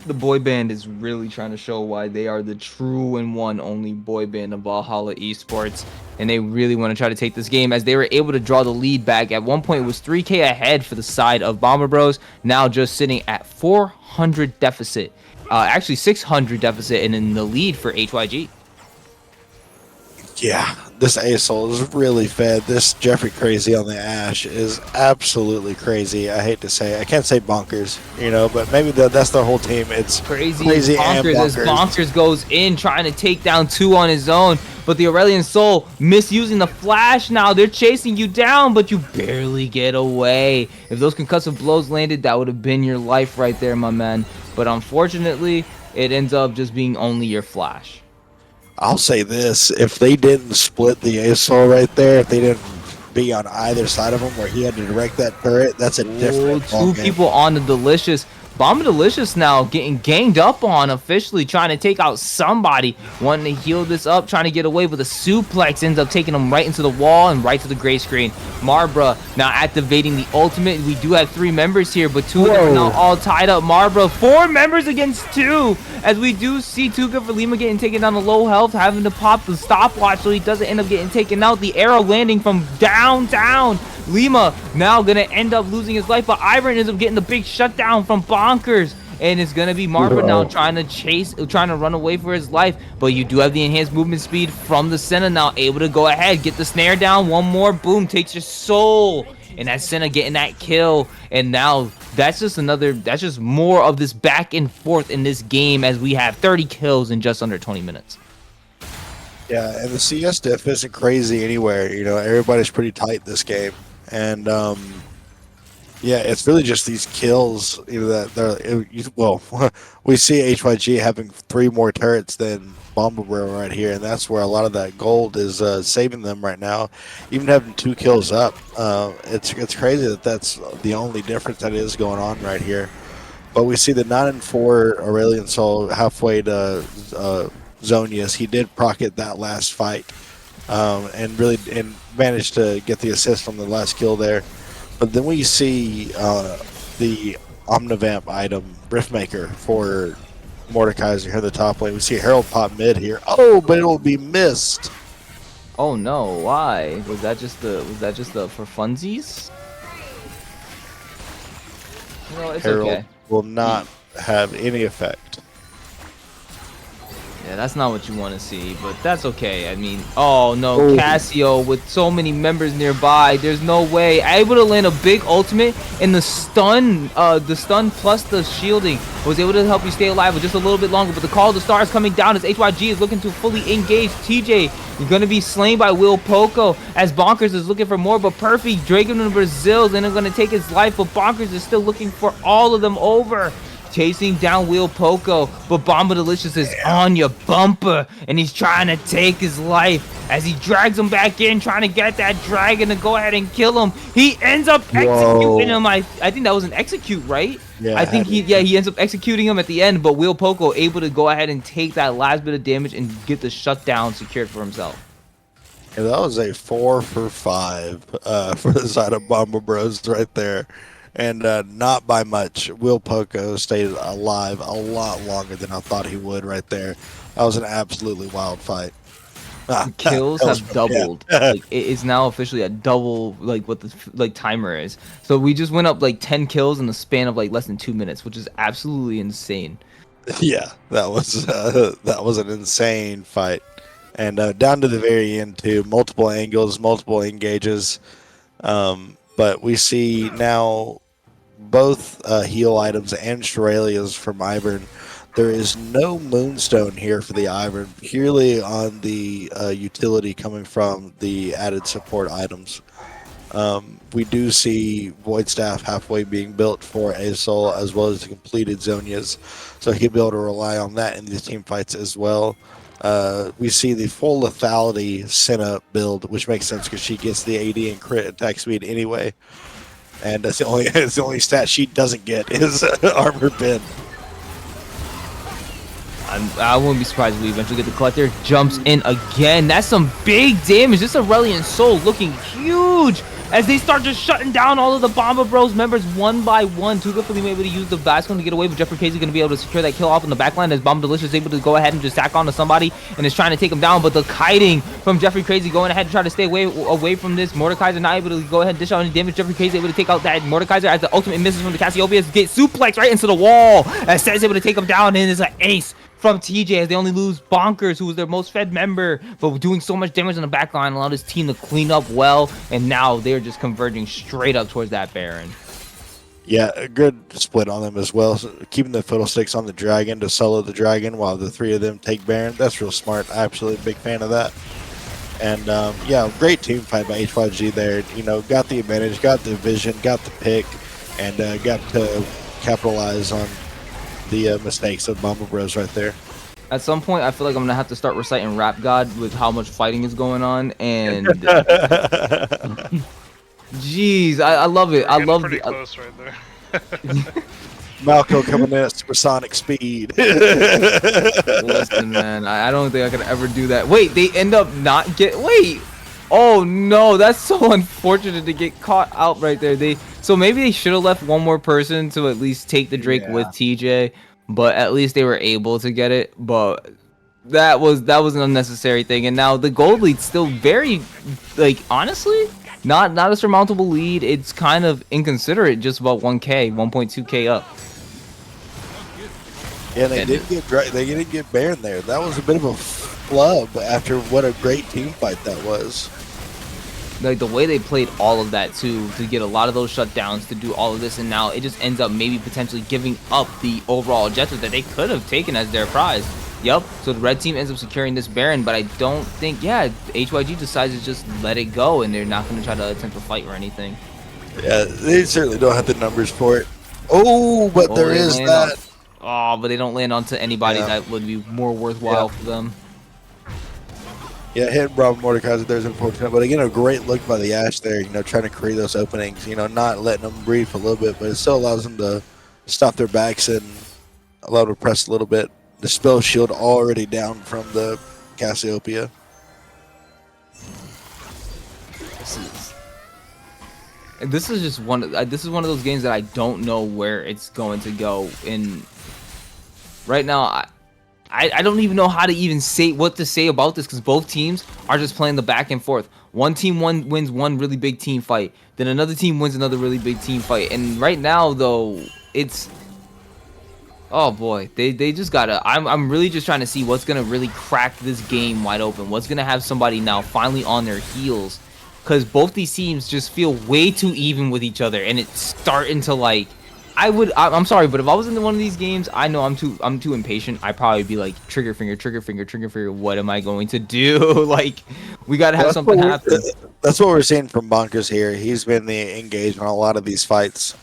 The boy band is really trying to show why they are the true and one only boy band of Valhalla Esports, and they really want to try to take this game as they were able to draw the lead back. At one point, it was 3k ahead for the side of Bomba Bros, now just sitting at 400 deficit. Actually 600 deficit and in the lead for HYG. Yeah, this Asol is really fed. This Jeffrey Crazy on the Ashe is absolutely crazy. I hate to say, I can't say Bonkers, you know, but maybe that's the whole team. It's crazy and Bonkers. As Bonkers goes in trying to take down 2 on his own, but the Aurelion Sol misusing the flash now. They're chasing you down, but you barely get away. If those concussive blows landed, that would have been your life right there, my man. But unfortunately, it ends up just being only your flash. I'll say this, if they didn't split the Asol right there, if they didn't be on either side of him where he had to direct that turret, that's a different Two people on the Delicious. Bomba Delicious now getting ganged up on, officially trying to take out somebody, wanting to heal this up, trying to get away, but the suplex ends up taking him right into the wall and right to the gray screen. Marbra now activating the ultimate. We do have 3 members here, but 2 of them are now all tied up. Marbra, 4 members against 2, as we do see Too Good for Lima getting taken down to low health, having to pop the stopwatch so he doesn't end up getting taken out. The arrow landing from downtown. Lima now gonna end up losing his life, but Ivern ends up getting the big shutdown from Bonkers and it's gonna be Marva now trying to run away for his life. But you do have the enhanced movement speed from the Senna now, able to go ahead, get the snare down, one more, boom, takes your soul. And that Senna getting that kill, and now that's just more of this back and forth in this game as we have 30 kills in just under 20 minutes. Yeah, and the CS diff isn't crazy anywhere. You know, everybody's pretty tight this game, and yeah, it's really just these kills. You know that they're we see HYG having 3 more turrets than Bomba right here, and that's where a lot of that gold is saving them right now. Even having 2 kills up, it's crazy that that's the only difference that is going on right here. But we see the 9-4 Aurelion Soul halfway to Zonius. He did proc it that last fight, and managed to get the assist on the last kill there. But then we see the Omnivamp item, Riftmaker, for Mordekaiser here in the top lane. We see Herald pop mid here. Oh, but it will be missed. Oh no, why? Was that just the for funsies? No, it's Herald okay. will not have any effect. Yeah, that's not what you want to see, but that's okay. I mean, oh no, Cassio with so many members nearby, there's no way. Able to land a big ultimate, and the stun plus the shielding was able to help you stay alive for just a little bit longer. But the Call of the Stars coming down as HYG is looking to fully engage TJ. You're going to be slain by Will Poco as Bonkers is looking for more, but Perfect Dragon in Brazil's and they're going to take his life, but Bonkers is still looking for all of them over. Chasing down Will Poco, but Bomba Delicious is on your bumper, and he's trying to take his life as he drags him back in, trying to get that dragon to go ahead and kill him. He ends up executing him. I think that was an execute, right? Yeah, I think he ends up executing him at the end, but Will Poco able to go ahead and take that last bit of damage and get the shutdown secured for himself. Yeah, that was a 4 for 5 for the side of Bomba Bros right there. And not by much. Will Poco stayed alive a lot longer than I thought he would right there. That was an absolutely wild fight. Kills have doubled. Like, it is now officially a double, like what the timer is. So we just went up like 10 kills in the span of like less than 2 minutes, which is absolutely insane. Yeah, that was an insane fight. And down to the very end too, multiple angles, multiple engages. But we see now both heal items and Shuralias from Ivern. There is no Moonstone here for the Ivern, purely on the utility coming from the added support items. We do see Void Staff halfway being built for Azul, as well as the completed Zonias, so he can be able to rely on that in these team fights as well. We see the full lethality Senna build, which makes sense because she gets the AD and crit attack speed anyway. And that's the only stat she doesn't get is armor bend. I wouldn't be surprised if we eventually get the Collector. Jumps in again. That's some big damage. This Aurelion Soul looking huge as they start just shutting down all of the Bomba Bros members one by one. Too good for them able to use the Vascon to get away, but Jeffrey Casey going to be able to secure that kill off in the backline as Bomba Delicious is able to go ahead and just sack onto somebody and is trying to take him down. But the kiting from Jeffrey Crazy going ahead to try to stay away from this. Mordekaiser not able to go ahead and dish out any damage. Jeffrey Crazy able to take out that Mordekaiser as the ultimate misses from the Cassiopeia. Get suplex right into the wall as Seth's able to take him down, and it's an ace from TJ as they only lose Bonkers, who was their most fed member, but doing so much damage on the backline allowed his team to clean up well, and now they're just converging straight up towards that Baron. Yeah, a good split on them as well. So keeping the fiddlesticks on the dragon to solo the dragon while the 3 of them take Baron. That's real smart. Absolutely big fan of that. And yeah, great team fight by HYG there. You know, got the advantage, got the vision, got the pick, and got to capitalize on the mistakes of Bomba Bros right there. At some point, I feel like I'm gonna have to start reciting Rap God with how much fighting is going on, and jeez, I love it. I love pretty it. Close right there. Malco coming in at supersonic speed. Listen, man, I don't think I could ever do that. Wait, they end up not wait. Oh no, that's so unfortunate to get caught out right there. So maybe they should have left one more person to at least take the Drake with TJ, but at least they were able to get it. But that was an unnecessary thing, and now the gold lead's still very, like, honestly, not a surmountable lead. It's kind of inconsiderate, just about 1K, 1.2K up. Yeah, they And didn't get Baron there. That was a bit of a flub after what a great team fight that was. like the way they played all of that too, to get a lot of those shutdowns, to do all of this, and now it just ends up maybe potentially giving up the overall objective that they could have taken as their prize. Yup, so the red team ends up securing this Baron, but I don't think, yeah, HYG decides to just let it go, and they're not going to try to attempt a fight or anything. Yeah, they certainly don't have the numbers for it. Oh, but Oh, there they is land that. Oh, but they don't land onto anybody Yeah. that would be more worthwhile for them. Yeah, hitting Bravo Mordekaiser there is unfortunate, but again, a great look by the Ash there, trying to create those openings, not letting them breathe for a little bit, but it still allows them to stop their backs and allow them to press a little bit. The spell shield already down from the Cassiopeia. This is just this is one of those games that I don't know where it's going to go. And right now, I don't even know how to even say what to say about this, because both teams are just playing the back and forth. One team wins one really big team fight, then another team wins another really big team fight. And right now, though, it's, oh boy, they just gotta. I'm really just trying to see what's gonna really crack this game wide open. What's gonna have somebody now finally on their heels, because both these teams just feel way too even with each other, and it's starting to like. I'm sorry, but if I was in one of these games, I know I'm too impatient. I'd probably be like, trigger finger, trigger finger, trigger finger. What am I going to do? Like, we gotta have something happen. That's what we're seeing from Bonkers here. He's been engaged on a lot of these fights,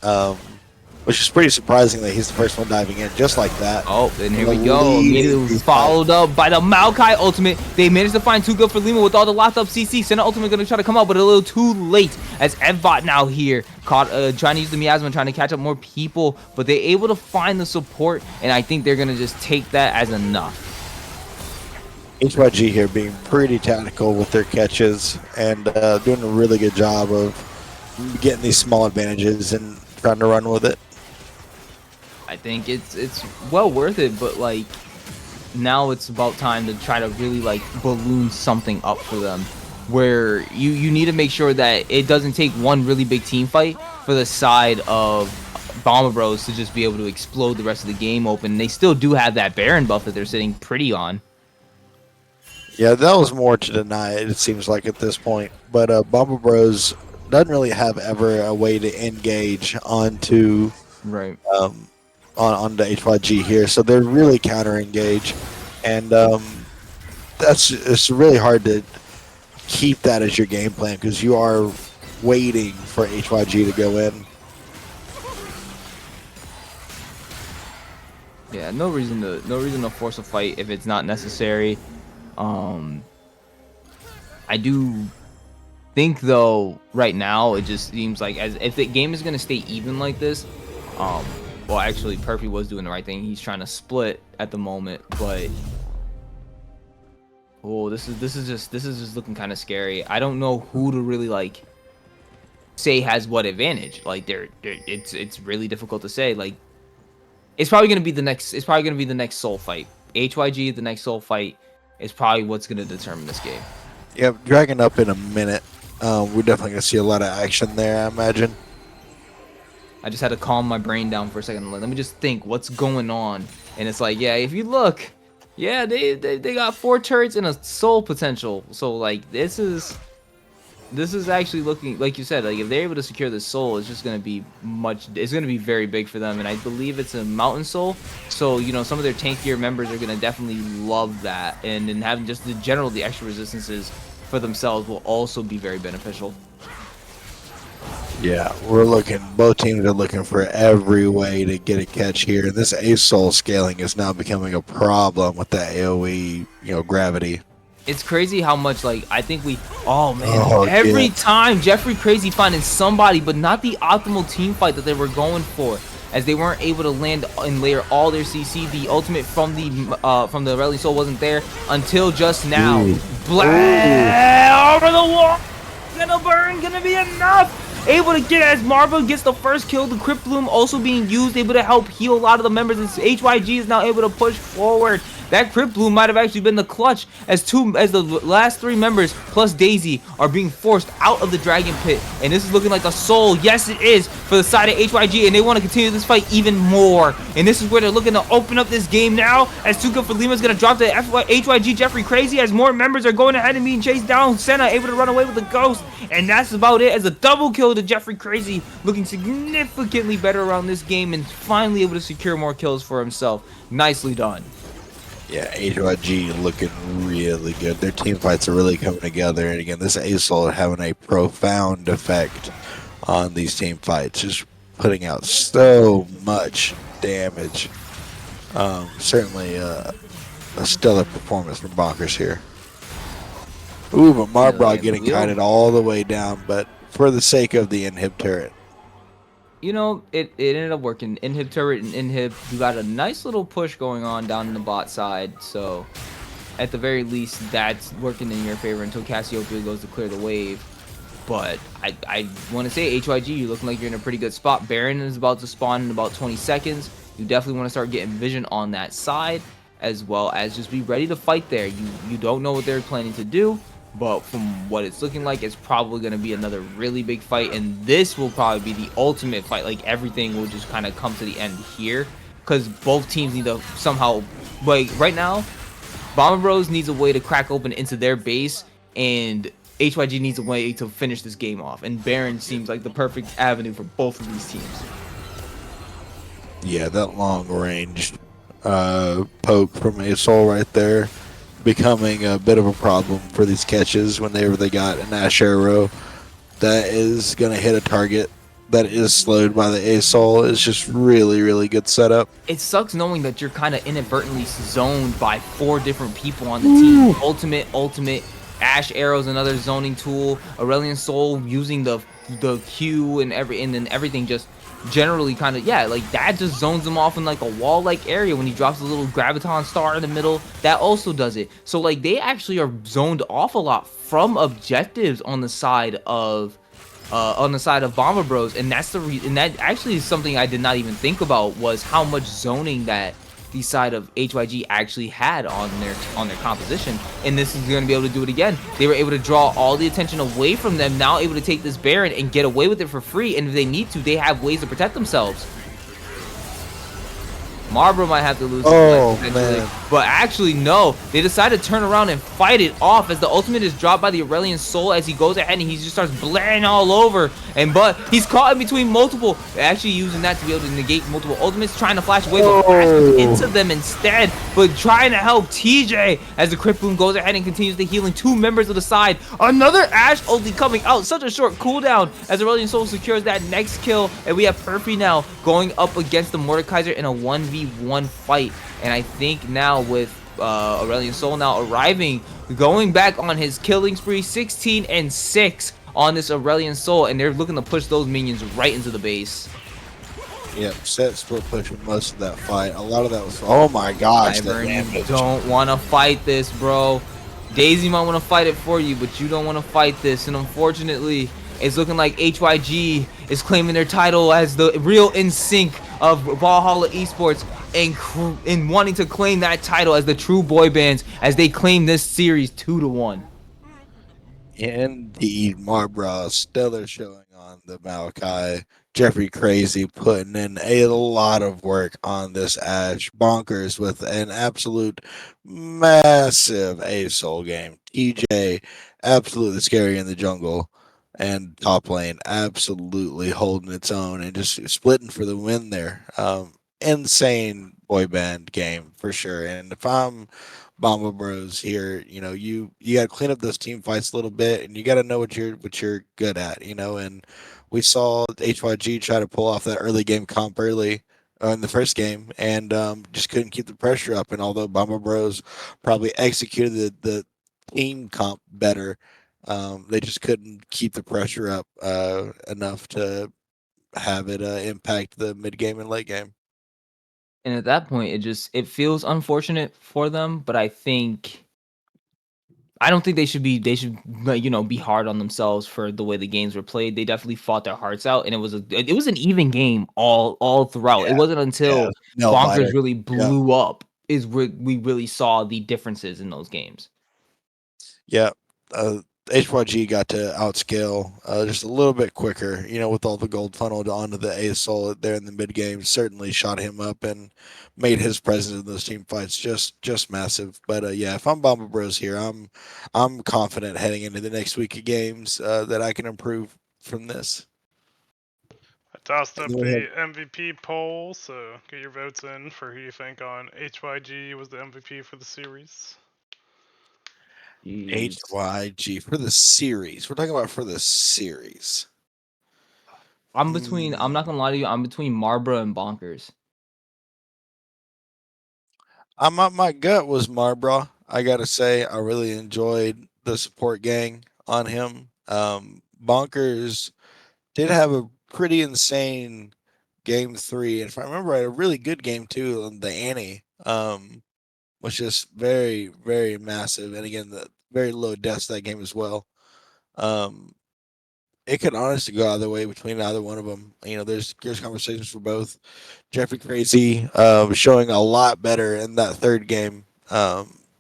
which is pretty surprising that he's the first one diving in just like that. Oh, and here we go. Immediately followed up by the Maokai ultimate. They managed to find 2 good for Lima with all the locked up CC. Senna ultimate gonna try to come out, but a little too late, as Evbot now here caught trying to use the miasma, trying to catch up more people, but they're able to find the support, and I think they're gonna just take that as enough. HYG here being pretty tactical with their catches and doing a really good job of getting these small advantages and trying to run with it. I think it's well worth it, but like now it's about time to try to really like balloon something up for them, where you need to make sure that it doesn't take one really big team fight for the side of Bomba Bros to just be able to explode the rest of the game open. They still do have that Baron buff that they're sitting pretty on. Yeah, that was more to deny it seems like at this point. But Bomba Bros doesn't really have ever a way to engage onto Right. on the HYG here, so they're really counter-engage, and it's really hard to keep that as your game plan because you are waiting for HYG to go in. Yeah, no reason to force a fight if it's not necessary. I do think though right now it just seems like as if the game is gonna stay even like this. Well, actually, Perfy was doing the right thing. He's trying to split at the moment, but oh, this is just looking kind of scary. I don't know who to really like say has what advantage. Like, it's really difficult to say. Like, it's probably gonna be the next soul fight. HYG, the next soul fight is probably what's gonna determine this game. Yeah, dragging up in a minute. We're definitely gonna see a lot of action there, I imagine. I just had to calm my brain down for a second. Let me just think what's going on. And it's like, yeah, if you look, yeah, they got 4 turrets and a soul potential. So like this is actually looking, like you said, like if they're able to secure this soul, it's just gonna be very big for them. And I believe it's a mountain soul. So, some of their tankier members are gonna definitely love that. And then having just the extra resistances for themselves will also be very beneficial. Yeah, both teams are looking for every way to get a catch here. This Ace Soul scaling is now becoming a problem with that AoE, gravity. It's crazy how much, like, I think every time Jeffrey Crazy finding somebody, but not the optimal team fight that they were going for, as they weren't able to land and layer all their CC. The ultimate from the Rally Soul wasn't there until just now. Blah! Over the wall! Gonna be enough! Able to get as Marva gets the first kill, the Crypt Bloom also being used, able to help heal a lot of the members. HYG is now able to push forward. that Crypt Bloom might have actually been the clutch as the last 3 members plus Daisy are being forced out of the Dragon Pit. And this is looking like a soul. Yes, it is for the side of HYG, and they want to continue this fight even more. And this is where they're looking to open up this game now, as Tuka for Lima is going to drop the HYG Jeffrey Crazy, as more members are going ahead and being chased down. Senna able to run away with the ghost, and that's about it, as a double kill to Jeffrey Crazy, looking significantly better around this game and finally able to secure more kills for himself. Nicely done. Yeah, HYG looking really good. Their team fights are really coming together. And again, this ASOL having a profound effect on these team fights. Just putting out so much damage. Certainly a stellar performance from Bonkers here. Ooh, but Marbra getting kited all the way down, but for the sake of the inhib turret. You know, it ended up working. Inhib turret and inhib, you got a nice little push going on down in the bot side. So, at the very least, that's working in your favor until Cassiopeia goes to clear the wave. But I want to say, HYG, you're looking like you're in a pretty good spot. Baron is about to spawn in about 20 seconds. You definitely want to start getting vision on that side, as well as just be ready to fight there. You don't know what they're planning to do, but from what it's looking like, it's probably going to be another really big fight, and this will probably be the ultimate fight. Like, everything will just kind of come to the end here, because both teams need to somehow, like, right now, Bomba Bros needs a way to crack open into their base, and HYG needs a way to finish this game off, and Baron seems like the perfect avenue for both of these teams. Yeah, that long-range poke from ASOL right there, becoming a bit of a problem for these catches whenever they got an Ash Arrow that is going to hit a target that is slowed by the ASOL. Is just really, really good setup. It sucks knowing that you're kind of inadvertently zoned by 4 different people on the team. Ultimate, Ash Arrow's another zoning tool, Aurelian Soul using the Q and then everything just generally kind of, yeah, like that just zones them off in like a wall-like area when he drops a little graviton star in the middle. That also does it. So like they actually are zoned off a lot from objectives on the side of Bomba Bros, and that's and that actually is something I did not even think about, was how much zoning that the side of HYG actually had on their composition. And this is going to be able to do it again. They were able to draw all the attention away from them, now able to take this Baron and get away with it for free, and if they need to, they have ways to protect themselves. Marbra might have to lose his life, but actually no, they decided to turn around and fight it off, as the ultimate is dropped by the Aurelian Soul as he goes ahead and he just starts blaring all over, but he's caught in between multiple, actually using that to be able to negate multiple ultimates, trying to flash away, but flashes into them instead, but trying to help TJ as the Crypt Boom goes ahead and continues the healing 2 members of the side. Another Ash ulti coming out, such a short cooldown as Aurelian Soul secures that next kill, and we have Perfy now going up against the Mordekaiser in a 1v1 fight. And I think now with Aurelian Soul now arriving, going back on his killing spree, 16-6 on this Aurelian Soul, and they're looking to push those minions right into the base. Yep, set split push with most of that fight. A lot of that was, oh my gosh, you don't want to fight this, bro. Daisy might want to fight it for you, but you don't want to fight this, and unfortunately, it's looking like HYG is claiming their title as the real NSYNC of Valhalla Esports, and wanting to claim that title as the true boy bands as they claim this series 2-1. Indeed, Marbra stellar showing on the Maokai. Jeffrey Crazy putting in a lot of work on this Ash. Bonkers with an absolute massive ASOL game. TJ absolutely scary in the jungle, and top lane absolutely holding its own and just splitting for the win there. Insane boy band game for sure. And if I'm Bomba Bros here, you got to clean up those team fights a little bit, and you got to know what you're good at, and we saw HYG try to pull off that early game comp early in the first game, and just couldn't keep the pressure up. And although Bomba Bros probably executed the team comp better, they just couldn't keep the pressure up enough to have it impact the mid game and late game. And at that point, it feels unfortunate for them, but I don't think they should be hard on themselves for the way the games were played. They definitely fought their hearts out, and it was an even game all throughout. It wasn't until Bonkers really blew up is where we really saw the differences in those games. Yeah, HYG got to outscale just a little bit quicker, with all the gold funneled onto the ASOL there in the mid game. Certainly shot him up and made his presence in those team fights just massive. But yeah, if I'm Bomba Bros here, I'm confident heading into the next week of games that I can improve from this. I tossed And up then we the have MVP poll, so get your votes in for who you think on HYG was the MVP for the series. Jeez. HYG for the series. We're talking about for the series. I'm not gonna lie to you, I'm between Marbra and Bonkers. My gut was Marbra. I gotta say, I really enjoyed the support gang on him. Bonkers did have a pretty insane game 3, and if I remember right, a really good game 2 on the Annie. Was just very, very massive, and again, the very low deaths that game as well. Um, it could honestly go either way between either one of them. There's conversations for both. Jeffrey Crazy showing a lot better in that third game.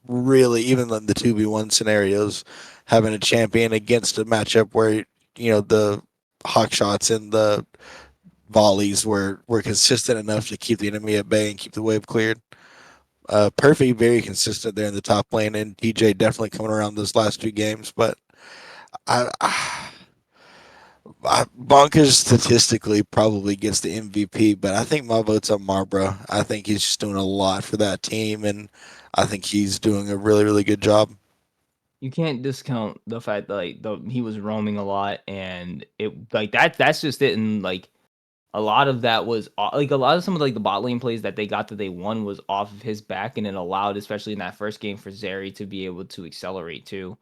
Really, even in the 2v1 scenarios, having a champion against a matchup where the hawk shots and the volleys were consistent enough to keep the enemy at bay and keep the wave cleared. Perfect, very consistent there in the top lane, and TJ definitely coming around those last 2 games. But Bonkers statistically probably gets the MVP, but I think my vote's on Marbra. I think he's just doing a lot for that team, and I think he's doing a really, really good job. You can't discount the fact that he was roaming a lot, and it that's just it. And a lot of that was a lot of some of the bot lane plays that they got that they won was off of his back, and it allowed, especially in that first game, for Zeri to be able to accelerate too.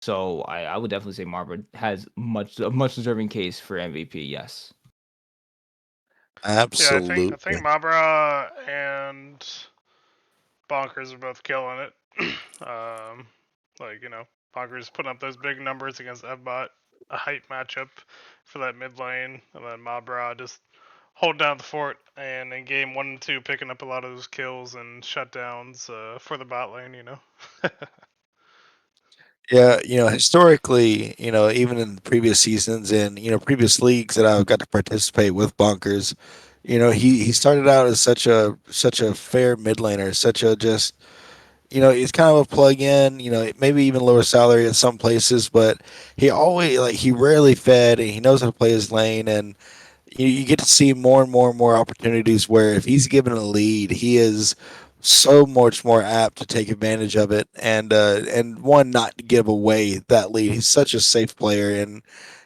So I would definitely say Marbra has a much deserving case for MVP. Yes. Yeah, I think Absolutely. Mabra and Bonkers are both killing it. um, Bonkers putting up those big numbers against Evbot, a hype matchup for that mid lane, and then Mabra just hold down the fort, and in game 1 and 2 picking up a lot of those kills and shutdowns for the bot lane. Yeah, historically, even in previous seasons and previous leagues that I've got to participate with Bonkers, he started out as such a fair mid laner, such a just he's kind of a plug-in, maybe even lower salary at some places, but he rarely fed, and he knows how to play his lane, and you get to see more and more and more opportunities where if he's given a lead, he is so much more apt to take advantage of it, and one, not to give away that lead. He's such a safe player, and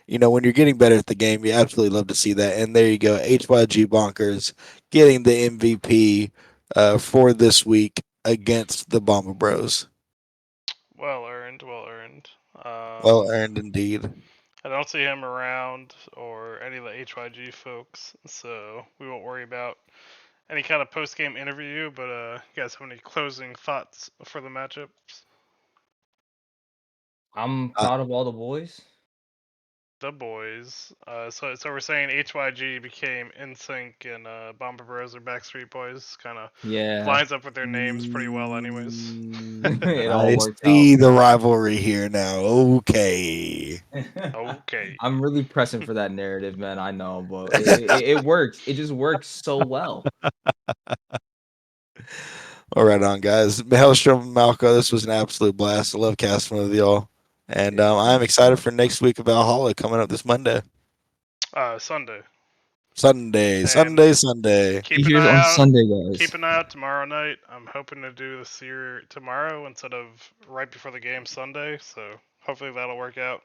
when you're getting better at the game, you absolutely love to see that. And there you go, HYG Bonkers getting the MVP for this week against the Bomba Bros. Well earned, well earned. Well earned indeed. I don't see him around or any of the HYG folks, so we won't worry about any kind of post game interview. But you guys have any closing thoughts for the matchups? I'm Uh, proud of all the boys. The boys. So we're saying HYG became NSYNC and Bomba Bros are Backstreet Boys. Kind of Yeah. lines up with their names pretty well, anyways. It all I worked out. see the rivalry here now. Okay. Okay. I'm really pressing for that narrative, man. I know, but it works. It just works so well. All right, on guys. Maelstrom and Malco, this was an absolute blast. I love casting with y'all, and Yeah, I'm excited for next week of Valhalla coming up this Monday, Sunday. Sunday, And Sunday, Sunday. keep be an here eye on out. Sunday, Keep guys. an eye out tomorrow night. I'm hoping to do this here tomorrow instead of right before the game Sunday. So hopefully that'll work out.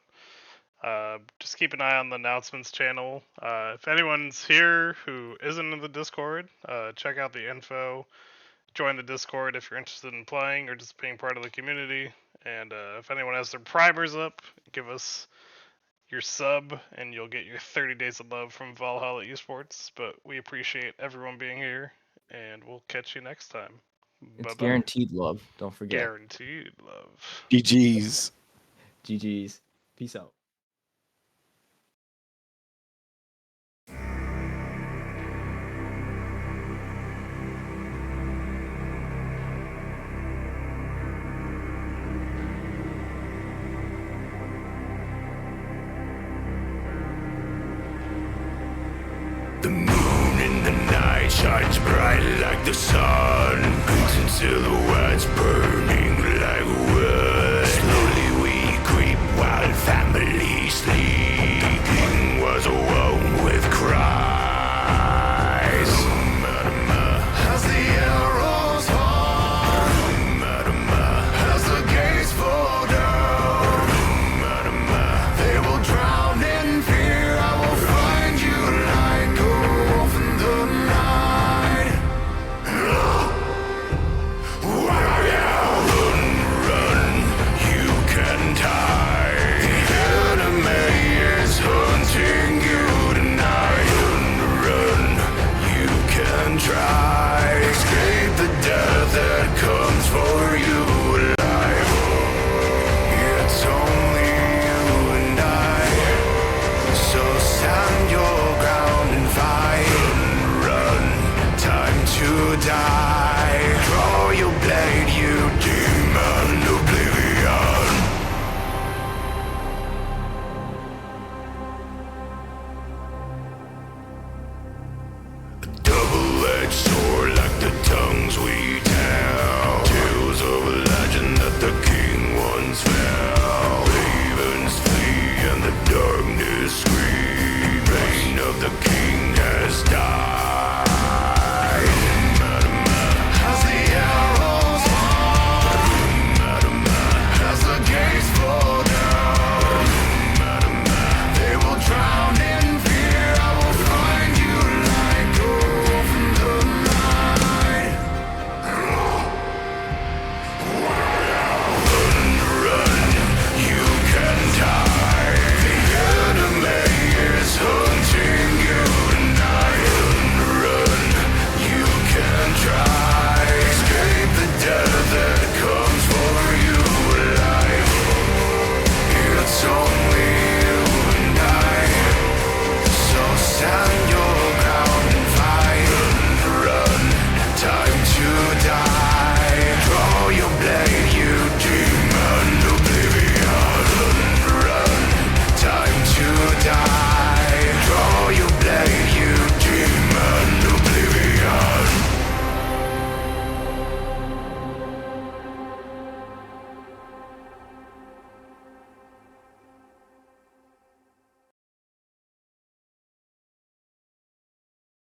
Just keep an eye on the announcements channel. If anyone's here who isn't in the Discord, check out the info. Join the Discord if you're interested in playing or just being part of the community. And if anyone has their primers up, give us your sub and you'll get your 30 days of love from Valhalla Esports. But we appreciate everyone being here and we'll catch you next time. Bye It's bye. guaranteed love. Don't forget. Guaranteed love. GG's. GG's. Peace out. The moon in the night shines bright like the sun. Glisten silhouettes burning like wood. Slowly we creep while family sleep. The king was alone with cries. As the arrows fall, as the gates fall down, they will drown in fear. I will find you like a wolf in the night. Where are you? Run, you can't hide. The enemy is hunting you tonight. Run, you can try. Escape the death that comes for you alive. It's only you and I. So stand your ground and fight. Run, time to die. Draw your blade, you demon oblivion. A double-edged sword like the tongues we tell. Tales of a legend that the king once fell. Ravens flee and the darkness scream. Reign of the king.